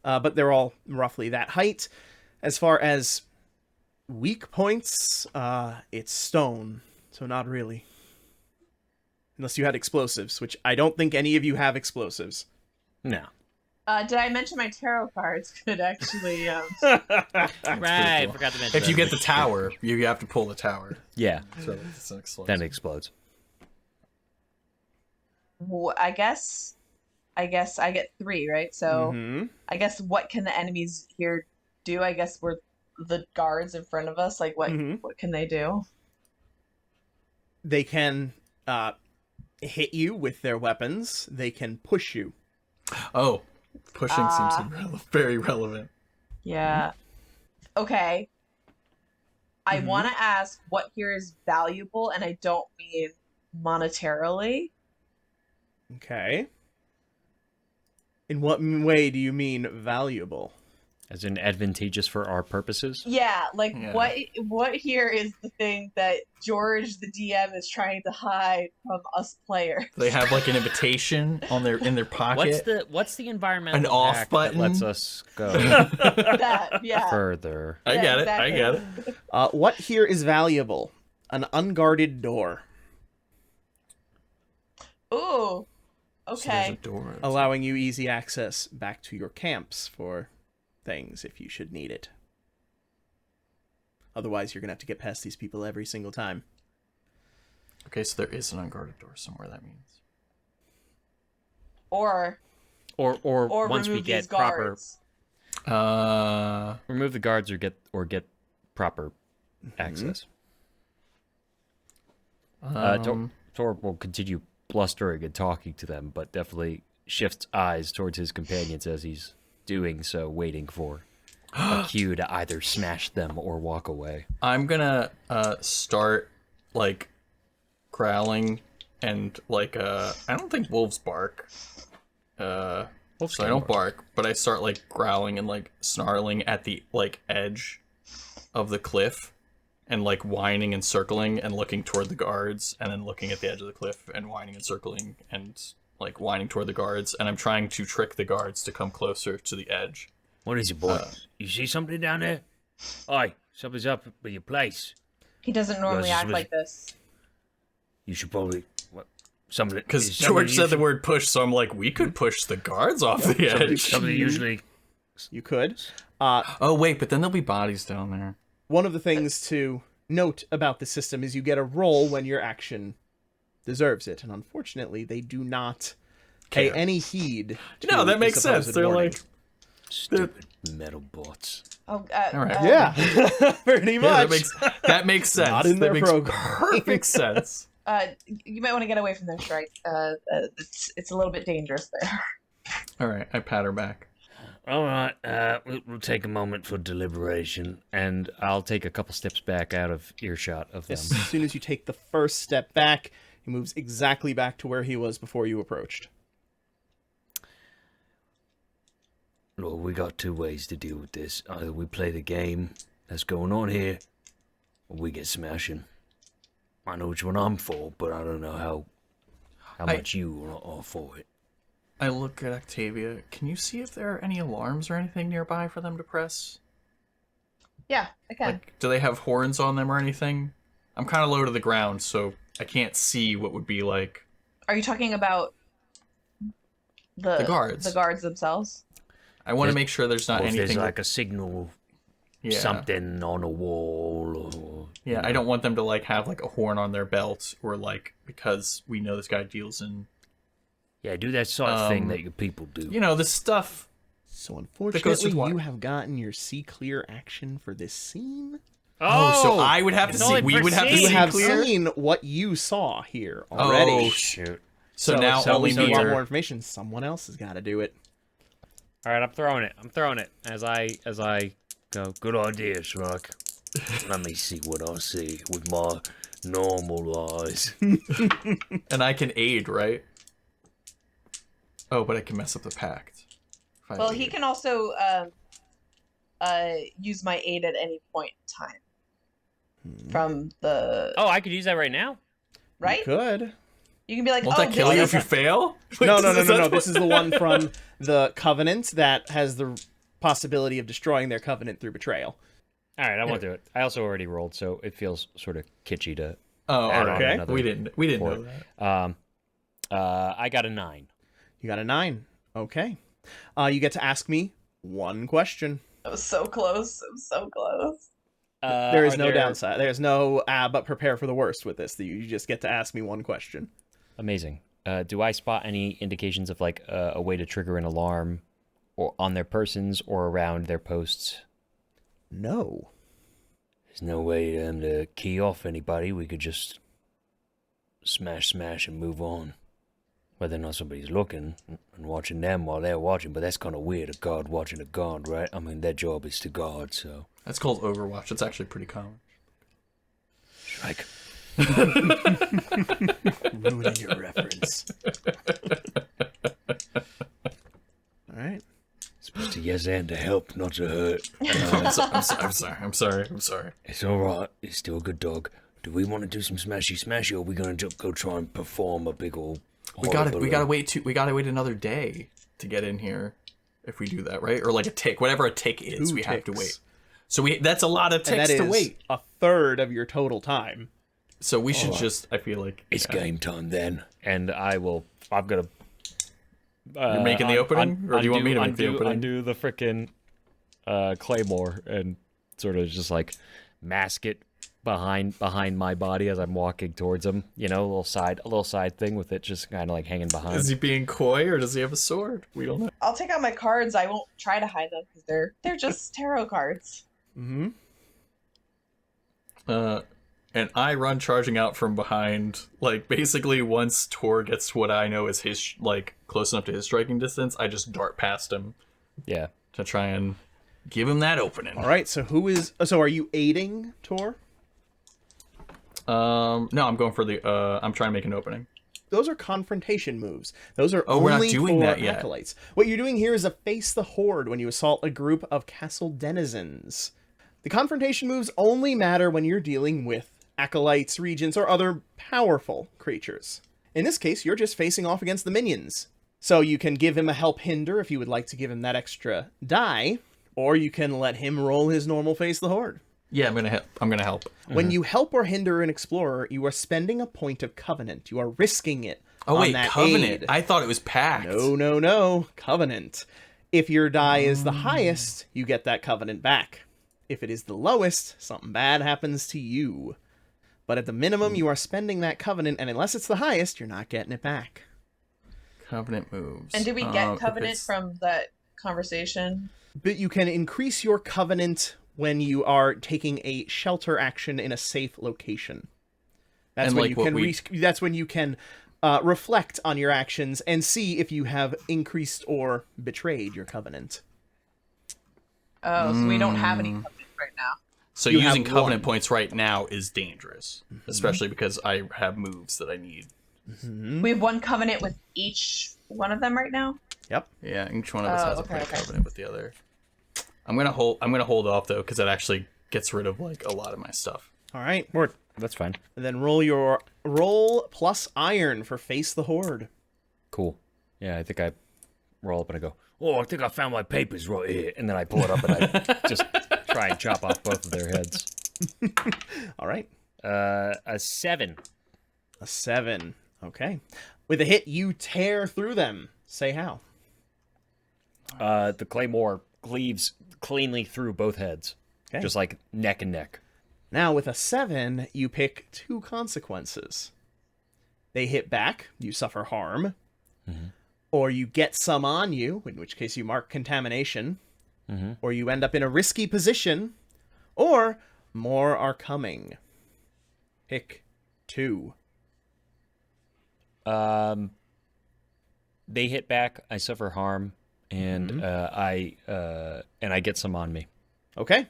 but they're all roughly that height. As far as weak points, it's stone, so not really. Unless you had explosives, which I don't think any of you have explosives. No. Did I mention my tarot cards could actually... Right, cool. forgot to mention If that. you get the tower, you have to pull the tower. Yeah, So it's an explosion. then it explodes. I guess I get 3, right? So Mhm. I guess what can the enemies here do? I guess we're the guards in front of us. Like, what can they do? They can hit you with their weapons. They can push you. Oh, pushing seems very relevant. Yeah. Okay. I want to ask what here is valuable, and I don't mean monetarily. Okay. In what way do you mean valuable? As in advantageous for our purposes? Yeah, like Yeah. what here is the thing that George the DM is trying to hide from us players? They have like an invitation on in their pocket. What's the environmental An off hack button? that lets us go That, yeah. further? I Yeah, get it. exactly. I get it. What here is valuable? An unguarded door, Ooh. So there's Okay. a door. allowing you easy access back to your camps for things if you should need it. Otherwise, you're going to have to get past these people every single time. Okay, so there is an unguarded door somewhere. That means. Or Or once we remove get these proper, guards. remove the guards or get proper access. Tor will continue blustering and talking to them, but definitely shifts eyes towards his companions as he's doing so, waiting for a cue to either smash them or walk away. I'm gonna start like growling and like I don't think wolves bark. So I don't bark, but I start like growling and like snarling at the like edge of the cliff and like whining and circling and looking toward the guards and then looking at the edge of the cliff and whining and circling and like whining toward the guards, and I'm trying to trick the guards to come closer to the edge. What is it, boy? You see something down there? Oi, something's up with your place. He doesn't normally Yours act was- like this. You should probably... What? Something... Because is something George said the usually- word push, so I'm like, we could push the guards off the edge. Something usually... You could. Oh wait, but then there'll be bodies down there. One of the things to note about the system is you get a roll when your action deserves it, and unfortunately, they do not pay Care. any heed to No, that the makes sense. supposed They're warning. like, Stupid metal bots. Oh, all right. Yeah, pretty much. yeah, that makes sense. Not in that their makes program. perfect sense. You might want to get away from there, Shrike. It's a little bit dangerous there. All right, I pat her back. All right, we'll take a moment for deliberation. And I'll take a couple steps back out of earshot of them. As soon as you take the first step back, he moves exactly back to where he was before you approached. Look, we got 2 ways to deal with this. Either we play the game that's going on here, or we get smashing. I know which one I'm for, but I don't know how much you are for it. I look at Octavia. Can you see if there are any alarms or anything nearby for them to press? Yeah, I can. Like, do they have horns on them or anything? I'm kind of low to the ground, so I can't see what would be like. Are you talking about the guards. The guards themselves? I want to make sure there's not Or if anything. there's like a signal, yeah. something on a wall, or... Yeah, I don't want them to like have like a horn on their belt or like because we know this guy deals in Yeah, do that sort of thing that your people do. this stuff. So goes unfortunately, with water. you have gotten your see clear action for this scene. Oh, so I would have to it's see. only We would have to You see have clear. seen what you saw here already. Oh, Shoot. So now if only we me. want more information, someone else has got to do it. All right, I'm throwing it as I go. Good idea, Shrike. Let me see what I see with my normal eyes. And I can aid, right? Oh, but I can mess up the pact. If I Well, aid. he can also use my aid at any point in time from the Oh, I could use that right now. right. Good. You can be like, Won't oh, that kill you if you fail? No. Is that This is the one from the Covenant that has the possibility of destroying their Covenant through betrayal. All right, I won't do it. I also already rolled, so it feels sort of kitschy to. Oh, add on okay. another We didn't know port. that. I got a 9. You got a 9. Okay. You get to ask me one question. That was so close. It was so close. There is Are no downside. There's no but prepare for the worst with this. You just get to ask me one question. Amazing. Do I spot any indications of like a way to trigger an alarm, or on their persons or around their posts? No. There's no way to key off anybody. We could just smash, and move on. Whether or not somebody's looking and watching them while they're watching, but that's kind of weird, a guard watching a guard, right? I mean, their job is to guard, so... That's called Overwatch. It's actually pretty common. Shrike. Ruining your reference. All right. Supposed to yes and to help, not to hurt. I'm sorry. It's alright. It's still a good dog. Do we want to do some smashy, or are we going to go try and perform a big old... We gotta wait another day to get in here if we do that, right? Or like a tick, whatever a tick is, 2 we have to ticks. wait. So that's a lot of And ticks that to is wait. a third of your total time. So we should just, I feel like... It's game time then. And I'm gonna. You're making the opening? Or do you want me to make the opening? Undo the frickin' claymore and sort of just like mask it behind my body as I'm walking towards him. You know, a little side thing with it just kind of like hanging behind. Is he being coy or does he have a sword? We don't know. I'll take out my cards. I won't try to hide them because they're just tarot cards. Mm-hmm. And I run charging out from behind, like, basically once Tor gets to what I know is his, like, close enough to his striking distance, I just dart past him Yeah. to try and give him that opening. All right. So are you aiding Tor? No, I'm going for I'm trying to make an opening. Those are confrontation moves. Those are Oh, we're not only doing for that yet. acolytes. What you're doing here is a face the horde when you assault a group of castle denizens. The confrontation moves only matter when you're dealing with acolytes, regents, or other powerful creatures. In this case, you're just facing off against the minions. So you can give him a help hinder if you would like to give him that extra die, or you can let him roll his normal face the horde. Yeah, I'm gonna help. When you help or hinder an explorer, you are spending a point of covenant. You are risking it. Oh on wait, that Covenant. aid. I thought it was Pact. No. Covenant. If your die is the highest, you get that covenant back. If it is the lowest, something bad happens to you. But at the minimum, you are spending that covenant, and unless it's the highest, you're not getting it back. Covenant moves. And did we if get covenant it's- from that conversation? But you can increase your covenant when you are taking a shelter action in a safe location. That's And when like you what can. we- That's when you can reflect on your actions and see if you have increased or betrayed your covenant. Oh, so we don't have any covenant right now. So You using have Covenant one. points right now is dangerous, especially because I have moves that I need. We have one covenant with each one of them right now. Yep. Yeah, each one of us Oh, has a okay, play okay. Covenant with the other. I'm gonna hold off though, because that actually gets rid of like a lot of my stuff. All right. Word. That's fine. And then roll plus iron for face the horde. Cool. Yeah, I think I roll up and I go, oh, I think I found my papers right here. And then I pull it up and I just try and chop off both of their heads. All right. A 7. A 7. Okay. With a hit, you tear through them. Say how. The claymore cleaves cleanly through both heads. Okay. Just like neck and neck. Now, with a 7, you pick 2 consequences. They hit back, you suffer harm, or you get some on you, in which case you mark contamination, or you end up in a risky position, or More are coming. Pick 2. They hit back. I suffer harm, and I get some on me. Okay.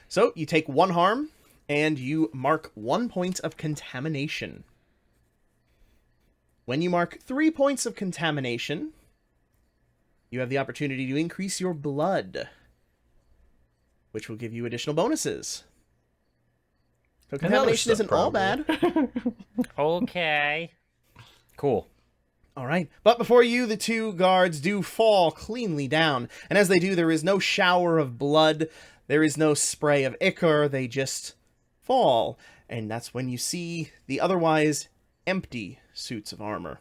So you take 1 harm, and you mark 1 point of contamination. When you mark 3 points of contamination, you have the opportunity to increase your blood, which will give you additional bonuses. So contamination isn't all bad. Okay. Cool. All right. But before you, the 2 guards do fall cleanly down. And as they do, there is no shower of blood. There is no spray of ichor. They just fall. And that's when you see the otherwise empty suits of armor.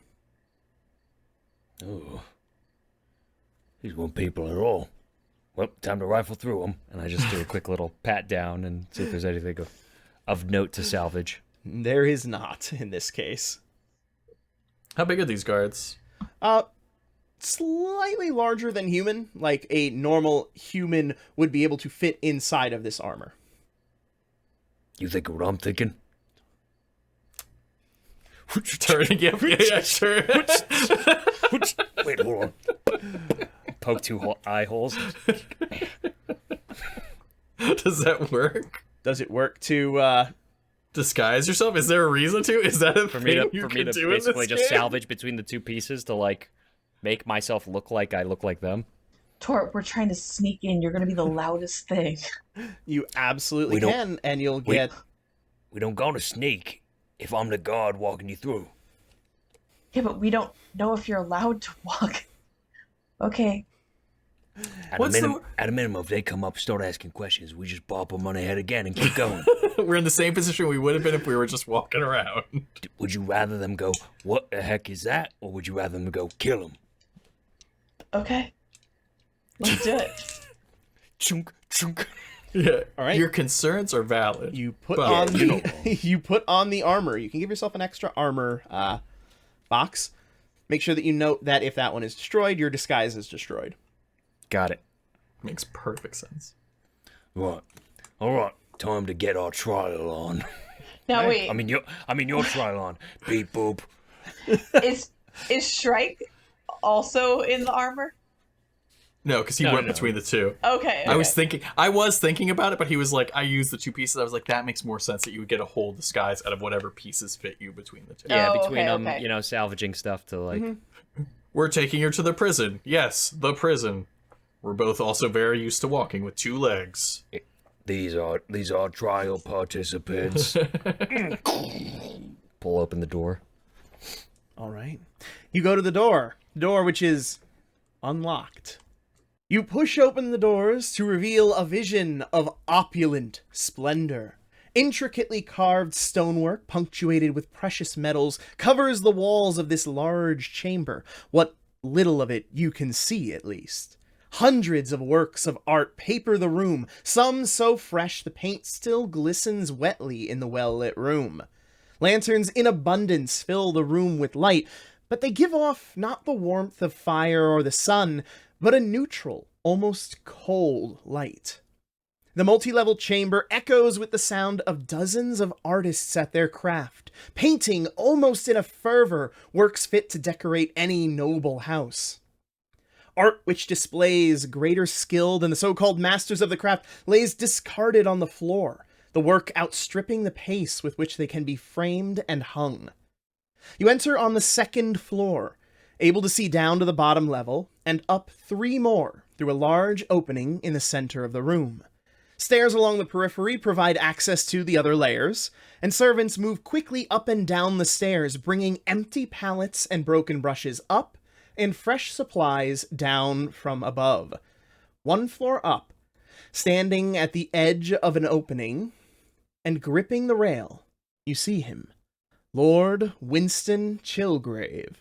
Oh. These weren't people at all. Well, time to rifle through them. And I just do a quick little pat down and see if there's anything of note to salvage. There is not in this case. How big are these guards? Slightly larger than human. Like a normal human would be able to fit inside of this armor. You think of what I'm thinking? Turning, yeah, sure. Wait, hold on. Poke 2 eye holes. Does that work? Does it work to, Disguise yourself? Is there a reason to? Is that a For thing me you to can do in basically this just game? salvage between the 2 pieces to, like, make myself look like I look like them. Tort, we're trying to sneak in. You're going to be the loudest thing. you absolutely We don't- can, and you'll we- get... We don't go to sneak if I'm the guard walking you through. Yeah, but we don't know if you're allowed to walk. Okay. At What's a minimum, if they come up and start asking questions, we just bop them on the head again and keep going. We're in the same position we would have been if we were just walking around. Would you rather them go, what the heck is that? Or would you rather them go, kill him? Okay. Let's do it. Chunk, chunk. Yeah. All right. Your concerns are valid. You put But- on you the you put on the armor. You can give yourself an extra armor box. Make sure that you note that if that one is destroyed, your disguise is destroyed. Got it. Makes perfect sense. Right. All right. Time to get our trial on. Now wait, I mean your trial on. Beep boop. is Shrike also in the armor? No, because he No, went no. between the 2. Okay. I was thinking about it, but he was like, I used the 2 pieces. I was like, that makes more sense that you would get a whole disguise out of whatever pieces fit you between the 2. Yeah, Oh, between okay, them, okay. you know, salvaging stuff to, like... We're taking her to the prison. Yes, the prison. We're both also very used to walking with 2 legs. These are trial participants. Pull open the door. All right. You go to the door which is unlocked. You push open the doors to reveal a vision of opulent splendor. Intricately carved stonework, punctuated with precious metals, covers the walls of this large chamber. What little of it you can see, at least. Hundreds of works of art paper the room, some so fresh the paint still glistens wetly in the well-lit room. Lanterns in abundance fill the room with light, but they give off not the warmth of fire or the sun, but a neutral, almost cold light. The multi-level chamber echoes with the sound of dozens of artists at their craft, painting almost in a fervor works fit to decorate any noble house. Art which displays greater skill than the so-called masters of the craft lays discarded on the floor, the work outstripping the pace with which they can be framed and hung. You enter on the 2nd floor, able to see down to the bottom level, and up 3 more through a large opening in the center of the room. Stairs along the periphery provide access to the other layers, and servants move quickly up and down the stairs, bringing empty pallets and broken brushes up, and fresh supplies down from above. 1 floor up, standing at the edge of an opening, and gripping the rail, you see him, Lord Winston Chilgrave.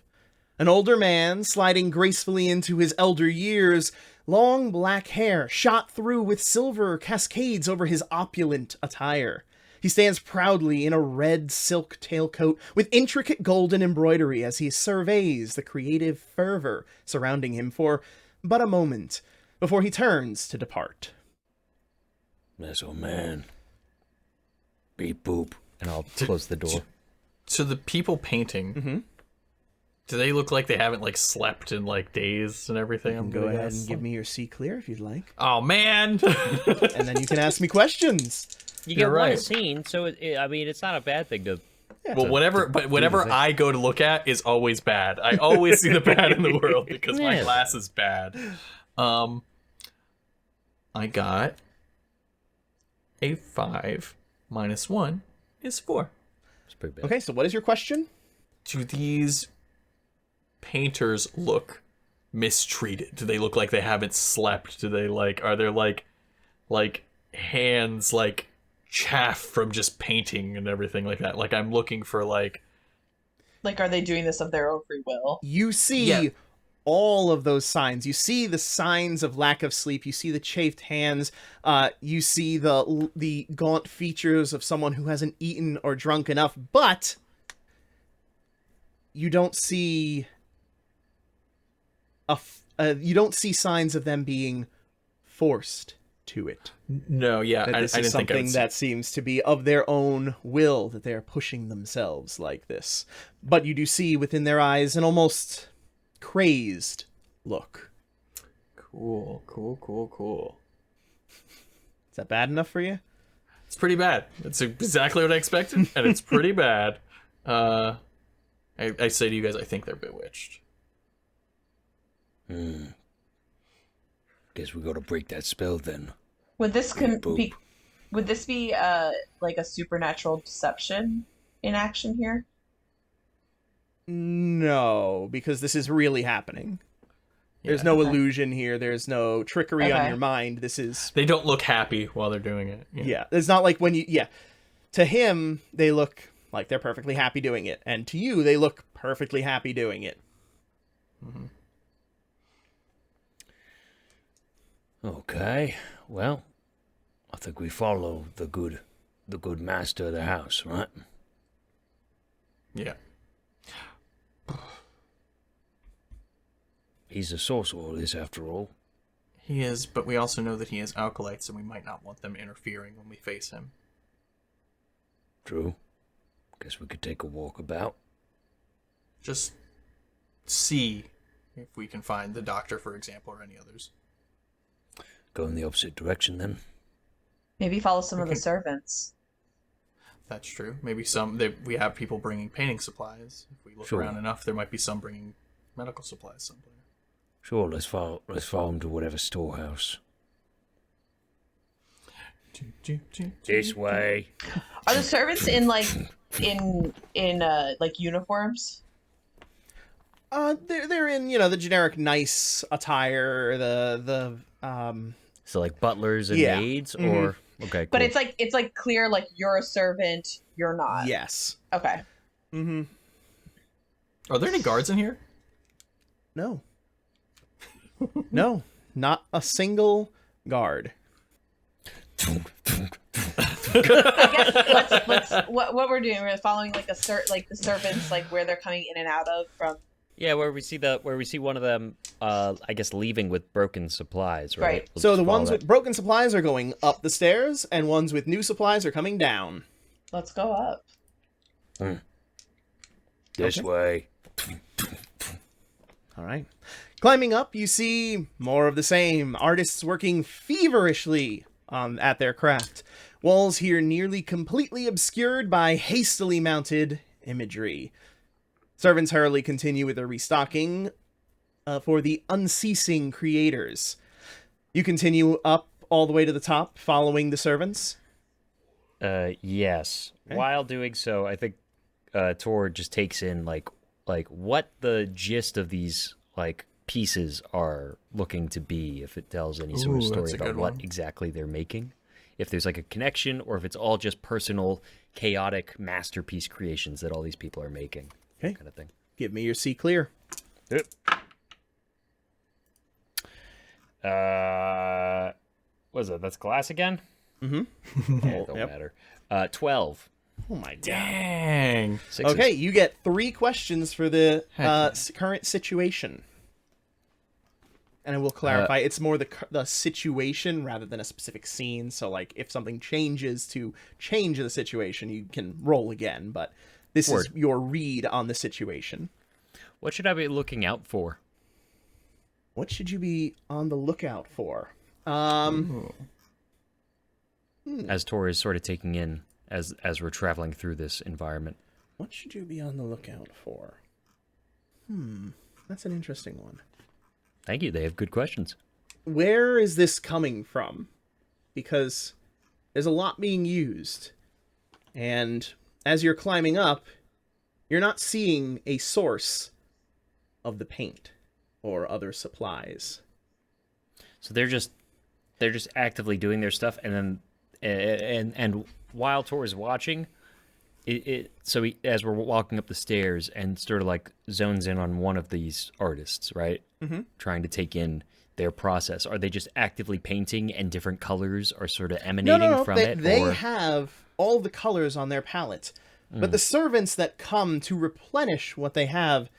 An older man, sliding gracefully into his elder years, long black hair shot through with silver cascades over his opulent attire. He stands proudly in a red silk tailcoat with intricate golden embroidery as he surveys the creative fervor surrounding him for but a moment before he turns to depart. Yes, oh man. Beep boop. And I'll close the door. So the people painting, do they look like they haven't like slept in like days and everything? I'm Go gonna ahead guess. and give me your C clear if you'd like. Oh man! And then you can ask me questions. You You're get one right. scene, so I mean, it's not a bad thing to. Well, whatever I go to look at is always bad. I always see the bad in the world because my Yeah. glass is bad. I got a 5 minus 1 is 4. It's pretty bad. Okay, so what is your question? Do these painters look mistreated? Do they look like they haven't slept? Do they are there like hands like chaff from just painting and everything like that? Like I'm looking for like Like, are they doing this of their own free will? You see Yeah. all of those signs. You see the signs of lack of sleep. You see the chafed hands. You see the gaunt features of someone who hasn't eaten or drunk enough. But you don't see you don't see signs of them being forced to it. no, yeah, That I this didn't is think I something would that seems to be of their own will, that they are pushing themselves like this. But you do see within their eyes an almost crazed look. Cool. Is that bad enough for you? It's pretty bad. It's exactly what I expected, and it's pretty bad. I say to you guys, I think they're bewitched. Guess we gotta break that spell then. Would this Boop. be? Would this be like a supernatural deception in action here? No, because this is really happening. There's Yeah. no Okay. illusion here. There's no trickery on Okay. your mind. This is... They don't look happy while they're doing it. Yeah, it's not like when you... Yeah. To him, they look like they're perfectly happy doing it. And to you, they look perfectly happy doing it. Okay. Well, I think we follow the good master of the house, right? Yeah. He's the source of all this, after all. He is, but we also know that he has alkalites, and we might not want them interfering when we face him. True. Guess we could take a walk about. Just see if we can find the doctor, for example, or any others. Go in the opposite direction then. Maybe follow some of the servants. That's true. Maybe we have people bringing painting supplies. If we look Sure. around enough, there might be some bringing medical supplies somewhere. Sure, let's follow him to whatever storehouse. This way. Are the servants in like like uniforms? They're in, the generic nice attire, So like butlers and Yeah. maids, or okay, cool. But it's like clear, like you're a servant, you're not. yes. Okay. Mm-hmm. Are there any guards in here? No. No, not a single guard. I guess let's what we're doing. We're following like like the servants, like where they're coming in and out of from. yeah, where we see one of them, I guess leaving with broken supplies, right? Right. We'll So just the follow ones that. with broken supplies are going up the stairs, and ones with new supplies are coming down. Let's go up. This way. All right. Climbing up, you see more of the same. Artists working feverishly at their craft. Walls here nearly completely obscured by hastily mounted imagery. Servants hurriedly continue with their restocking for the unceasing creators. You continue up all the way to the top, following the servants. Yes. Okay. While doing so, I think Tor just takes in like what the gist of these like pieces are looking to be, if it tells any sort of Ooh, story that's a about good what one. exactly they're making. If there's like a connection, or if it's all just personal, chaotic masterpiece creations that all these people are making, Okay. kind of thing. Give me your C clear. What is it? That's glass again? Mm-hmm. Yeah, it don't Yep. matter. 12. Oh my god. Dang. Sixes. Okay, you get 3 questions for the current situation. And I will clarify, it's more the situation rather than a specific scene. So, like, if something changes to change the situation, you can roll again. But this is your read on the situation. What should I be looking out for? What should you be on the lookout for? As Tor is sort of taking in as we're traveling through this environment. What should you be on the lookout for? That's an interesting one. Thank you. They have good questions. Where is this coming from? Because there's a lot being used. And as you're climbing up, you're not seeing a source of the paint or other supplies. So they're just actively doing their stuff, and then and while Tor is watching, as we're walking up the stairs and sort of like zones in on one of these artists, right? Mm-hmm. Trying to take in their process. Are they just actively painting and different colors are sort of emanating from it? They have all the colors on their palette. But the servants that come to replenish what they have,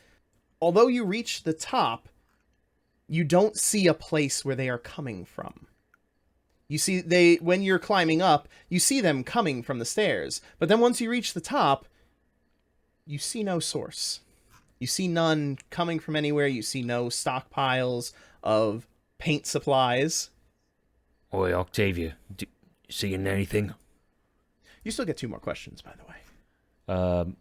although you reach the top, you don't see a place where they are coming from. You see, when you're climbing up, you see them coming from the stairs. But then once you reach the top, you see no source. You see none coming from anywhere. You see no stockpiles of paint supplies. Oi, Octavia, you seeing anything? You still get 2 more questions, by the way.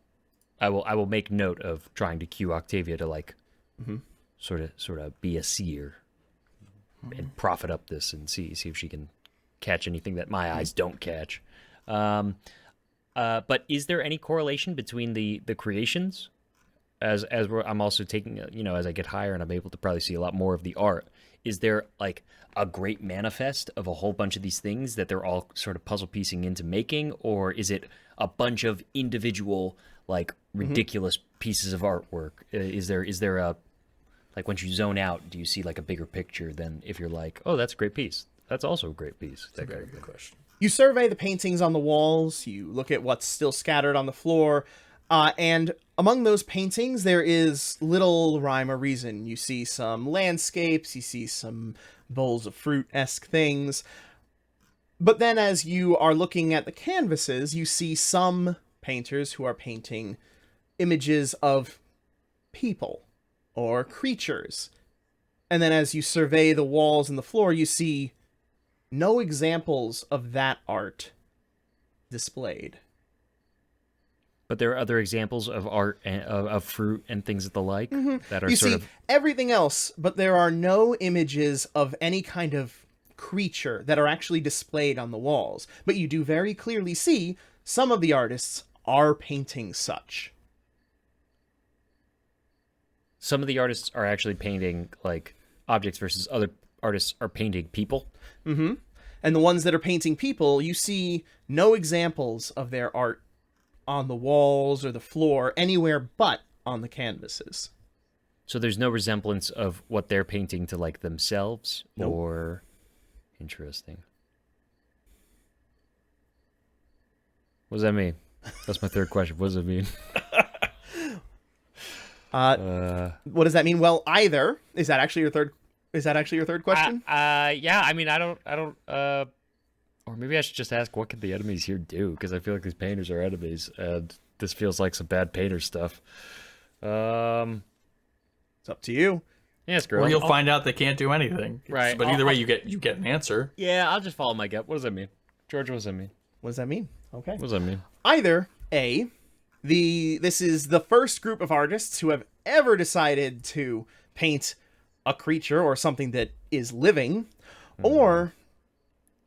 I will make note of trying to cue Octavia to like sort of be a seer and profit up this and see if she can catch anything that my eyes don't catch. But is there any correlation between the creations? I'm also taking, as I get higher and I'm able to probably see a lot more of the art, is there like a great manifest of a whole bunch of these things that they're all sort of puzzle piecing into making? Or is it a bunch of individual, like, ridiculous pieces of artwork? Is there a, like, once you zone out, do you see like a bigger picture than if you're like, oh, that's a great piece, that's also a great piece? That's a very good question. You survey the paintings on the walls, you look at what's still scattered on the floor, and among those paintings, there is little rhyme or reason. You see some landscapes, you see some bowls of fruit-esque things. But then as you are looking at the canvases, you see some painters who are painting images of people or creatures. And then as you survey the walls and the floor, you see no examples of that art displayed. But there are other examples of art and of fruit and things of the like that are You sort see of everything else, but there are no images of any kind of creature that are actually displayed on the walls. But you do very clearly see some of the artists are painting such. some of the artists are actually painting like objects versus other artists are painting people. Mm-hmm. And the ones that are painting people, you see no examples of their art on the walls or the floor anywhere but on the canvases. So there's no resemblance of what they're painting to like themselves. Nope. Or interesting. What does that mean? That's my third question. What does it mean? What does that mean? Well, either is that actually your third? Is that actually your third question? Yeah. I mean, I don't. Or maybe I should just ask, what could the enemies here do? Because I feel like these painters are enemies, and this feels like some bad painter stuff. It's up to you. Yes, girl. Or you'll find out they can't do anything. Right. But either way, you get an answer. Yeah, I'll just follow my gut. What does that mean, George? What does that mean? What does that mean? Okay. What does that mean? Either A, this is the first group of artists who have ever decided to paint a creature or something that is living, or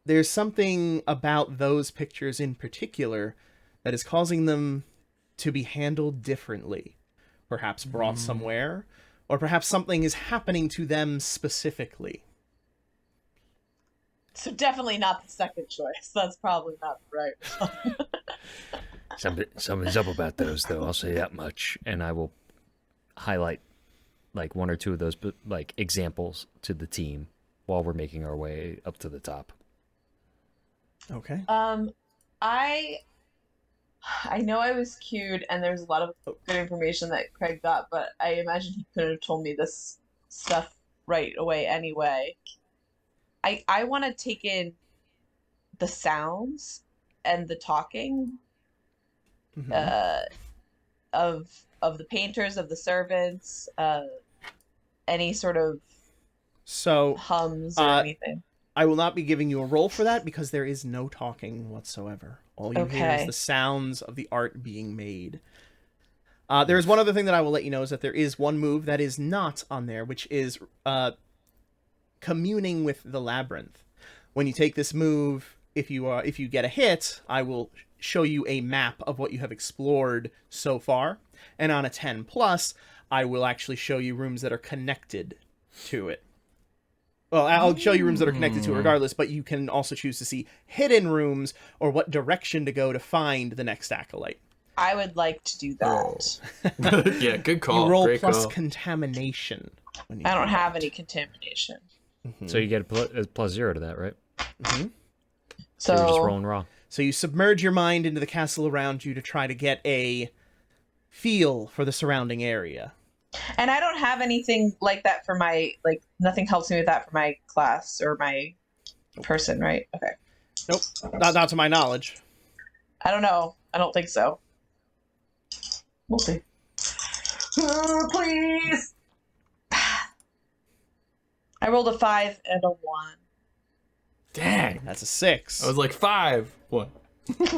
there's something about those pictures in particular that is causing them to be handled differently. Perhaps brought somewhere, or perhaps something is happening to them specifically. So definitely not the second choice. That's probably not the right one. Something's up about those, though. I'll say that much. And I will highlight like one or two of those like examples to the team while we're making our way up to the top. Okay. I know I was cued, and there's a lot of good information that Craig got, but I imagine he couldn't have told me this stuff right away anyway. I want to take in the sounds and the talking Mhm. of the painters, of the servants, any sort of So, hums or uh, anything. I will not be giving you a roll for that because there is no talking whatsoever. All you hear is the Okay. sounds of the art being made. There is one other thing that I will let you know is that there is one move that is not on there, which is communing with the labyrinth. When you take this move, if you get a hit, I will show you a map of what you have explored so far, and on a 10 plus, I will actually show you rooms that are connected to it. Well, I'll show you rooms that are connected to it regardless, but you can also choose to see hidden rooms or what direction to go to find the next acolyte. I would like to do that. Yeah, good call. You roll Great plus call. contamination. When you I do don't have that. any contamination. So you get a plus 0 to that, right? Mhm. So you're just So rolling raw. So you submerge your mind into the castle around you to try to get a feel for the surrounding area. and I don't have anything like that for my nothing helps me with that for my class or my person, right? Okay. Nope, not to my knowledge. I don't know. I don't think so. We'll see. Please. I rolled a 5 and a 1. Dang. That's a 6. I was like 5. What?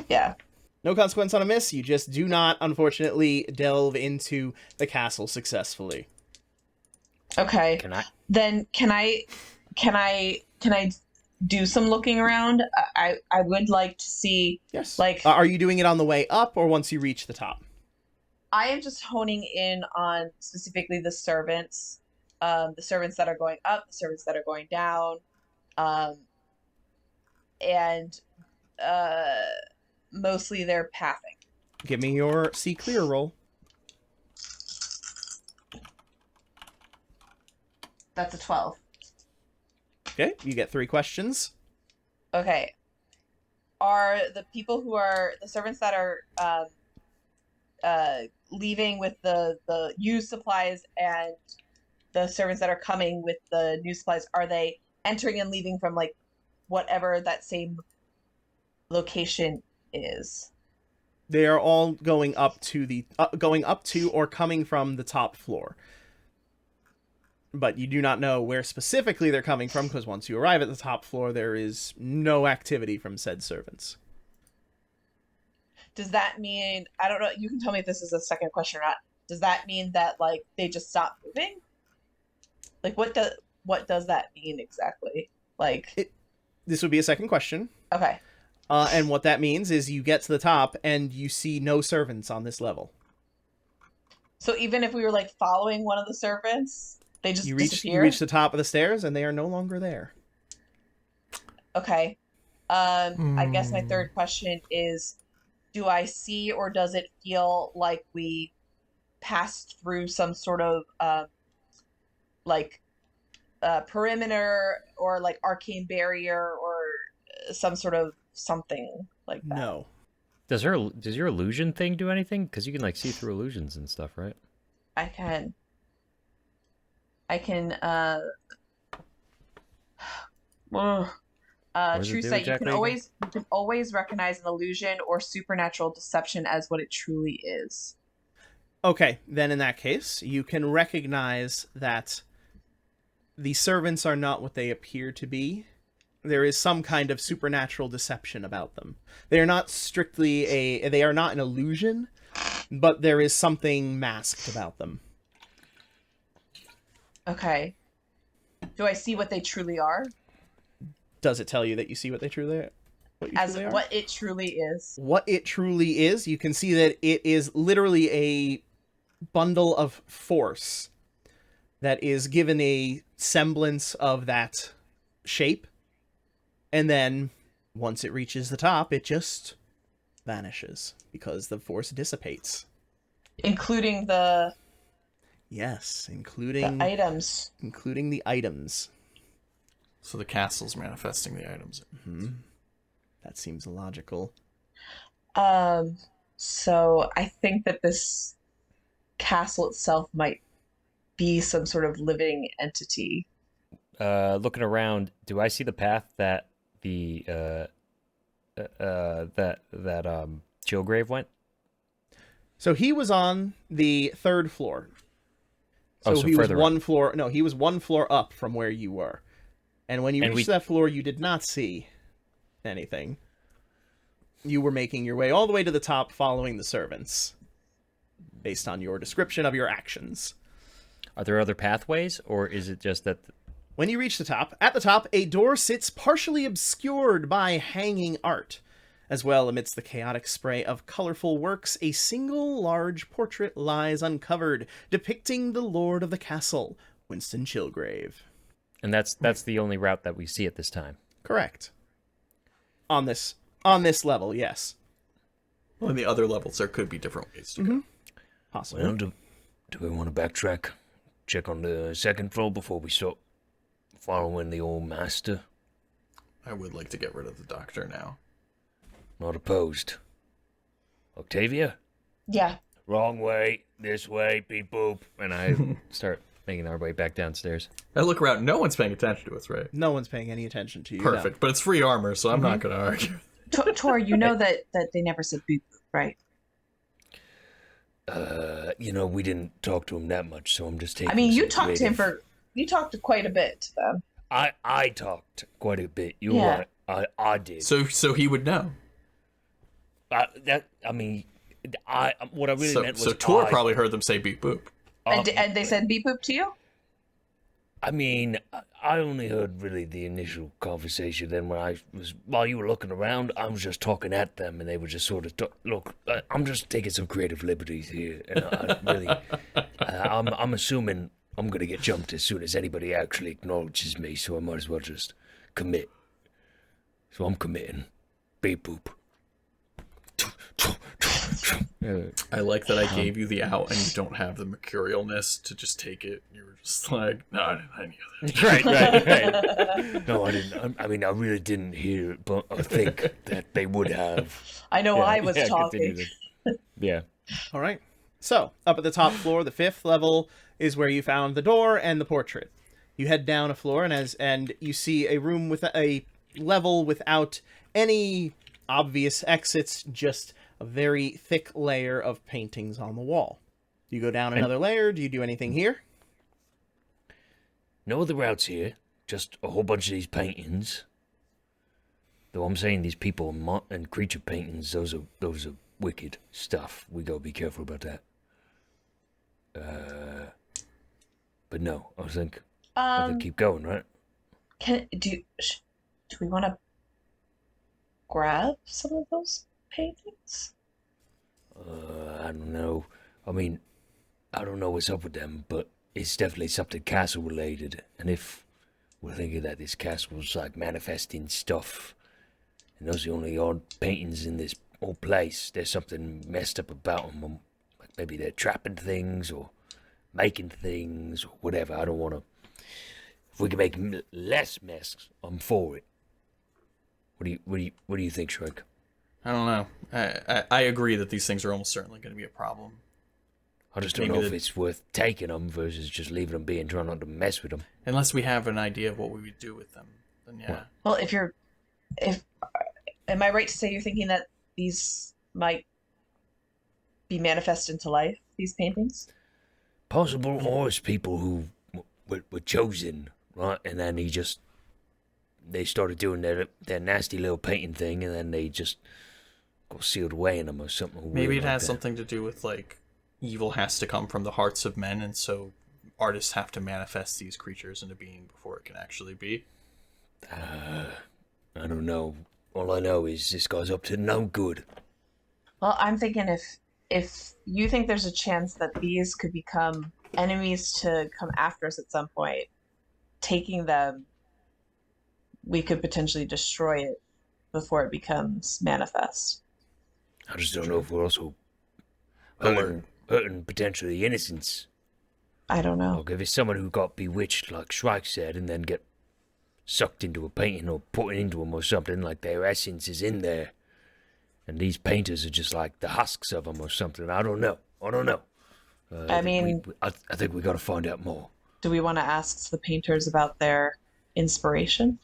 Yeah. No consequence on a miss. You just do not, unfortunately, delve into the castle successfully. Okay. Can I? Then can I do some looking around? I would like to see Yes. like Are you doing it on the way up or once you reach the top? I am just honing in on specifically the servants that are going up, the servants that are going down, and mostly their pathing. Give me your see clear roll. That's a 12. Okay, you get 3 questions. Okay. Are the people who are the servants that are leaving with the used supplies and the servants that are coming with the new supplies, are they entering and leaving from like whatever that same location is? They are all going up to or coming from the top floor. But you do not know where specifically they're coming from because once you arrive at the top floor, there is no activity from said servants. Does that mean, I don't know, you can tell me if this is a second question or not. Does that mean that like they just stop moving? Like what does that mean exactly? Like This would be a second question. okay. And what that means is you get to the top and you see no servants on this level. So even if we were like following one of the servants, they just You disappear? reach the top of the stairs and they are no longer there. Okay. I guess my third question is, do I see or does it feel like we passed through some sort of perimeter or like arcane barrier or some sort of something like that? No. Does your illusion thing do anything? Because you can like see through illusions and stuff, right? I can ugh. What does it True do sight, exactly you can always recognize an illusion or supernatural deception as what it truly is. Okay, then in that case, you can recognize that the servants are not what they appear to be. There is some kind of supernatural deception about them. They are not they are not an illusion, but there is something masked about them. Okay. Do I see what they truly are? Does it tell you that you see what they truly are? As what it truly is. What it truly is, you can see that it is literally a bundle of force that is given a semblance of that shape, and then once it reaches the top, it just vanishes because the force dissipates. Including the Yes, including items. including the items. So the castle's manifesting the items. That seems logical. So I think that this castle itself might be some sort of living entity. looking around, do I see the path that the Chilgrave went? So he was on the 3rd floor. So, so he was further one floor. No, he was one floor up from where you were. And when you reached that floor, you did not see anything. You were making your way all the way to the top, following the servants, based on your description of your actions. Are there other pathways, or is it just that? When you reach the top, at the top, a door sits partially obscured by hanging art. As well, amidst the chaotic spray of colorful works, a single large portrait lies uncovered, depicting the lord of the castle, Winston Chilgrave. And that's the only route that we see at this time. Correct. On this level, yes. Well, in the other levels, there could be different ways to go. Possibly. Well, do we want to backtrack? Check on the 2nd floor before we start following the old master? I would like to get rid of the doctor now. Not opposed. Octavia? Yeah. Wrong way, this way, beep boop. And I start making our way back downstairs. I look around. No one's paying attention to us, right? No one's paying any attention to you. Perfect. But it's free armor, so I'm not going to argue. Tor, you know that they never said boop, right? We didn't talk to him that much, so I'm just taking. I mean, you talked to him you talked quite a bit to them. I talked quite a bit. You're Yeah. right. I did. So he would know. What I really meant was. So Tor probably heard them say beep boop. And they said beep boop to you? I mean, I only heard really the initial conversation. Then while you were looking around, I was just talking at them, and they were just sort of look. I'm just taking some creative liberties here, and I'm assuming I'm gonna get jumped as soon as anybody actually acknowledges me. So I might as well just commit. So I'm committing. Beep boop. I like that I gave you the out, and you don't have the mercurialness to just take it. You were just like, no, I knew that. Right. No, I didn't. I mean, I really didn't hear it, but I think that they would have. I know I was talking. Yeah. All right. So, up at the top floor, the 5th level, is where you found the door and the portrait. You head down a floor, and you see a room with a level without any obvious exits, just a very thick layer of paintings on the wall. You go down another layer. Do you do anything here? No other routes here. Just a whole bunch of these paintings. Though I'm saying these people and creature paintings, those are wicked stuff. We gotta be careful about that. But no, I think keep going, right? Do we want to grab some of those paintings? I don't know. I mean, I don't know what's up with them, but it's definitely something castle related. And if we're thinking that this castle's like manifesting stuff, and those are the only odd paintings in this whole place, there's something messed up about them. Like maybe they're trapping things or making things or whatever. I don't want to. If we can make less mess, I'm for it. What do you think, Shrike? I don't know. I agree that these things are almost certainly going to be a problem. I just don't know if it's worth taking them versus just leaving them be and trying not to mess with them. Unless we have an idea of what we would do with them, then yeah. Well, am I right to say you're thinking that these might be manifest into life, these paintings? Possible, or it's people who were chosen, right? And then they started doing their nasty little painting thing, and then they just got sealed away in them or something. Maybe it like has that. something to do with like evil has to come from the hearts of men, and so artists have to manifest these creatures into being before it can actually be. I don't know. All I know is this guy's up to no good. Well, I'm thinking if you think there's a chance that these could become enemies to come after us at some point, taking them, we could potentially destroy it before it becomes manifest. I just don't know if we're also hurting potentially innocents. I don't know. Like if it's someone who got bewitched, like Shrike said, and then get sucked into a painting or put into them or something, like their essence is in there, and these painters are just like the husks of them or something. I don't know. I mean, I think we got to find out more. do we want to ask the painters about their inspiration.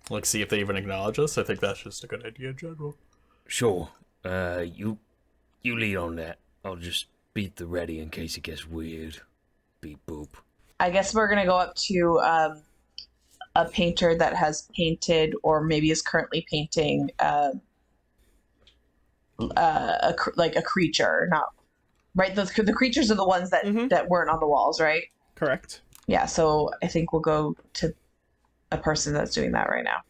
Like, see if they even acknowledge us. I think that's just a good idea in general. Sure. You lead on that. I'll just be at the ready in case it gets weird. Beep boop. I guess we're gonna go up to a painter that has painted, or maybe is currently painting, like a creature. Not right. The creatures are the ones that that weren't on the walls, right? Correct. Yeah. So I think we'll go to a person that's doing that right now.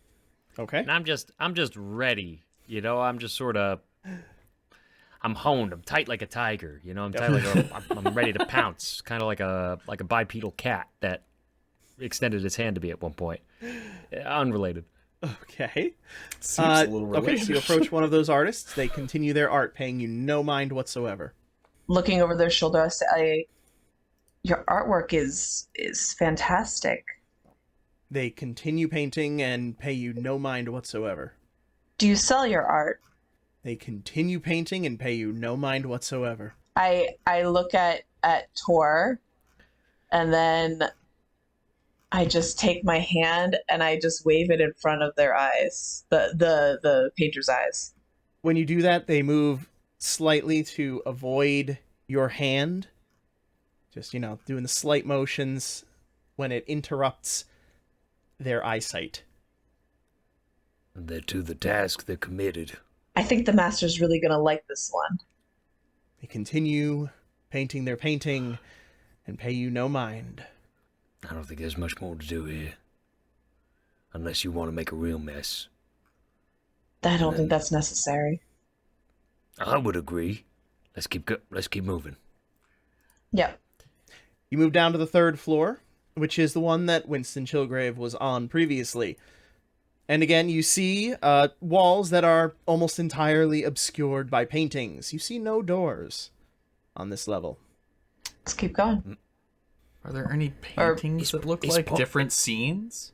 Okay. And I'm just ready. You know, I'm just sort of. I'm honed. I'm tight like a tiger. You know, I'm tight like I'm ready to pounce. Kind of like a bipedal cat that extended its hand to me at one point. Unrelated. Okay. Seems a little okay, related. so you approach one of those artists. They continue their art, paying you no mind whatsoever. Looking over their shoulder, I say, "Your artwork is fantastic. They continue painting and pay you no mind whatsoever. Do you sell your art?" They continue painting and pay you no mind whatsoever. I look at Tor, and then I just take my hand and I just wave it in front of their eyes, the painter's eyes. When you do that, they move slightly to avoid your hand. Just, doing the slight motions when it interrupts their eyesight. They're to the task. They're committed. I think the master's really gonna like this one. They continue painting their painting and pay you no mind. I don't think there's much more to do here. Unless you want to make a real mess. I don't think that's necessary. I would agree. Let's keep moving. Yep. You move down to the 3rd floor, which is the one that Winston Chilgrave was on previously. And again, you see walls that are almost entirely obscured by paintings. You see no doors on this level. Let's keep going. Are there any paintings that look like different scenes?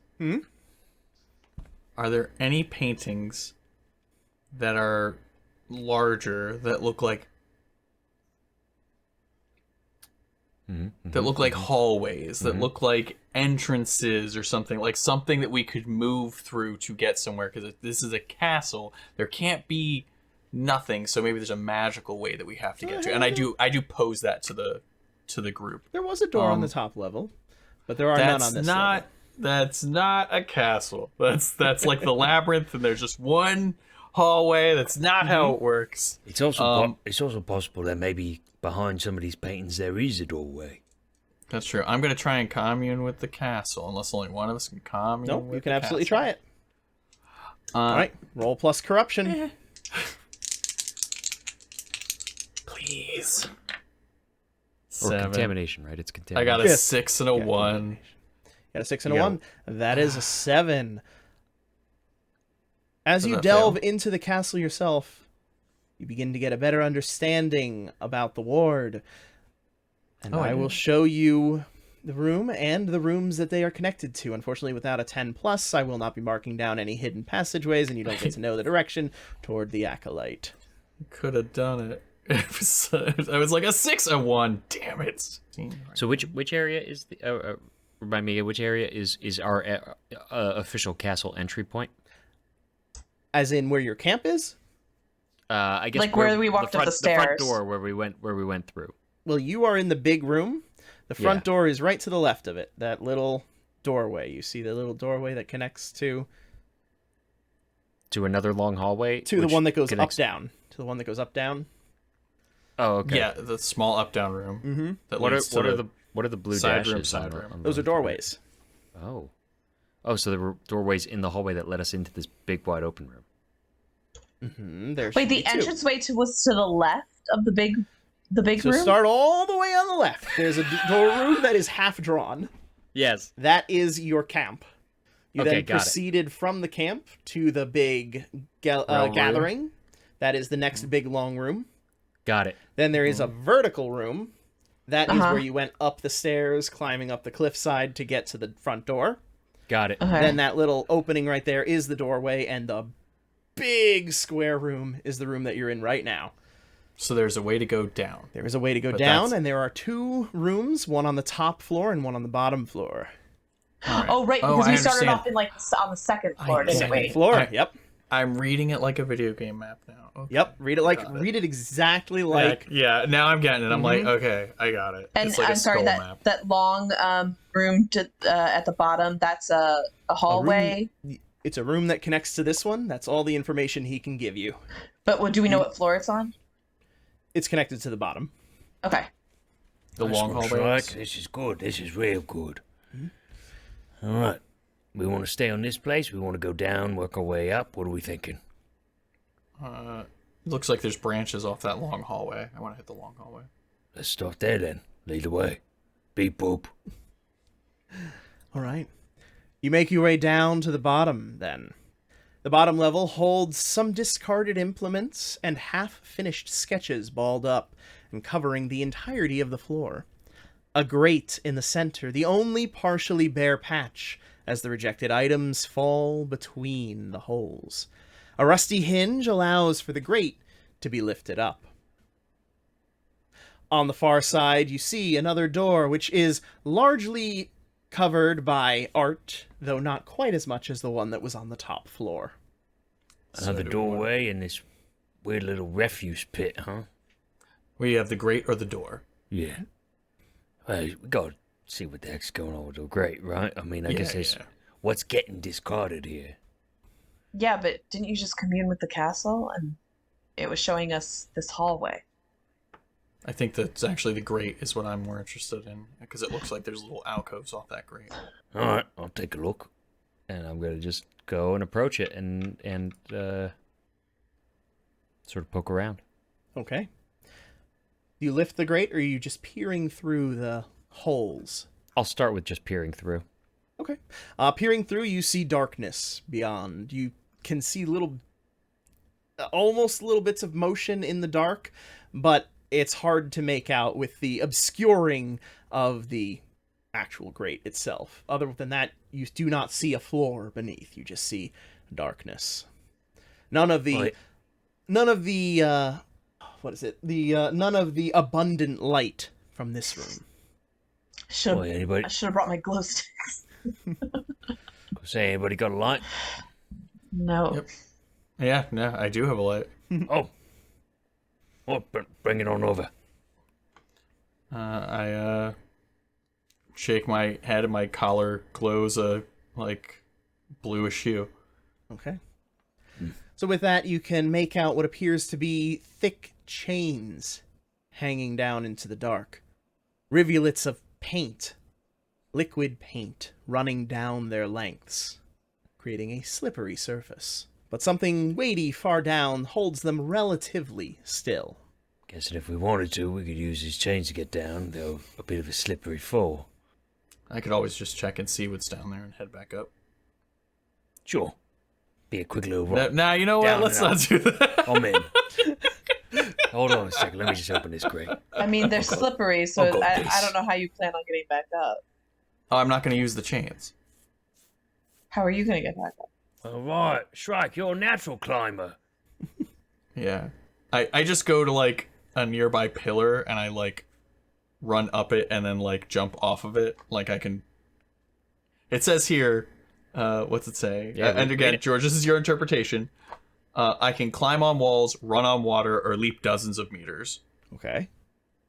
Are there any paintings that are larger that look like hallways, that look like entrances or something that we could move through to get somewhere? Because this is a castle, there can't be nothing, so maybe there's a magical way that we have to get to. And I do pose that to the group. There was a door on the top level, but there are none on this level. That's not a castle. That's like the labyrinth, and there's just one hallway. That's not how it works. It's also possible that maybe behind some of these paintings there is a doorway. That's true. I'm gonna try and commune with the castle, unless only one of us can commune. Nope, you can absolutely try it. All right, roll plus corruption. Please. Or 7. contamination, right? It's I contamination. got a 6 and a 1. Got a 6 and a You got 1. That is a 7. As Does you that delve fail? into the castle yourself, you begin to get a better understanding about the ward. And I will show you the room and the rooms that they are connected to. Unfortunately, without a 10+, I will not be marking down any hidden passageways, and you don't get to know the direction toward the acolyte. Could have done it. I was like a 6 and 1. Damn it. So which area is the? Remind me, which area is our official castle entry point? As in where your camp is? I guess Like where we walked up the The front stairs. door where we went through. Well, you are in the big room. The front Yeah. door is right to the left of it. That little doorway. You see the little doorway that connects to Another long hallway. the one that goes connects- up down. To the one that goes up down. Oh, okay. Yeah, the small up-down room. Mm-hmm. That What leads to are the blue side room, dashes? side room. Those are doorways. Oh, so there were doorways in the hallway that led us into this big wide open room. Mm-hmm. There Wait, should the be two. entranceway was to the left of the big So room? start all the way on the left. There's a door room that is half drawn. Yes. That is your camp. You Okay, then got it. proceeded from the camp to the big Revelry. gathering. That is the next big long room. Got it. Then there is a vertical room. That is Uh-huh. where you went up the stairs, climbing up the cliffside to get to the front door. Got it. Okay. Then that little opening right there is the doorway, and the big square room is the room that you're in right now. So there's a way to go down. There is a way to go But down, that's- and there are 2 rooms, one on the top floor and one on the bottom floor. All right. Oh, right, Oh, because I we started understand. off in like on the second floor, didn't Second we? floor. Yep. I'm reading it like a video game map now. Okay. Yep. Read it exactly like. Yeah, now I'm getting it. I'm like, okay, I got it. And It's like I'm a sorry, skull map. that long room to at the bottom, that's a hallway. It's a room that connects to this one. That's all the information he can give you. But do we know what floor it's on? It's connected to the bottom. Okay. The Nice long one, hallway. Shrike. This is good. This is real good. All right. We want to stay on this place. We want to go down, work our way up. What are we thinking? Looks like there's branches off that long hallway. I want to hit the long hallway. Let's start there then. Lead the way. Beep boop. All right. You make your way down to the bottom, then. The bottom level holds some discarded implements and half-finished sketches balled up and covering the entirety of the floor. A grate in the center, the only partially bare patch, as the rejected items fall between the holes. A rusty hinge allows for the grate to be lifted up. On the far side, you see another door, which is largely covered by art, though not quite as much as the one that was on the top floor. Another doorway in this weird little refuse pit, huh? We have the grate or the door. Yeah. Well, we gotta see what the heck's going on with the grate, right? I mean, I guess there's what's getting discarded here. Yeah, but didn't you just commune with the castle? And it was showing us this hallway. I think that's actually the grate is what I'm more interested in because it looks like there's little alcoves off that grate. All right, I'll take a look. And I'm gonna just go and approach it and sort of poke around. Okay. You lift the grate, or are you just peering through the holes? I'll start with just peering through. Okay. Peering through, you see darkness beyond. You can see almost little bits of motion in the dark, but it's hard to make out with the obscuring of the actual grate itself. Other than that, you do not see a floor beneath. You just see darkness. None of the abundant light from this room. Anybody? I should have brought my glow sticks. Say, anybody got a light? No. Yep. Yeah, no, I do have a light. Oh, bring it on over. I shake my head and my collar glows a bluish hue. Okay. So with that, you can make out what appears to be thick chains hanging down into the dark. Rivulets of paint, liquid paint, running down their lengths, creating a slippery surface. But something weighty far down holds them relatively still. Guessing if we wanted to, we could use these chains to get down, though a bit of a slippery fall. I could always just check and see what's down there and head back up. Sure. Be a quick little run. Nah, you know what? Down Let's and not up. do that. I'm in. Hold on a second. Let me just open this grate. I mean, they're slippery, so I'll go I this. don't know how you plan on getting back up. Oh, I'm not going to use the chains. How are you going to get back up? All right, Shrike, you're a natural climber. Yeah. I just go to a nearby pillar and I run up it and then jump off of it. I can. It says here, what's it say? Yeah, And again, George, this is your interpretation. I can climb on walls, run on water, or leap dozens of meters. Okay.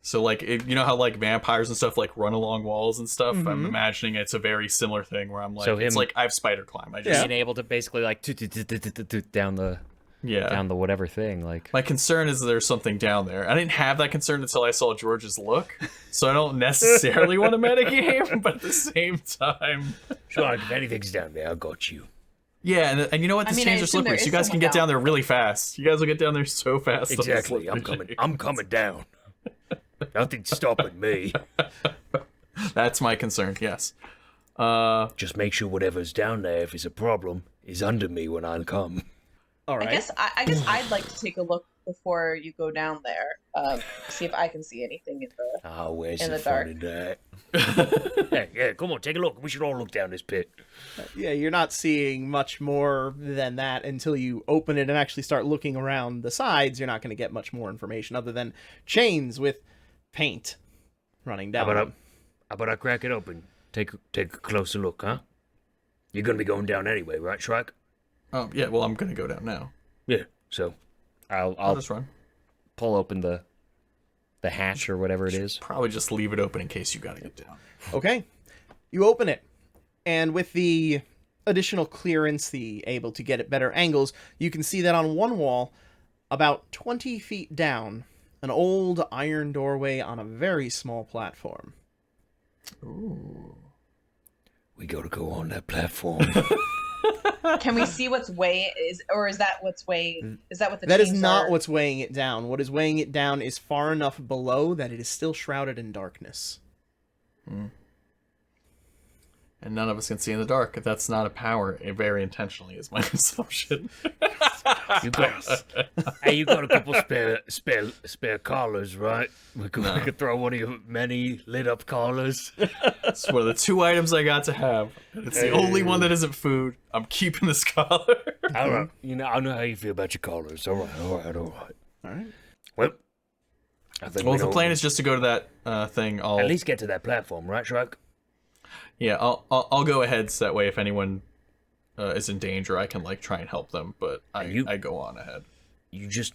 So you know how vampires and stuff run along walls and stuff. I'm imagining it's a very similar thing where I'm So it's him- I have spider climb. I just Being able to basically down the down the whatever thing, My concern is that there's something down there. I didn't have that concern until I saw George's look, so I don't necessarily want to metagame, but at the same time... Shrike, if anything's down there, I got you. Yeah, and you know what? These I chains are assume there slippery, so you is guys can someone get down down there really fast. You guys will get down there so fast. on the Exactly. I'm slippery coming. chains. I'm coming down. Nothing's stopping me. That's my concern, yes. Just make sure whatever's down there, if it's a problem, is under me when I come. All right. I guess I'd like to take a look before you go down there. See if I can see anything in the. Ah, where's In the the fun dark. in that? Yeah, come on, take a look. We should all look down this pit. Yeah, you're not seeing much more than that until you open it and actually start looking around the sides. You're not going to get much more information other than chains with paint running down. How about I crack it open? take a closer look, huh? You're gonna be going down anyway, right, Shrike? Oh, yeah, well, I'm gonna go down now. Yeah. So, I'll just run. pull open the hatch or whatever it is. Probably just leave it open in case you gotta get down. Okay. You open it, and with the additional clearance, the able to get at better angles, you can see that on one wall, about 20 feet down, an old iron doorway on a very small platform. Ooh. We gotta go on that platform. Can we see what's weighing? Is that what's weighing? Is that what the That is chains not are? what's weighing it down. What is weighing it down is far enough below that it is still shrouded in darkness. And none of us can see in the dark. If that's not a power, it very intentionally is my assumption. You got a couple spare collars, right? We could throw one of your many lit up collars. It's one of the 2 items I got to have. It's the only one that isn't food. I'm keeping this collar. All right. I know how you feel about your collars. All right. All right. Well, I think Well, if the plan is just to go to that thing, I'll at least get to that platform, right, Shrike? yeah, I'll go ahead so that way if anyone is in danger, I can like try and help them. But I go on ahead. You just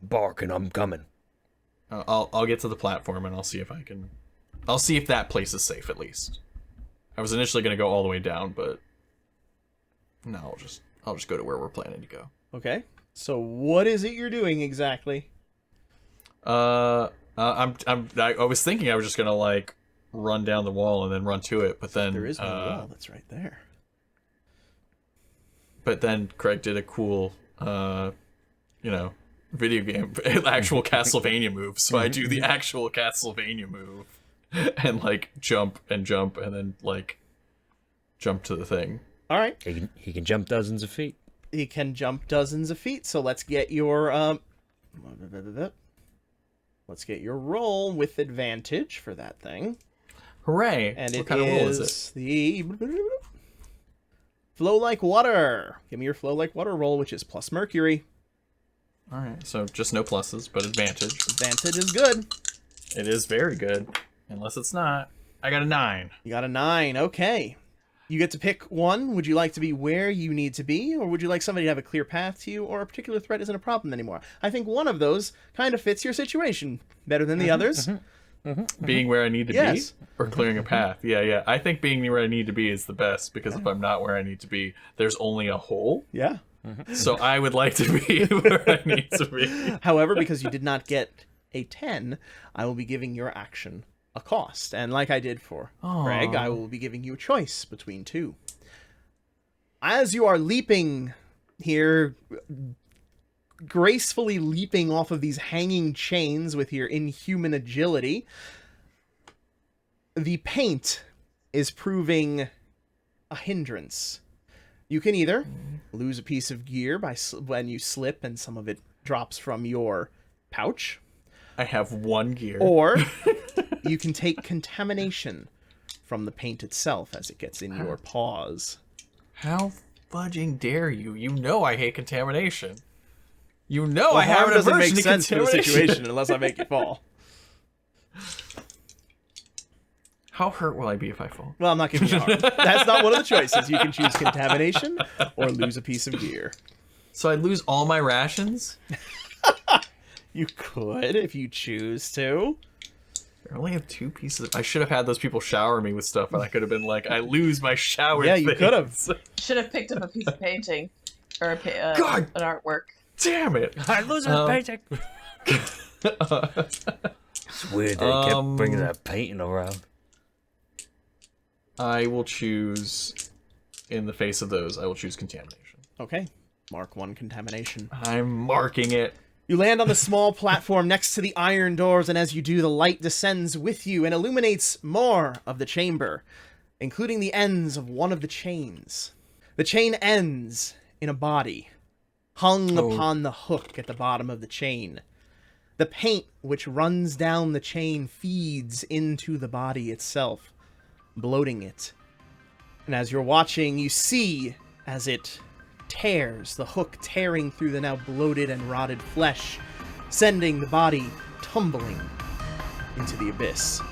bark and I'm coming. I'll get to the platform and I'll see if I can. I'll see if that place is safe at least. I was initially gonna go all the way down, but no, I'll just go to where we're planning to go. Okay. So what is it you're doing exactly? I was thinking I was just gonna like run down the wall and then run to it, but then There is no wall that's right there. But then Craig did a cool, video game, actual Castlevania move. So I do the actual Castlevania move, and like jump and then like jump to the thing. All right. He can jump dozens of feet. He can jump dozens of feet. So let's get your roll with advantage for that thing. Hooray! And What kind of roll is it? the flow like water. Give me your flow like water roll, which is plus Mercury. All right, so just no pluses, but advantage. Advantage is good. It is very good, unless it's not. I got a 9. You got a 9. Okay. You get to pick one. Would you like to be where you need to be, or would you like somebody to have a clear path to you, or a particular threat isn't a problem anymore? I think one of those kind of fits your situation better than the others. Being where I need to Yes. be, or clearing a path. Yeah. I think being where I need to be is the best, because if I'm not where I need to be, there's only a hole. Yeah. So I would like to be where I need to be. However, because you did not get a 10, I will be giving your action a cost. And like I did for Greg, I will be giving you a choice between two. As you are leaping here, gracefully leaping off of these hanging chains with your inhuman agility, the paint is proving a hindrance. You can either lose a piece of gear when you slip and some of it drops from your pouch, I have 1 gear. or you can take contamination from the paint itself as it gets in your paws. How fudging dare you? You know I hate contamination. You know Well, I have harm an doesn't aversion make to sense for the contamination. situation unless I make you fall. How hurt will I be if I fall? Well, I'm not giving you harm. That's not one of the choices. You can choose contamination or lose a piece of gear. So I lose all my rations? You could if you choose to. I only have 2 pieces. I should have had those people shower me with stuff, and I could have been like, I lose my shower. Yeah, you things. could have. Should have picked up a piece of painting or God! an artwork. Damn it! I lose my paycheck. It's weird they kept bringing that painting around. I will choose, in the face of those, I will choose contamination. Okay. Mark 1 contamination. I'm marking it. You land on the small platform next to the iron doors, and as you do, the light descends with you and illuminates more of the chamber, including the ends of one of the chains. The chain ends in a body, hung upon the hook at the bottom of the chain. The paint which runs down the chain feeds into the body itself, bloating it. And as you're watching, you see as it tears, the hook tearing through the now bloated and rotted flesh, sending the body tumbling into the abyss.